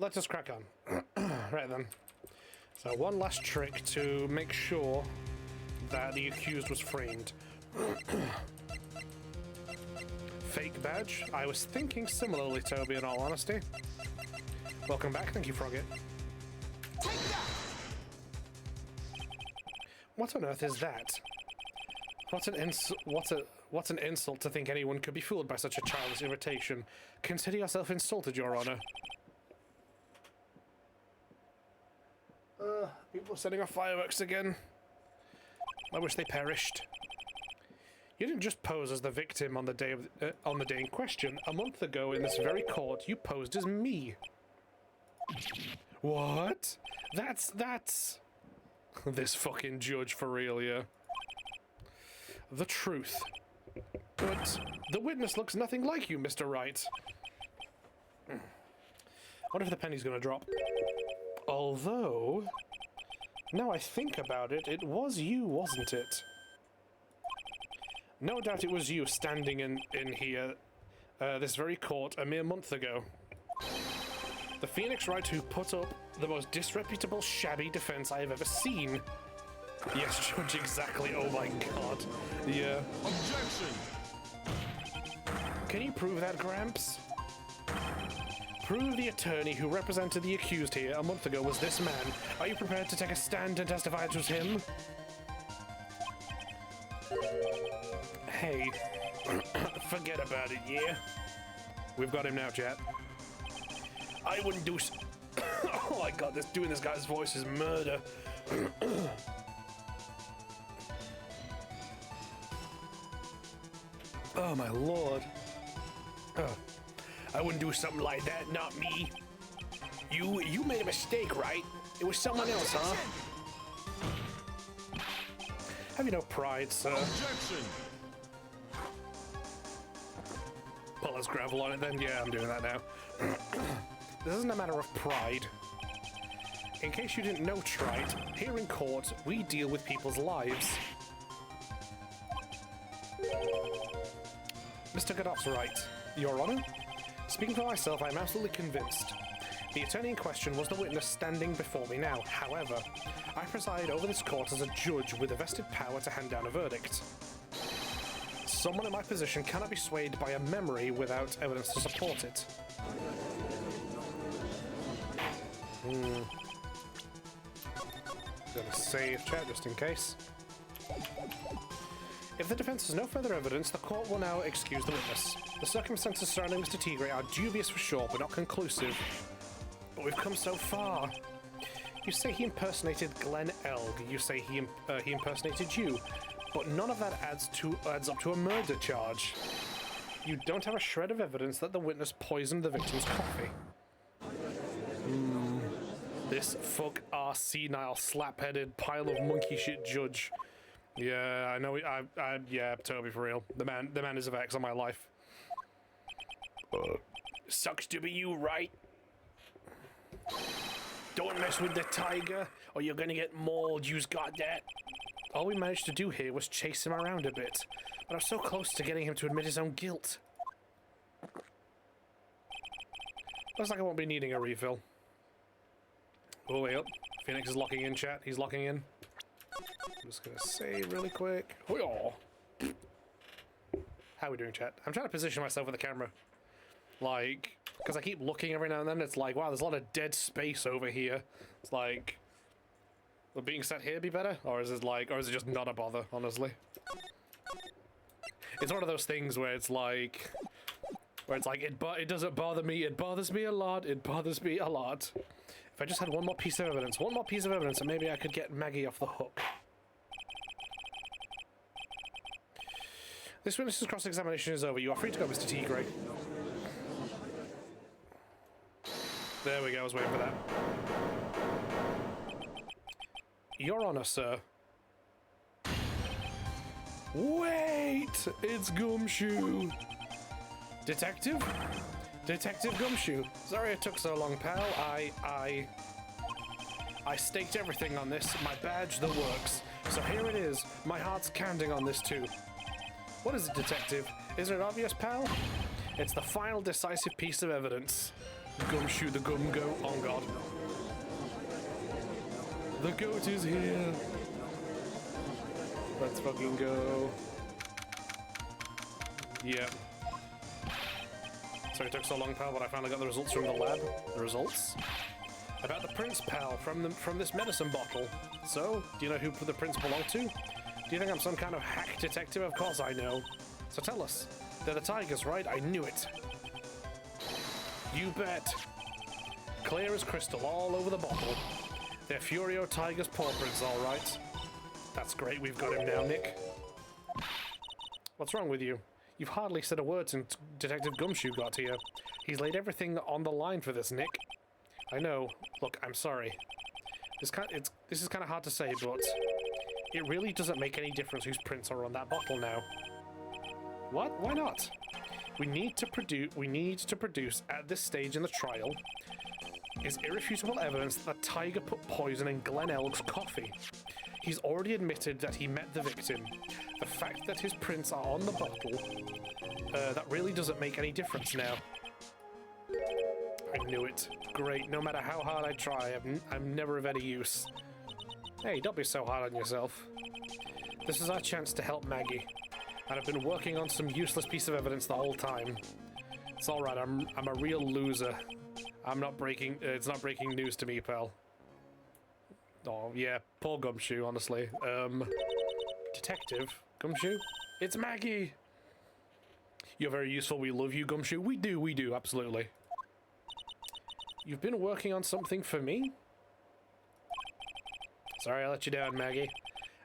A: Let us crack on. Right then. So one last trick to make sure that the accused was framed. Fake badge? I was thinking similarly, Toby, in all honesty. Welcome back. Thank you, Frogget.
C: Take that!
A: What on earth is that? What an insult to think anyone could be fooled by such a childish irritation. Consider yourself insulted, Your Honor. People are setting off fireworks again. I wish they perished. You didn't just pose as the victim on the day in question. A month ago, in this very court, you posed as me. What? That's this fucking judge for real, yeah. The truth. But the witness looks nothing like you, Mr. Wright. What if the penny's gonna drop? Although, now I think about it, it was you, wasn't it? No doubt it was you standing in here, this very court, a mere month ago. The Phoenix Wright who put up The most disreputable, shabby defense I have ever seen. Yes, Judge, exactly. Oh my god. Yeah.
B: Objection!
A: Can you prove that, Gramps? Prove the attorney who represented the accused here a month ago was this man. Are you prepared to take a stand and testify it was him? Hey, forget about it, yeah? We've got him now, chat. I wouldn't do oh my god, doing this guy's voice is murder. Oh my lord. I wouldn't do something like that, not me. You made a mistake, right? It was someone else, huh? Have you no pride, sir?
B: Objection!
A: Well, let's gravel on it then. Yeah, I'm doing that now. This isn't a matter of pride. In case you didn't know, Trite, here in court, we deal with people's lives. Mr. Goddard's right. Your Honor? Speaking for myself, I am absolutely convinced. The attorney in question was the witness standing before me now. However, I preside over this court as a judge with a vested power to hand down a verdict. Someone in my position cannot be swayed by a memory without evidence to support it. Gonna save chat just in case. If the defense has no further evidence, the court will now excuse the witness. The circumstances surrounding Mr. Tigre are dubious for sure, but not conclusive. But we've come so far. You say he impersonated Glenn Elg. You say he impersonated you. But none of that adds up to a murder charge. You don't have a shred of evidence that the witness poisoned the victim's coffee. This fuck-ass senile slap-headed pile of monkey shit judge. Yeah, I know. Yeah, Toby, for real. The man is a vex on my life. Sucks to be you, right? Don't mess with the tiger, or you're gonna get mauled. You's got that. All we managed to do here was chase him around a bit, but I was so close to getting him to admit his own guilt. Looks like I won't be needing a refill. Oh, wait up. Phoenix is locking in, chat. He's locking in. I'm just gonna save really quick. Oh, how are we doing, chat? I'm trying to position myself with the camera. Like, because I keep looking every now and then, it's like, wow, there's a lot of dead space over here. It's like, would being sat here be better? Or is it like, or is it just not a bother, honestly? It's one of those things where it's like, it doesn't bother me, it bothers me a lot, it bothers me a lot. If I just had one more piece of evidence, and maybe I could get Maggie off the hook. This witness's cross-examination is over. You are free to go, Mr. Tigre. There we go, I was waiting for that. Your Honor, sir. Wait! It's Gumshoe! Detective? Detective Gumshoe. Sorry it took so long, pal. I staked everything on this. My badge, the works. So here it is. My heart's counting on this too. What is it, Detective? Isn't it obvious, pal? It's the final decisive piece of evidence. Gumshoe the Gum Goat. Oh god. The goat is here. Let's fucking go. Yep. Sorry it took so long, pal, but I finally got the results from the lab. The results? About the prints, pal, from this medicine bottle. So, do you know who the prints belong to? Do you think I'm some kind of hack detective? Of course I know. So tell us. They're the tigers, right? I knew it. You bet. Clear as crystal all over the bottle. They're Furio Tiger's paw prints, all right. That's great. We've got him now, Nick. What's wrong with you? You've hardly said a word since Detective Gumshoe got here. He's laid everything on the line for this, Nick. I know. Look, I'm sorry. This is kind of hard to say, but it really doesn't make any difference whose prints are on that bottle now. What? Why not? We need to produce at this stage in the trial is irrefutable evidence that the tiger put poison in Glenn Elg's coffee. He's already admitted that he met the victim. The fact that his prints are on the bottle, that really doesn't make any difference now. I knew it. Great. No matter how hard I try, I'm never of any use. Hey, don't be so hard on yourself. This is our chance to help Maggie. And I've been working on some useless piece of evidence the whole time. It's alright, I'm a real loser. I'm not breaking... it's not breaking news to me, pal. Oh, yeah. Poor Gumshoe, honestly. Detective? Gumshoe? It's Maggie! You're very useful. We love you, Gumshoe. We do, absolutely. You've been working on something for me? Sorry I let you down, Maggie.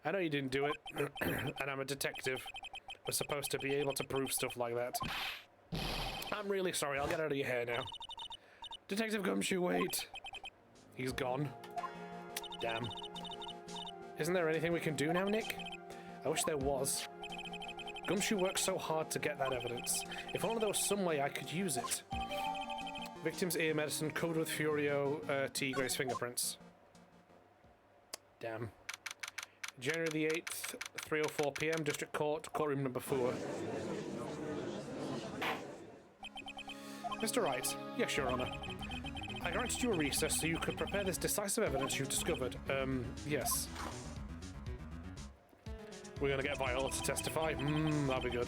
A: I know you didn't do it, and I'm a detective. We're supposed to be able to prove stuff like that. I'm really sorry. I'll get out of your hair now. Detective Gumshoe, wait. He's gone. Damn. Isn't there anything we can do now, Nick? I wish there was. Gumshoe worked so hard to get that evidence. If only there was some way I could use it. Victim's ear medicine covered with Furio Tigre's fingerprints. Damn. January the 8th, 3:04 PM, District Court, courtroom number 4. Mr. Wright. Yes, Your Honor. I granted you a recess so you could prepare this decisive evidence you've discovered. Yes. We're gonna get Viola to testify? That'll be good.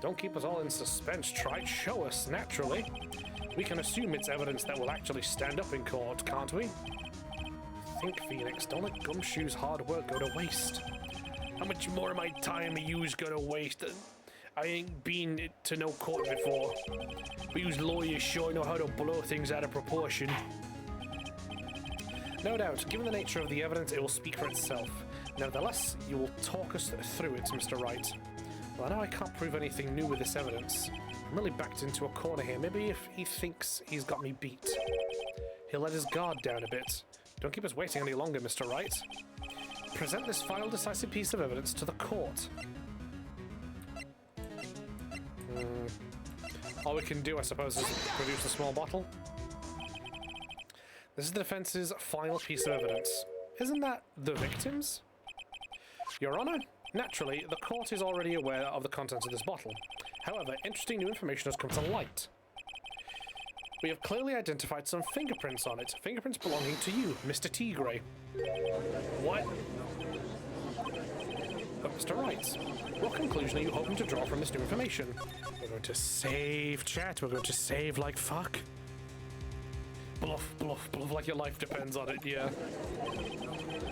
A: Don't keep us all in suspense, Trite. Show us, naturally. We can assume it's evidence that will actually stand up in court, can't we? Think, Phoenix. Don't let Gumshoe's hard work go to waste. How much more of my time are yous gonna waste? I ain't been to no court before. But yous lawyers sure know how to blow things out of proportion. No doubt, given the nature of the evidence, it will speak for itself. Nevertheless, you will talk us through it, Mr. Wright. Well, I know I can't prove anything new with this evidence. I'm really backed into a corner here. Maybe if he thinks he's got me beat, he'll let his guard down a bit. Don't keep us waiting any longer, Mr. Wright. Present this final decisive piece of evidence to the court. All we can do, I suppose, is produce a small bottle. This is the defense's final piece of evidence. Isn't that the victims? Your Honor, naturally, the court is already aware of the contents of this bottle. However, interesting new information has come to light. We have clearly identified some fingerprints on it. Fingerprints belonging to you, Mr. Tigre. What? But Mr. Wright, what conclusion are you hoping to draw from this new information? We're going to save, chat. We're going to save like fuck. Bluff, bluff, bluff like your life depends on it, yeah.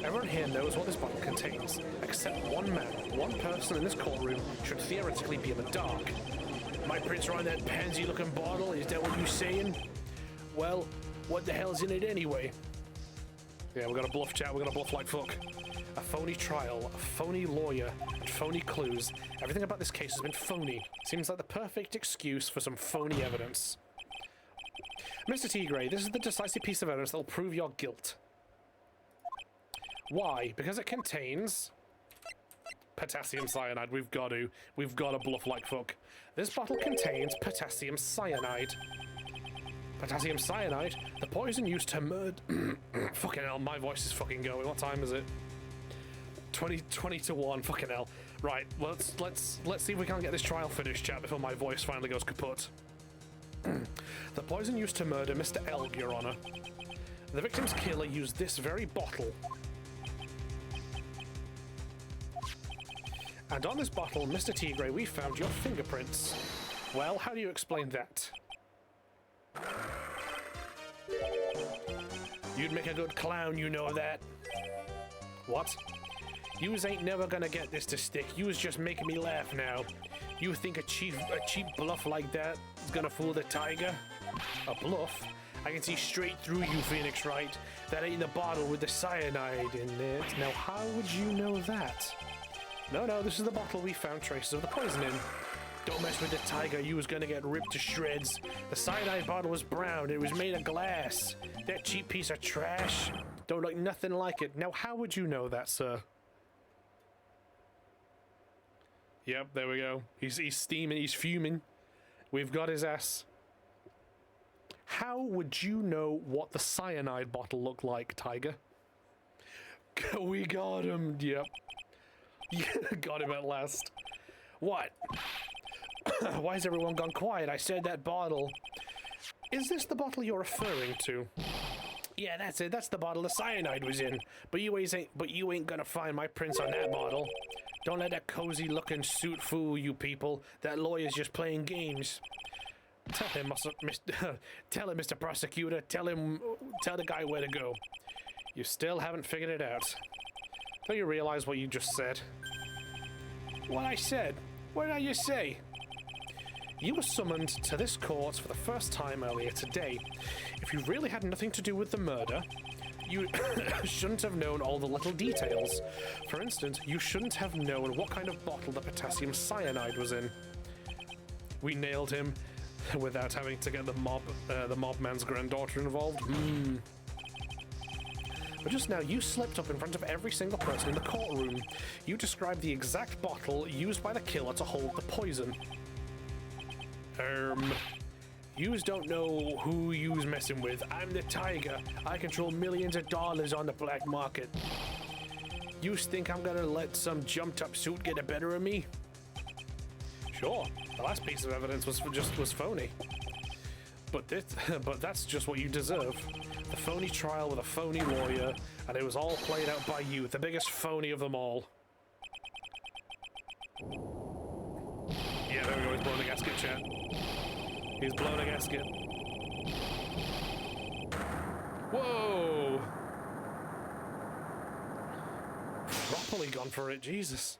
A: Everyone here knows what this bottle contains, except one man, one person in this courtroom should theoretically be in the dark. My prints are on that pansy-looking bottle, is that what you're saying? Well, what the hell's in it anyway? Yeah, we're gonna bluff, chat, we're gonna bluff like fuck. A phony trial, a phony lawyer, and phony clues. Everything about this case has been phony. Seems like the perfect excuse for some phony evidence. Mr. Tigre, this is the decisive piece of evidence that will prove your guilt. Why? Because it contains potassium cyanide. We've got to bluff like fuck. This bottle contains potassium cyanide. Potassium cyanide? The poison used to murder... Fucking hell, my voice is fucking going. What time is it? 20 to 1. Fucking hell. Right, let's see if we can't get this trial finished, chat, before my voice finally goes kaput. The poison used to murder Mr. Elg, Your Honor. The victim's killer used this very bottle. And on this bottle, Mr. Tigre, we found your fingerprints. Well, how do you explain that? You'd make a good clown, you know that. What? Yous ain't never gonna get this to stick. Yous just making me laugh now. You think a cheap bluff like that is gonna fool the tiger? A bluff? I can see straight through you, Phoenix Wright. That ain't the bottle with the cyanide in it. Now, how would you know that? No, this is the bottle we found traces of the poison in. Don't mess with the tiger, you was gonna get ripped to shreds. The cyanide bottle was brown, it was made of glass. That cheap piece of trash don't look nothing like it. Now, how would you know that, sir? Yep, there we go. He's steaming, he's fuming. We've got his ass. How would you know what the cyanide bottle looked like, Tiger? We got him, yep. Got him at last. What? Why has everyone gone quiet? I said that bottle. Is this the bottle you're referring to? Yeah, that's it. That's the bottle the cyanide was in. But you ain't gonna find my prints on that bottle. Don't let that cozy-looking suit fool you people. That lawyer's just playing games. Tell him, Mr. Prosecutor. Tell the guy where to go. You still haven't figured it out. Don't you realize what you just said? What I said? What did I just say? You were summoned to this court for the first time earlier today. If you really had nothing to do with the murder, you shouldn't have known all the little details. For instance, you shouldn't have known what kind of bottle the potassium cyanide was in. We nailed him without having to get the mob man's granddaughter involved. But just now, you slipped up in front of every single person in the courtroom. You described the exact bottle used by the killer to hold the poison. Yous don't know who yous messing with. I'm the Tiger. I control millions of dollars on the black market. Yous think I'm gonna let some jumped-up suit get the better of me? Sure, the last piece of evidence was phony. But that's just what you deserve. The phony trial with a phony lawyer, and it was all played out by you, the biggest phony of them all. Yeah, there we go, he's blowing a gasket, chat. He's blowing a gasket. Whoa! Properly gone for it, Jesus.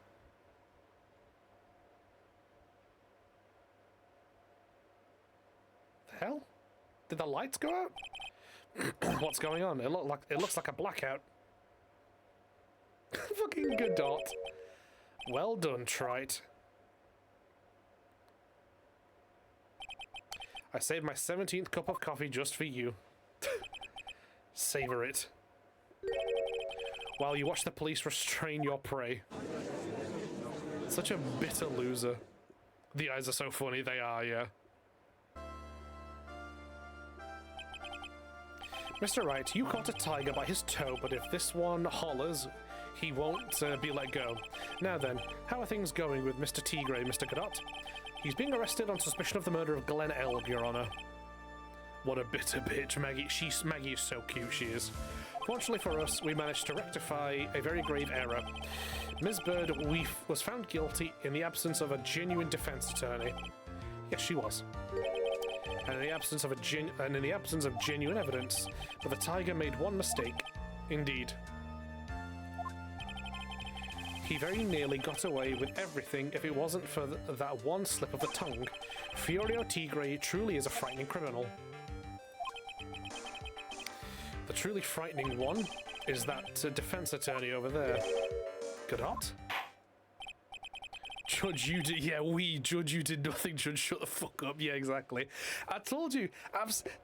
A: The hell? Did the lights go out? What's going on? It looks like a blackout. Fucking good dot. Well done, Trite. I saved my 17th cup of coffee just for you. Savor it. While you watch the police restrain your prey. Such a bitter loser. The eyes are so funny, they are, yeah. Mr. Wright, you caught a tiger by his toe, but if this one hollers, he won't be let go. Now then, how are things going with Mr. Tigray, Mr. Godot? He's being arrested on suspicion of the murder of Glenn Elg, Your Honor. What a bitter bitch, Maggie. Maggie is so cute, she is. Fortunately for us, we managed to rectify a very grave error. Ms. Bird was found guilty in the absence of a genuine defense attorney. Yes, she was. And in the absence of genuine evidence, but the tiger made one mistake. Indeed. He very nearly got away with everything if it wasn't for that one slip of the tongue. Furio Tigray truly is a frightening criminal. The truly frightening one is that defense attorney over there. Godot? Judge, you did. Yeah, Judge, you did nothing. Judge, shut the fuck up. Yeah, exactly. I told you.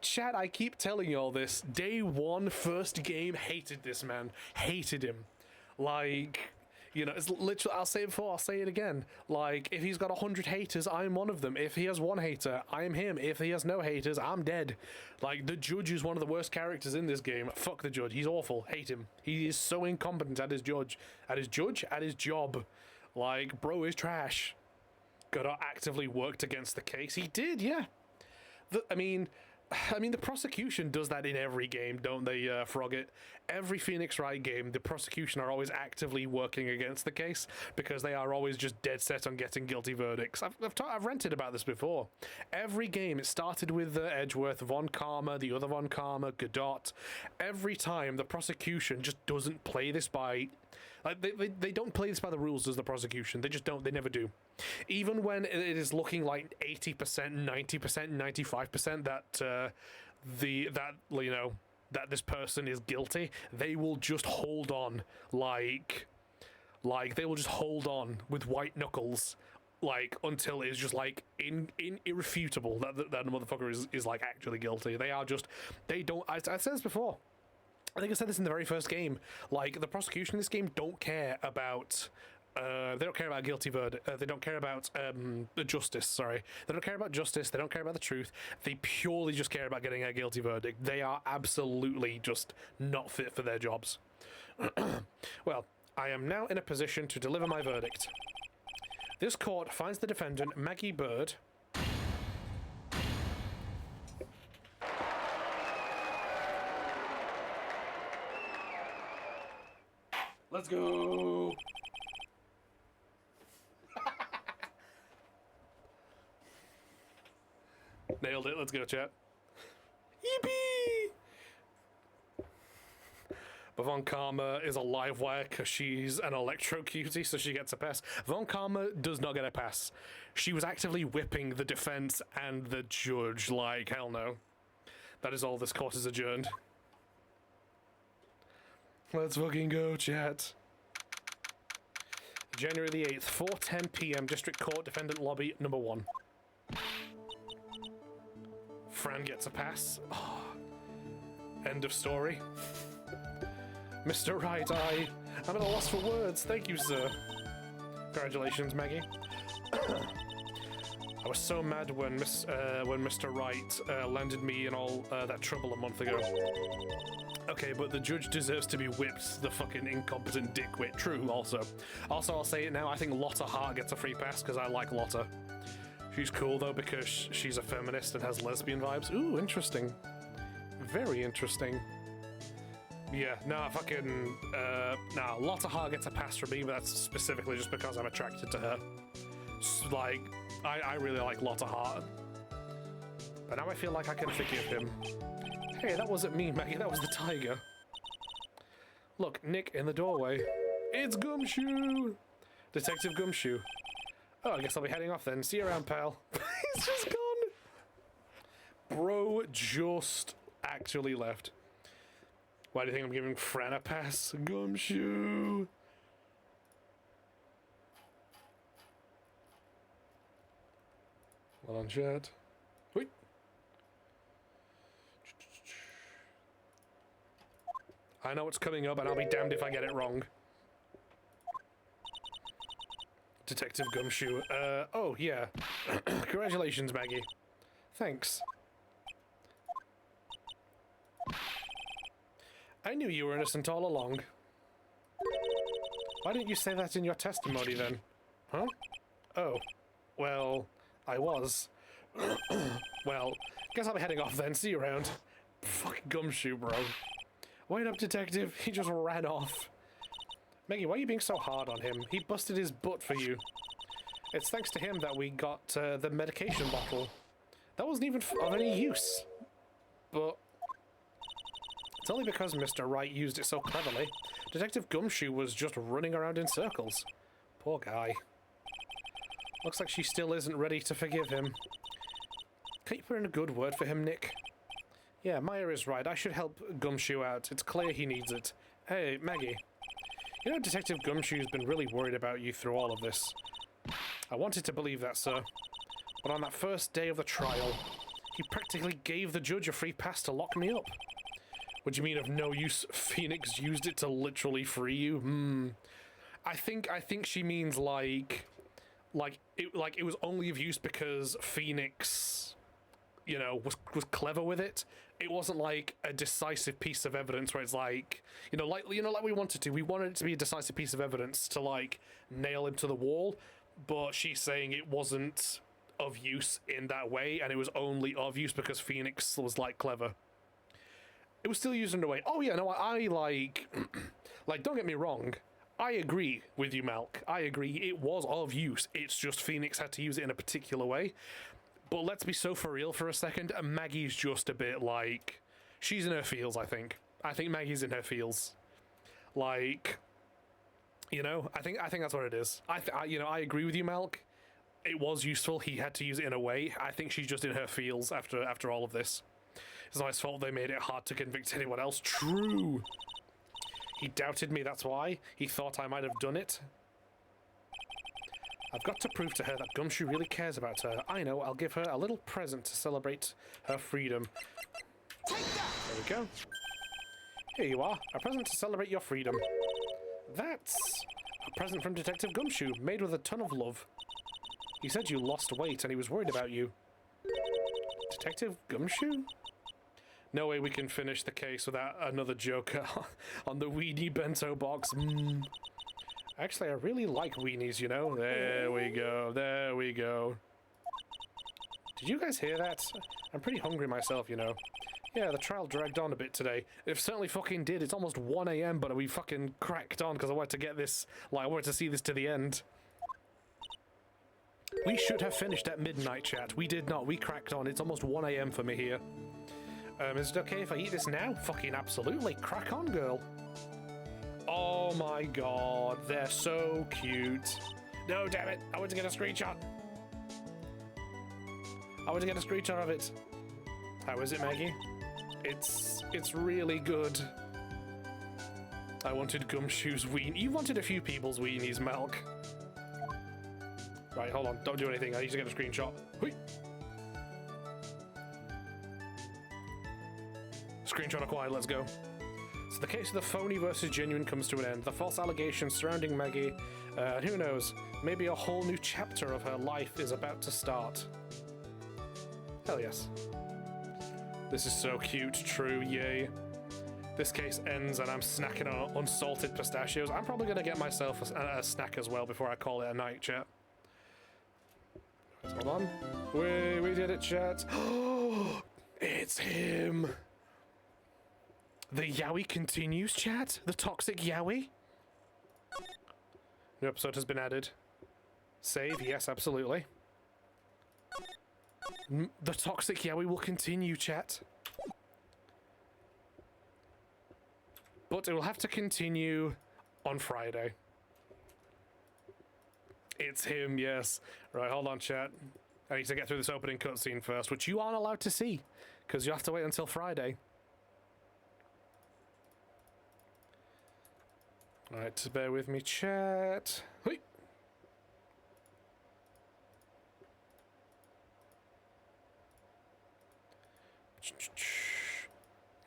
A: Chad, I keep telling you all this. Day one, first game, hated this man. Hated him. Like, you know, it's literally, I'll say it before, I'll say it again. Like, if he's got 100 haters, I'm one of them. If he has one hater, I'm him. If he has no haters, I'm dead. Like, the Judge is one of the worst characters in this game. Fuck the Judge. He's awful. Hate him. He is so incompetent at his at his job. Like, bro is trash. Gotta actively worked against the case. He did, yeah. I mean, the prosecution does that in every game, don't they, Frogget? Every Phoenix Wright game, the prosecution are always actively working against the case because they are always just dead set on getting guilty verdicts. I've ranted about this before. Every game, it started with Edgeworth, Von Karma, the other Von Karma, Godot. Every time, the prosecution just doesn't play this by... Like, they don't play this by the rules as the prosecution. They just don't. They never do. Even when it is looking like 80%, 90%, 95% that this person is guilty, they will just hold on. Like they will just hold on with white knuckles, like, until it's just like irrefutable that the motherfucker is like actually guilty. They don't. I said this before. I think I said this in the very first game. Like, the prosecution in this game don't care about... they don't care about guilty verdict. They don't care about the justice, sorry. They don't care about justice. They don't care about the truth. They purely just care about getting a guilty verdict. They are absolutely just not fit for their jobs. Well, I am now in a position to deliver my verdict. This court finds the defendant, Maggie Bird... Let's go! Nailed it, let's go, chat. Yippee! But Von Karma is a live wire because she's an electro cutie, so she gets a pass. Von Karma does not get a pass. She was actively whipping the defense and the judge, like, hell no. That is all, this court is adjourned. Let's fucking go, chat. January the 8th, 4:10 p.m. District Court, Defendant Lobby, number 1. Fran gets a pass. Oh. End of story. Mr. Wright, I'm at a loss for words. Thank you, sir. Congratulations, Maggie. I was so mad when Mr. Wright landed me in all that trouble a month ago. Okay, but the judge deserves to be whipped, the fucking incompetent dickwit. True, also. Also, I'll say it now, I think Lotta Hart gets a free pass because I like Lotta. She's cool, though, because she's a feminist and has lesbian vibes. Ooh, interesting. Very interesting. Yeah, nah, fucking... nah, Lotta Hart gets a pass from me, but that's specifically just because I'm attracted to her. Like, I really like Lotta Hart. But now I feel like I can forgive him. Hey, that wasn't me, Maggie, that was the tiger. Look, Nick in the doorway. It's Gumshoe! Detective Gumshoe. Oh, I guess I'll be heading off then. See you around, pal. He's just gone! Bro just actually left. Why do you think I'm giving Fran a pass? Gumshoe! Well on, chat. Wait. I know what's coming up, and I'll be damned if I get it wrong. Detective Gumshoe. Oh, yeah. Congratulations, Maggie. Thanks. I knew you were innocent all along. Why didn't you say that in your testimony, then? Huh? Oh. Well, I was. Well, guess I'll be heading off then. See you around. Fucking Gumshoe, bro. Wait up, detective. He just ran off. Maggie, why are you being so hard on him? He busted his butt for you. It's thanks to him that we got the medication bottle. That wasn't even of any use. But it's only because Mr. Wright used it so cleverly. Detective Gumshoe was just running around in circles. Poor guy. Looks like she still isn't ready to forgive him. Can't you put in a good word for him, Nick? Yeah, Maya is right. I should help Gumshoe out. It's clear he needs it. Hey, Maggie. You know, Detective Gumshoe's been really worried about you through all of this. I wanted to believe that, sir. But on that first day of the trial, he practically gave the judge a free pass to lock me up. What do you mean of no use? Phoenix used it to literally free you? I think she means like it was only of use because Phoenix, you know, was clever with it. It wasn't like a decisive piece of evidence where it's like, like we wanted to. We wanted it to be a decisive piece of evidence to like nail him to the wall, but she's saying it wasn't of use in that way, and it was only of use because Phoenix was like clever. It was still used in a way. Oh yeah, no, I like, like don't get me wrong. I agree with you, Malk. I agree it was of use. It's just Phoenix had to use it in a particular way. But let's be so for real for a second. Maggie's just a bit like... She's in her feels, I think. I think Maggie's in her feels. Like... I think that's what it is. I agree with you, Malk. It was useful. He had to use it in a way. I think she's just in her feels after all of this. It's not his fault they made it hard to convict anyone else. True! He doubted me, that's why. He thought I might have done it. I've got to prove to her that Gumshoe really cares about her. I know, I'll give her a little present to celebrate her freedom.
C: Take that!
A: There we go. Here you are, a present to celebrate your freedom. That's a present from Detective Gumshoe, made with a ton of love. He said you lost weight and he was worried about you. Detective Gumshoe? No way we can finish the case without another joker on the weenie bento box. Actually, I really like weenies, There we go. There we go. Did you guys hear that? I'm pretty hungry myself, Yeah, the trial dragged on a bit today. It certainly fucking did. It's almost 1 AM, but we fucking cracked on because I wanted to get this, like, I wanted to see this to the end. We should have finished at midnight, chat. We did not. We cracked on. It's almost 1 AM for me here. Is it okay if I eat this now? Fucking absolutely. Crack on, girl. Oh my god, they're so cute. No, damn it. I want to get a screenshot. I want to get a screenshot of it. How is it, Maggie? It's really good. I wanted Gumshoe's ween. You wanted a few people's weenies, Melk. Right, hold on. Don't do anything. I need to get a screenshot. Hui. Screenshot acquired. Let's go. So the case of the phony versus genuine comes to an end. The false allegations surrounding Maggie, and who knows, maybe a whole new chapter of her life is about to start. Hell yes. This is so cute, true, yay. This case ends and I'm snacking on unsalted pistachios. I'm probably gonna get myself a snack as well before I call it a night, chat. Hold on. We did it, chat. It's him. The Yowie continues, chat? The toxic Yowie? New episode has been added. Save, yes, absolutely. The toxic Yowie will continue, chat. But it will have to continue on Friday. It's him, yes. Right, hold on, chat. I need to get through this opening cutscene first, which you aren't allowed to see, because you have to wait until Friday. Alright, bear with me, chat. Hui.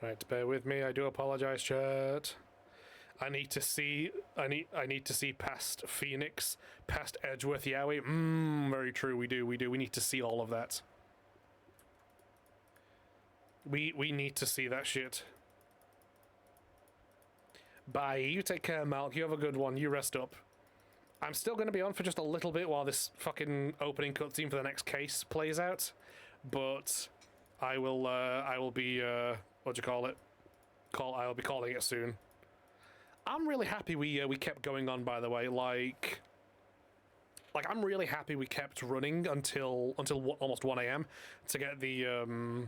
A: Right, bear with me. I do apologize, chat. I need to see past Phoenix, past Edgeworth Yowie. Very true. We do. We need to see all of that. We need to see that shit. Bye. You take care, Malk. You have a good one. You rest up. I'm still going to be on for just a little bit while this fucking opening cutscene for the next case plays out, but I will be what do you call it? I'll be calling it soon. I'm really happy we kept going on. By the way, like I'm really happy we kept running until almost 1 AM to get the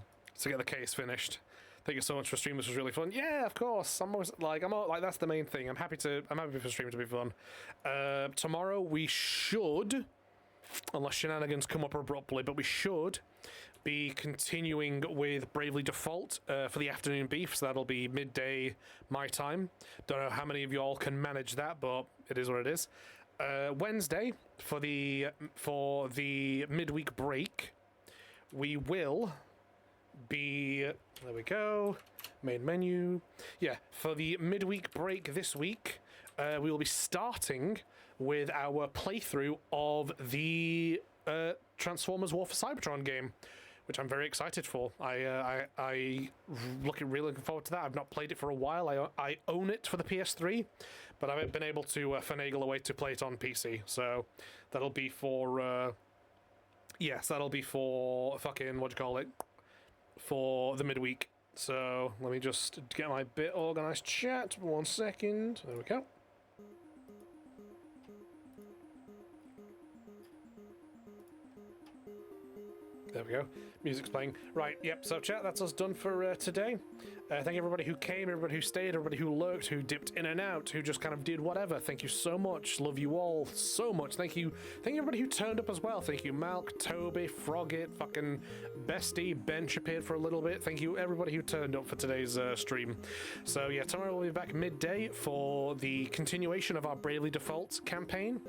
A: case finished. Thank you so much for stream. This was really fun. Yeah, of course. I'm always that's the main thing. I'm happy for stream to be fun. Tomorrow we should, unless shenanigans come up abruptly, but we should be continuing with Bravely Default for the afternoon beef. So that'll be midday my time. Don't know how many of you all can manage that, but it is what it is. Wednesday for the midweek break, we will be, there we go, main menu. Yeah, for the midweek break this week, we will be starting with our playthrough of the Transformers War for Cybertron game, which I'm very excited for. I really looking forward to that. I've not played it for a while. I own it for the PS3, but I haven't been able to finagle a way to play it on PC. So that'll be for yes, that'll be for fucking what do you call it? For the midweek. So let me just get my bit organized, chat. 1 second. There we go. There we go. Music's playing. Right, yep, so chat, that's us done for today. Thank everybody who came, everybody who stayed, everybody who lurked, who dipped in and out, who just kind of did whatever. Thank you so much. Love you all so much. Thank you everybody who turned up as well. Thank you Malk, Toby, Frogit, fucking Bestie, Bench appeared for a little bit. Thank you everybody who turned up for today's stream. So yeah, tomorrow we'll be back midday for the continuation of our Bravely Default campaign.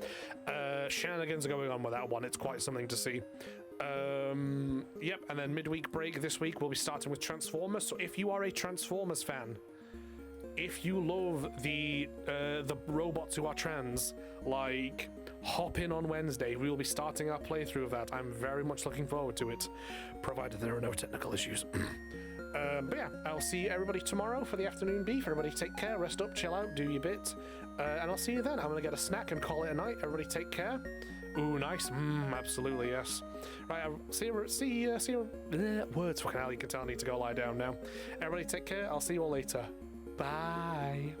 A: Shenanigans are going on with that one. It's quite something to see. Yep, and then midweek break this week we'll be starting with Transformers. So if you are a Transformers fan, if you love the robots who are trans, like, hop in on Wednesday. We will be starting our playthrough of that. I'm very much looking forward to it, provided there are no technical issues. But yeah, I'll see everybody tomorrow for the afternoon beef. Everybody take care, rest up, chill out, do your bit, and I'll see you then. I'm gonna get a snack and call it a night. Everybody take care. Ooh, nice. Absolutely, yes. Right, see you. Words, fucking hell, you can tell I need to go lie down now. Everybody take care. I'll see you all later. Bye.